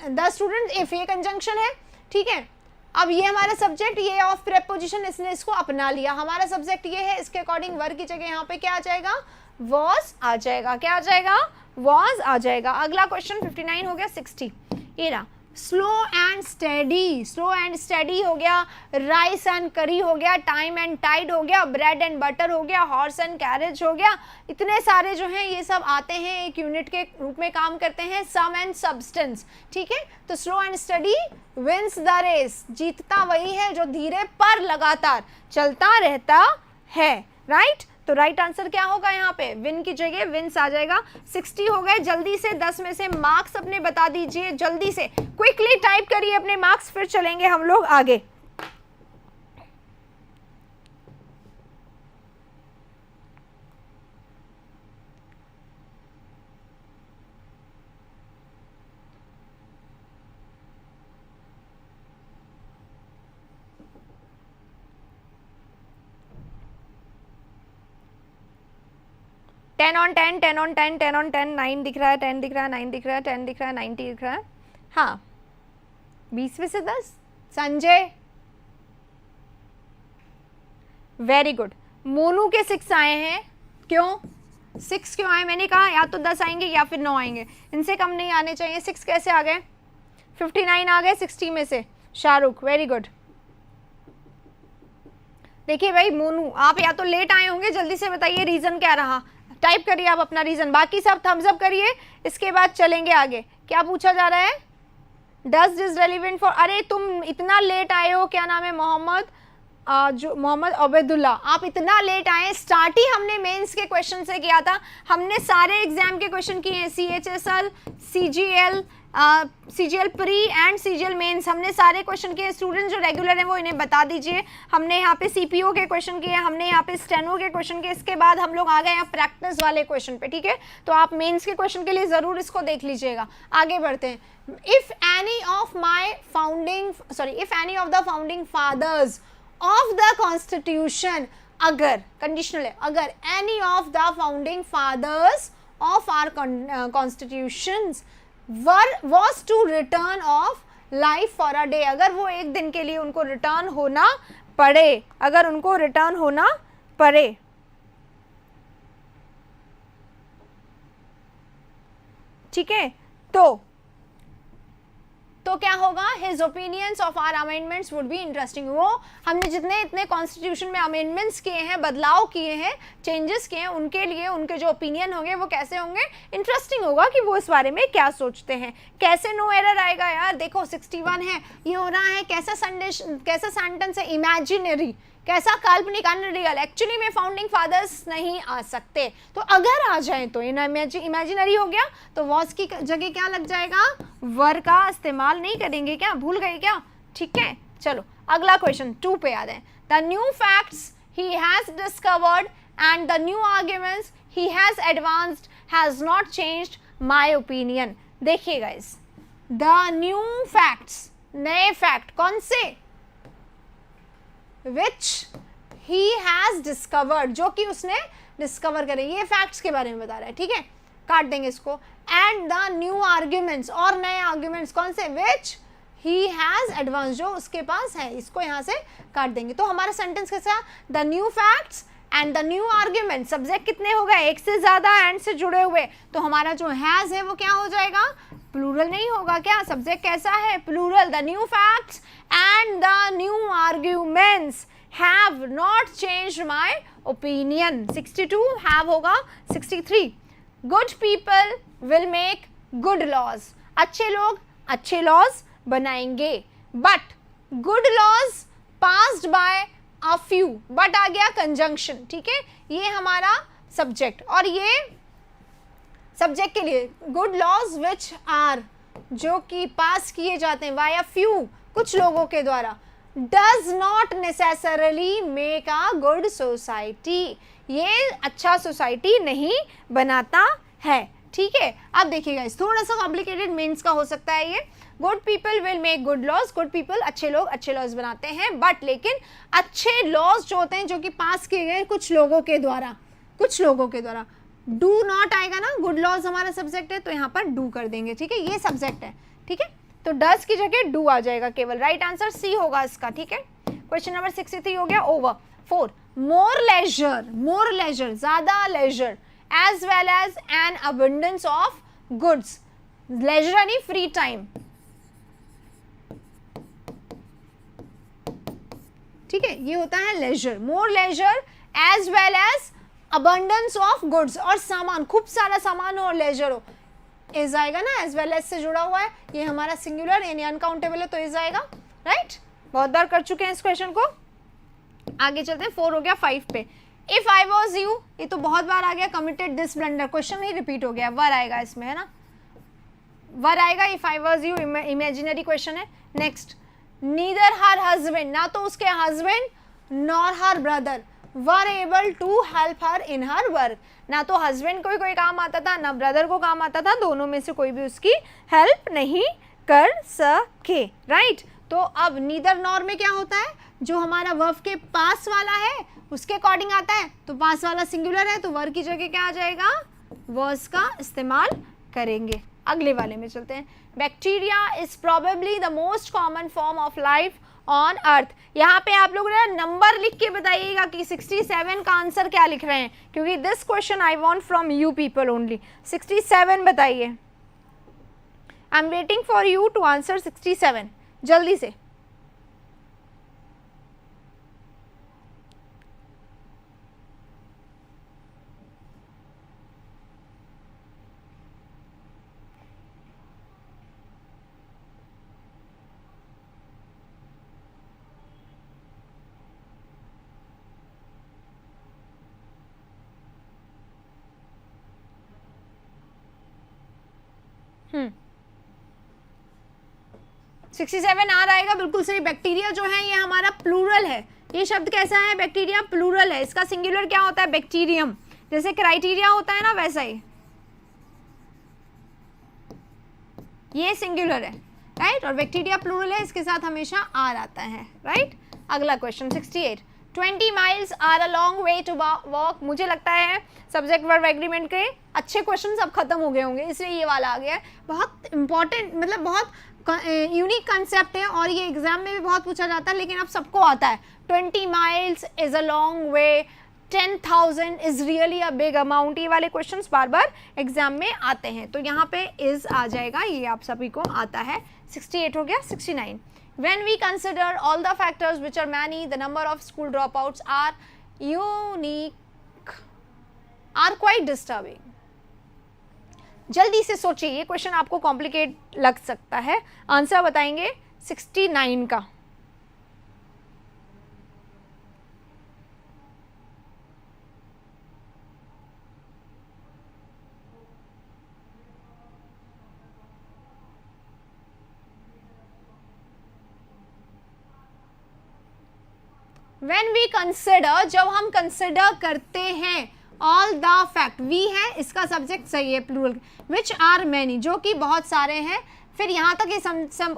द स्टूडेंट, इफ ये कंजंक्शन है, ठीक है। अब ये हमारा सब्जेक्ट, ये ऑफ प्रेपोजिशन, इसने इसको अपना लिया, हमारा सब्जेक्ट ये है, इसके अकॉर्डिंग वर्ब की जगह यहाँ पे क्या आ जाएगा, वॉज आ जाएगा। क्या आ जाएगा, वॉज आ जाएगा। अगला क्वेश्चन 59 हो गया। 60, ये रहा, slow and steady, slow and steady हो गया, राइस एंड करी हो गया, टाइम एंड टाइड हो गया, ब्रेड एंड बटर हो गया, हॉर्स एंड कैरेज हो गया। इतने सारे जो हैं ये सब आते हैं, एक यूनिट के रूप में काम करते हैं, सम एंड सब्सटेंस, ठीक है। तो slow and steady wins the race, जीतता वही है जो धीरे पर लगातार चलता रहता है, राइट। तो राइट आंसर क्या होगा यहाँ पे, विन की जगह विंस आ जाएगा। 60 हो गए। जल्दी से 10 में से मार्क्स अपने बता दीजिए, जल्दी से क्विकली टाइप करिए अपने मार्क्स, फिर चलेंगे हम लोग आगे। टेन ऑन 10, 10 ऑन 10, 10 ऑन 10, 9 दिख रहा है, 10 दिख रहा है, 9 दिख रहा है, 10 दिख रहा है, 90 दिख रहा है। हाँ, 20 में से 10। Sanjay, very good. मोनू के 6 आए हैं, क्यों 6 क्यों आए, मैंने कहा या तो 10 आएंगे या फिर 9 आएंगे, इनसे कम नहीं आने चाहिए। 6 कैसे आ गए, 59 आ गए 60 में से। Shahrukh, very good. देखिए भाई मोनू, आप या तो लेट आए होंगे, जल्दी से बताइए रीजन क्या रहा, टाइप करिए आप अपना रीजन, बाकी सब थम्स अप करिए, इसके बाद चलेंगे आगे। क्या पूछा जा रहा है, डज दिस रेलिवेंट फॉर, अरे तुम इतना लेट आए हो, क्या नाम है, मोहम्मद जो मोहम्मद अबेदुल्ला, आप इतना लेट आए। स्टार्ट ही हमने मेंस के क्वेश्चन से किया था, हमने सारे एग्जाम के क्वेश्चन किए हैं, CHSL, CGL pre and CGL mains, हमने सारे क्वेश्चन किए। स्टूडेंट जो रेगुलर हैं वो इन्हें बता दीजिए, हमने यहाँ पे CPO के क्वेश्चन किए, हमने यहाँ पे स्टेनो के क्वेश्चन किए, इसके बाद हम लोग आ गए यहाँ प्रैक्टिस वाले क्वेश्चन पे, ठीक है। तो आप मेंस के क्वेश्चन के लिए जरूर इसको देख लीजिएगा। आगे बढ़ते हैं। If any of the founding fathers of the constitution, अगर कंडीशनल है, अगर any of the founding fathers of our constitutions was to return of life for a day, अगर वो एक दिन के लिए उनको रिटर्न होना पड़े, अगर उनको रिटर्न होना पड़े, ठीक है, तो क्या होगा, his opinions of our amendments would be interesting. वो हमने जितने इतने कॉन्स्टिट्यूशन में अमेंडमेंट्स किए हैं, बदलाव किए हैं, चेंजेस किए हैं, उनके लिए उनके जो ओपिनियन होंगे वो कैसे होंगे, इंटरेस्टिंग होगा कि वो इस बारे में क्या सोचते हैं। कैसे नो एरर आएगा यार, देखो 61 है, ये हो रहा है कैसा सेंटेंस है, इमेजिनरी, कैसा काल्पनिक, अनरियल, एक्चुअली में फाउंडिंग फादर्स नहीं आ सकते, तो अगर आ जाए तो इमेजिनरी हो गया, तो वॉज की जगह क्या लग जाएगा, वर का इस्तेमाल नहीं करेंगे क्या, भूल गए क्या, ठीक है। चलो अगला क्वेश्चन 2 पे आ जाए। The new facts he has discovered and the new arguments he has advanced has not changed my opinion. देखिए गाइस, द न्यू फैक्ट्स, नए फैक्ट कौन से, which he has discovered, जो कि उसने डिस्कवर करे, ये फैक्ट्स के बारे में बता रहा है, ठीक है, काट देंगे इसको। एंड द न्यू आर्ग्यूमेंट्स, और नए आर्ग्यूमेंट्स कौन से, which he has advanced, जो उसके पास है, इसको यहाँ से काट देंगे। तो हमारा सेंटेंस कैसा, the new facts and the new argument, subject कितने हो गए, एक से ज्यादा एंड से जुड़े हुए, तो हमारा जो हैज है वो क्या हो जाएगा, प्लूरल नहीं होगा क्या, सब्जेक्ट कैसा है, plural. The new facts and the new arguments have not changed my opinion. 62 have होगा। 63 good people will make good laws, अच्छे लोग अच्छे लॉज बनाएंगे, but good laws passed by a few, but आ गया कंजंक्शन, ठीक है, ये हमारा सब्जेक्ट, और ये सब्जेक्ट के लिए गुड लॉज विच आर, जो कि पास किए जाते हैं बाय अ फ्यू, कुछ लोगों के द्वारा, does not necessarily make a good society, ये अच्छा सोसाइटी नहीं बनाता है, ठीक है, अब देखिएगा इस थोड़ा सा कॉम्प्लिकेटेड मेंस का हो सकता है ये। Good people will make good laws, good people अच्छे लोग अच्छे लॉज बनाते हैं, बट लेकिन अच्छे लॉज जो होते हैं जो कि पास किए गए कुछ लोगों के द्वारा, डू नॉट आएगा ना, गुड लॉज हमारा सब्जेक्ट है तो यहाँ पर डू कर देंगे, ठीक है, ये सब्जेक्ट है, ठीक है, तो डज की जगह डू आ जाएगा केवल। राइट आंसर सी होगा इसका, ठीक है। क्वेश्चन नंबर 63 हो गया ओवर। 4 मोर लेजर ज्यादा leisure as well as an abundance of goods, leisure यानी फ्री टाइम, ठीक है, ये होता है leisure, more leisure as well as abundance of goods, और सामान, खूब सारा सामान हो और लेजर हो, इज आएगा ना, as well as से जुड़ा हुआ है, ये हमारा सिंगुलर यानी अनकाउंटेबल है तो इज आएगा, राइट। बहुत बार कर चुके हैं इस क्वेश्चन को, आगे चलते हैं। 4 हो गया 5 पे। इफ आई वॉज यू, ये तो बहुत बार आ गया, कमिटेड दिस ब्लंडर, क्वेश्चन ही रिपीट हो गया, वर आएगा इसमें, है ना, वर आएगा। If I was you imaginary question है। नेक्स्ट, नीदर हर हस्बैंड, ना तो उसके husband nor her brother were able to help her in her work, ना तो हस्बैंड को कोई काम आता था ना ब्रदर को काम आता था, दोनों में से कोई भी उसकी हेल्प नहीं कर सके, राइट। तो अब नीदर नॉर में क्या होता है, जो हमारा वर्ब के पास वाला है उसके अकॉर्डिंग आता है, तो पास वाला सिंगुलर है तो वर्ब की जगह क्या आ जाएगा, वर्स का इस्तेमाल करेंगे। अगले वाले में चलते हैं। Bacteria is probably the most common form of life on earth. यहाँ पे आप लोग ना नंबर लिख के बताइएगा कि 67 का आंसर क्या लिख रहे हैं, क्योंकि this question I want from you people only. 67 बताइए, I am waiting for you to answer 67, जल्दी से। हम्म 67 आ रहेगा, बिल्कुल सही। बैक्टीरिया जो है ये हमारा प्लूरल है, ये शब्द कैसा है, बैक्टीरिया प्लूरल है, इसका सिंगुलर क्या होता है, बैक्टीरियम, जैसे क्राइटेरिया होता है ना वैसा ही, ये सिंगुलर है, राइट, और बैक्टीरिया प्लूरल है, इसके साथ हमेशा आर आता है, राइट। अगला question 68, 20 miles are a long way to walk. मुझे लगता है सब्जेक्ट वर्ब एग्रीमेंट के अच्छे क्वेश्चन अब खत्म हो गए होंगे, इसलिए ये वाला आ गया है। बहुत इंपॉर्टेंट, मतलब बहुत यूनिक कंसेप्ट है और ये एग्जाम में भी बहुत पूछा जाता है, लेकिन अब सबको आता है। 20 miles is a long way, 10,000 is really a big amount, ये वाले क्वेश्चंस बार बार एग्जाम में आते हैं, तो यहाँ पे इज आ जाएगा, ये आप सभी को आता है। 68 हो गया। 69, when we consider all the factors which are many, the number of school dropouts are unique, are quite disturbing। जल्दी से सोचिए, ये क्वेश्चन आपको कॉम्प्लिकेट लग सकता है, आंसर बताएंगे 69 का। When we consider, जब हम कंसिडर करते हैं, ऑल द फैक्ट, वी है इसका सब्जेक्ट सही है प्लूरल, विच आर मैनी जो कि बहुत सारे हैं, फिर यहाँ तक ये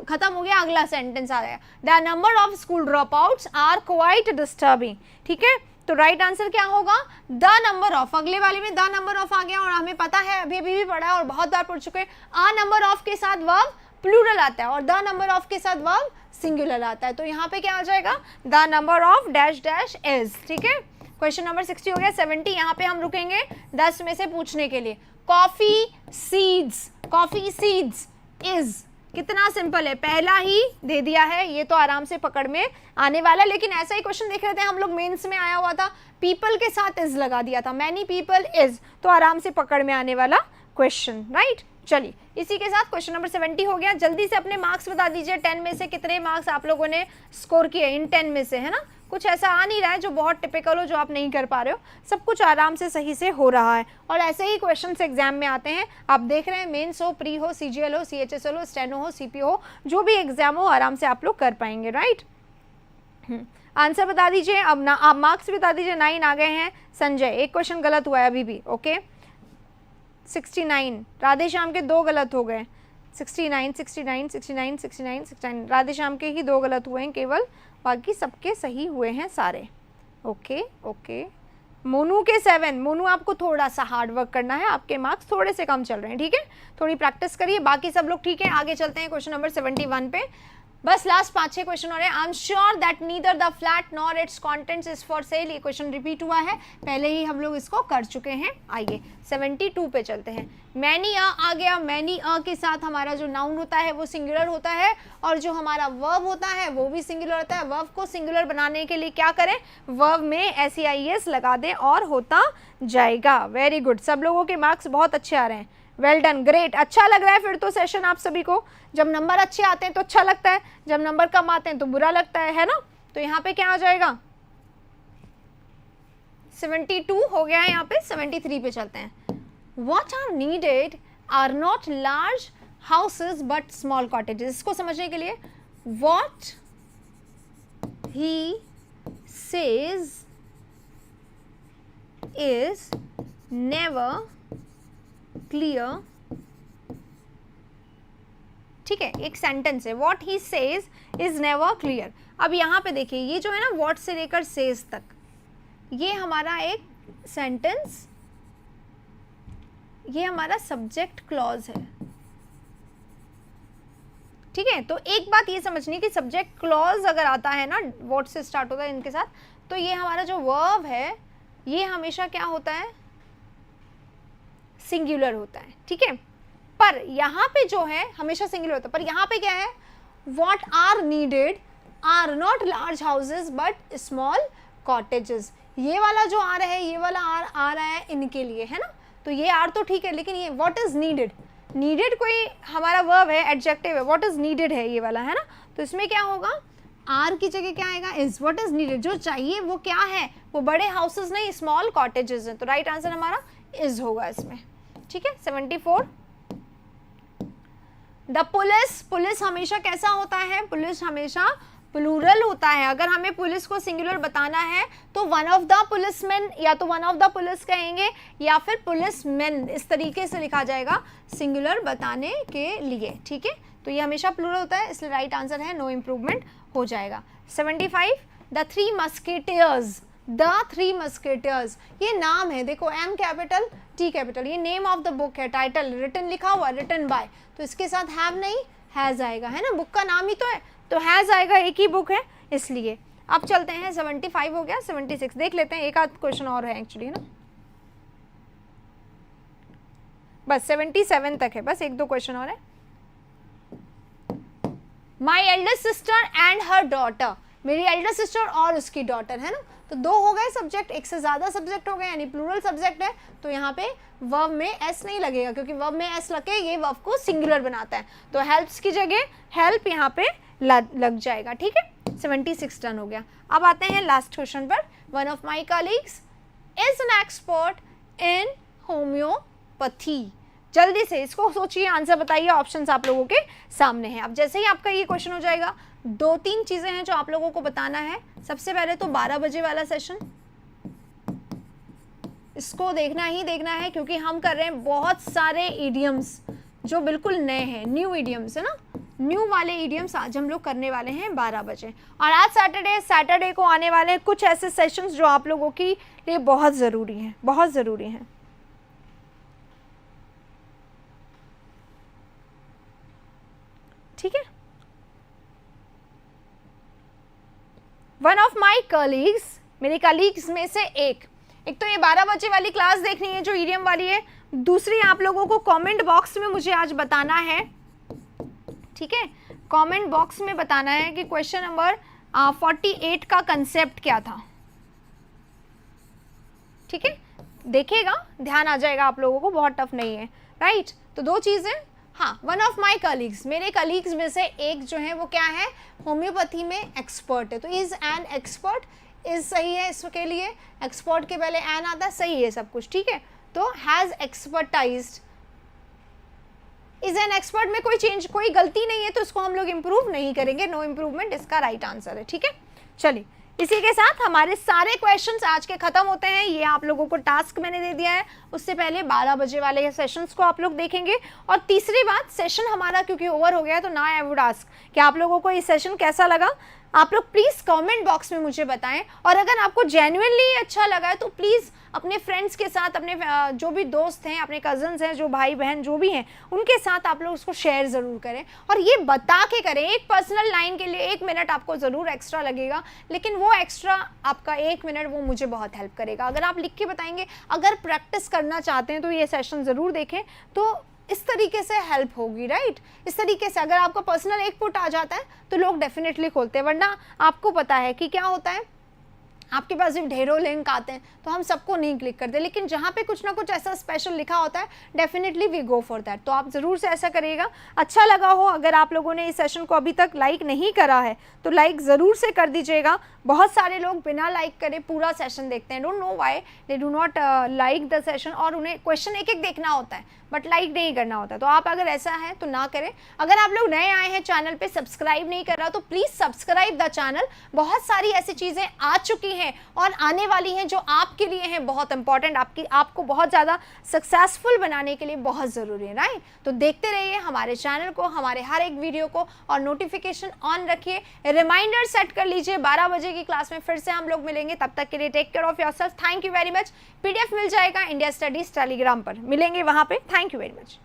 खत्म हो गया, अगला सेंटेंस आ गया, the number of school drop outs are quite disturbing, ठीक है। तो राइट आंसर क्या होगा, द नंबर ऑफ, अगले वाले में द नंबर ऑफ आ गया, और हमें पता है अभी भी पढ़ा है और बहुत बार पढ़ चुके हैं, आ नंबर ऑफ के साथ वर्ब प्लूरल आता है और द नंबर ऑफ के साथ वर्ब सिंगुलर आता है, तो यहाँ पे क्या आ जाएगा, the number of dash dash is, ठीक है। क्वेश्चन नंबर 60 हो गया। 70, यहाँ पे हम रुकेंगे 10 में से पूछने के लिए। कॉफी सीड्स इज, कितना सिंपल है, पहला ही दे दिया है, ये तो आराम से पकड़ में आने वाला, लेकिन ऐसा ही क्वेश्चन देख रहे थे हम लोग, मेंस में आया हुआ था, पीपल के साथ इज लगा दिया था, मैनी पीपल इज, तो आराम से पकड़ में आने वाला क्वेश्चन, राइट। चलिए, इसी के साथ क्वेश्चन नंबर 70 हो गया। जल्दी से अपने मार्क्स बता दीजिए, 10 में से कितने मार्क्स आप लोगों ने स्कोर किए इन 10 में से, है ना। कुछ ऐसा आ नहीं रहा है जो बहुत टिपिकल हो, जो आप नहीं कर पा रहे हो, सब कुछ आराम से सही से हो रहा है, और ऐसे ही क्वेश्चंस एग्जाम में आते हैं। आप देख रहे हैं, मेंस हो, प्री हो, सीजीएल हो, सीएचएसएल हो, स्टेनो हो, सीपीओ हो, जो भी एग्जाम हो आराम से आप लोग कर पाएंगे, राइट। आंसर बता दीजिए अब ना, आप मार्क्स बता दीजिए। 9 आ गए हैं। संजय, एक क्वेश्चन गलत हुआ है अभी भी, ओके। 69, राधे श्याम के 2 गलत हो गए। 69, 69, 69, 69, 69, राधे श्याम के ही 2 गलत हुए हैं केवल, बाकी सबके सही हुए हैं सारे। Okay okay. मोनू के 7, मोनू आपको थोड़ा सा हार्ड वर्क करना है, आपके मार्क्स थोड़े से कम चल रहे हैं, ठीक है, थोड़ी प्रैक्टिस करिए। बाकी सब लोग ठीक है, आगे चलते हैं क्वेश्चन नंबर 71 पे। बस लास्ट 5-6 क्वेश्चन हो रहे हैं। I am sure that neither the flat nor it's contents is for sale. ये क्वेश्चन रिपीट हुआ है, पहले ही हम लोग इसको कर चुके हैं। आइए 72 पे चलते हैं। मैनी आ गया। मैनी के साथ हमारा जो नाउन होता है वो सिंगुलर होता है, और जो हमारा वर्ब होता है वो भी सिंगुलर होता है। वर्ब को सिंगुलर बनाने के लिए क्या करें, वर्ब में SEIS लगा दें और होता जाएगा। वेरी गुड, सब लोगों के मार्क्स बहुत अच्छे आ रहे हैं। वेल डन, ग्रेट, अच्छा लग रहा है फिर तो सेशन आप सभी को। जब नंबर अच्छे आते हैं तो अच्छा लगता है, जब नंबर कम आते हैं तो बुरा लगता है ना। तो यहाँ पे क्या आ जाएगा, 72 हो गया है, यहाँ पे 73 पे चलते हैं। What are needed are not large houses but small cottages। इसको समझने के लिए what he says is never clear, ठीक है, एक सेंटेंस है, what he says is never clear। अब यहाँ पे देखिए, ये जो है ना what से लेकर says तक, ये हमारा एक सेंटेंस, ये हमारा सब्जेक्ट क्लॉज है, ठीक है। तो एक बात ये समझनी कि सब्जेक्ट क्लॉज अगर आता है ना, what से स्टार्ट होता है इनके साथ, तो ये हमारा जो वर्ब है ये हमेशा क्या होता है, सिंगुलर होता है, ठीक है। पर यहाँ पे जो है हमेशा सिंगुलर होता है, पर यहाँ पे क्या है, what are needed are not large houses but small cottages। ये वाला जो आ रहा है, ये वाला आ रहा है इनके लिए, है ना। तो ये आर तो ठीक है, लेकिन ये what is needed, needed कोई हमारा वर्ब है, एडजेक्टिव है, what is needed है ये वाला, है ना। तो इसमें क्या होगा, आर की जगह क्या आएगा, इज। what is needed, जो चाहिए वो क्या है, वो बड़े हाउसेस नहीं, स्मॉल कॉटेजेस हैं। तो राइट आंसर हमारा इज होगा इसमें, ठीक है। 74। द पुलिस, पुलिस हमेशा कैसा होता है, पुलिस हमेशा प्लूरल होता है। अगर हमें पुलिस को सिंगुलर बताना है तो वन ऑफ द पुलिसमैन, या तो वन ऑफ द पुलिस कहेंगे या फिर पुलिसमैन, इस तरीके से लिखा जाएगा सिंगुलर बताने के लिए, ठीक है। तो ये हमेशा प्लूरल होता है, इसलिए राइट आंसर है नो इम्प्रूवमेंट हो जाएगा। 75 the three musketeers, the three musketeers, ये नाम है, देखो एम कैपिटल टी कैपिटल, ये नेम ऑफ द बुक है, टाइटल रिटन लिखा हुआ, रिटन बाय, तो इसके साथ हैव नहीं हैज आएगा, है ना, बुक का नाम ही तो है, तो हैज आएगा, एक ही बुक है इसलिए। अब चलते हैं, 75 हो गया, 76 देख लेते हैं, एक आध क्वेश्चन और है एक्चुअली ना, बस 77 तक है, बस 1-2 क्वेश्चन और है। My elder sister and her daughter, मेरी एल्डर सिस्टर और उसकी डॉटर, है ना। तो 2 हो गए सब्जेक्ट, एक से ज्यादा सब्जेक्ट हो गए, यानी प्लूरल सब्जेक्ट है, तो यहाँ पे वर्ब में एस नहीं लगेगा, क्योंकि वर्ब में एस लगे ये वर्ब को सिंगुलर बनाता है, तो हेल्प्स की जगह हेल्प यहाँ पे लग जाएगा, ठीक है। 76 डन हो गया। अब आते हैं लास्ट क्वेश्चन पर। One of my colleagues is an expert in homeopathy. जल्दी से इसको सोचिए, आंसर बताइए, ऑप्शंस आप लोगों के सामने हैं। अब जैसे ही आपका ये क्वेश्चन हो जाएगा, 2-3 चीजें हैं जो आप लोगों को बताना है। सबसे पहले तो 12 बजे वाला सेशन, इसको देखना ही देखना है, क्योंकि हम कर रहे हैं बहुत सारे इडियम्स जो बिल्कुल नए हैं, न्यू इडियम्स, है ना, न्यू वाले इडियम्स आज हम लोग करने वाले हैं 12 बजे। और आज सैटरडे को आने वाले हैं कुछ ऐसे सेशंस जो आप लोगों के लिए बहुत ज़रूरी हैं, बहुत ज़रूरी हैं। ठीक है। वन ऑफ माई कलीग्स, मेरे कलीग्स में से एक तो ये 12 बजे वाली क्लास देखनी है जो ईडियम वाली है। दूसरी आप लोगों को कमेंट बॉक्स में मुझे आज बताना है, ठीक है, कमेंट बॉक्स में बताना है कि क्वेश्चन नंबर 48 का कंसेप्ट क्या था, ठीक है। देखिएगा, ध्यान आ जाएगा आप लोगों को, बहुत टफ नहीं है, राइट। तो 2 चीजें, हाँ, वन ऑफ माई कलीग्स, मेरे कलीग्स में से एक जो है वो क्या है, होम्योपैथी में एक्सपर्ट है, तो इज एन एक्सपर्ट, इज सही है इसके लिए, एक्सपर्ट के पहले एन आता है, सही है सब कुछ, ठीक है। तो हैज एक्सपर्टाइज्ड, इज एन एक्सपर्ट में कोई चेंज, कोई गलती नहीं है, तो इसको हम लोग इंप्रूव नहीं करेंगे, नो इम्प्रूवमेंट इसका राइट आंसर है, ठीक है। चलिए इसी के साथ हमारे सारे क्वेश्चंस आज के खत्म होते हैं। ये आप लोगों को टास्क मैंने दे दिया है, उससे पहले 12 बजे वाले सेशंस को आप लोग देखेंगे। और तीसरी बात, सेशन हमारा क्योंकि ओवर हो गया है तो ना आई वुड आस्क कि आप लोगों को ये सेशन कैसा लगा। आप लोग प्लीज़ कमेंट बॉक्स में मुझे बताएं, और अगर आपको जेन्युइनली अच्छा लगा है तो प्लीज़ अपने फ्रेंड्स के साथ, अपने जो भी दोस्त हैं, अपने कजन्स हैं, जो भाई बहन जो भी हैं, उनके साथ आप लोग उसको शेयर ज़रूर करें। और ये बता के करें, एक पर्सनल लाइन के लिए 1 मिनट आपको ज़रूर एक्स्ट्रा लगेगा, लेकिन वो एक्स्ट्रा आपका 1 मिनट वो मुझे बहुत हेल्प करेगा। अगर आप लिख के बताएंगे, अगर प्रैक्टिस करना चाहते हैं तो ये सेशन ज़रूर देखें, तो इस तरीके से हेल्प होगी, राइट। इस तरीके से अगर आपका पर्सनल 1 फुट आ जाता है तो लोग डेफिनेटली खोलते हैं, वरना आपको पता है कि क्या होता है, आपके पास जब ढेरों लिंक आते हैं तो हम सबको नहीं क्लिक करते, लेकिन जहाँ पे कुछ ना कुछ ऐसा स्पेशल लिखा होता है definitely we go for that. तो आप ज़रूर से ऐसा करिएगा। अच्छा लगा हो, अगर आप लोगों ने इस सेशन को अभी तक लाइक नहीं करा है तो लाइक ज़रूर से कर दीजिएगा। बहुत सारे लोग बिना लाइक करे पूरा सेशन देखते हैं, don't know why they do not like the session, और उन्हें क्वेश्चन एक एक देखना होता है बट लाइक नहीं करना होता। तो आप अगर ऐसा है तो ना करें। अगर आप लोग नए आए हैं चैनल पे, सब्सक्राइब नहीं कर रहा तो प्लीज़ सब्सक्राइब द चैनल। बहुत सारी ऐसी चीज़ें आ चुकी हैं और आने वाली हैं जो आपके लिए हैं बहुत इंपॉर्टेंट, आपको बहुत ज़्यादा सक्सेसफुल बनाने के लिए बहुत ज़रूरी है, राइट। तो देखते रहिए हमारे चैनल को, हमारे हर एक वीडियो को, और नोटिफिकेशन ऑन रखिए। रिमाइंडर सेट कर लीजिए, 12 बजे की क्लास में फिर से हम लोग मिलेंगे। तब तक के लिए take care of yourself. Thank you very much. PDF मिल जाएगा इंडिया स्टडीज टेलीग्राम पर, मिलेंगे वहाँ पे। Thank you very much.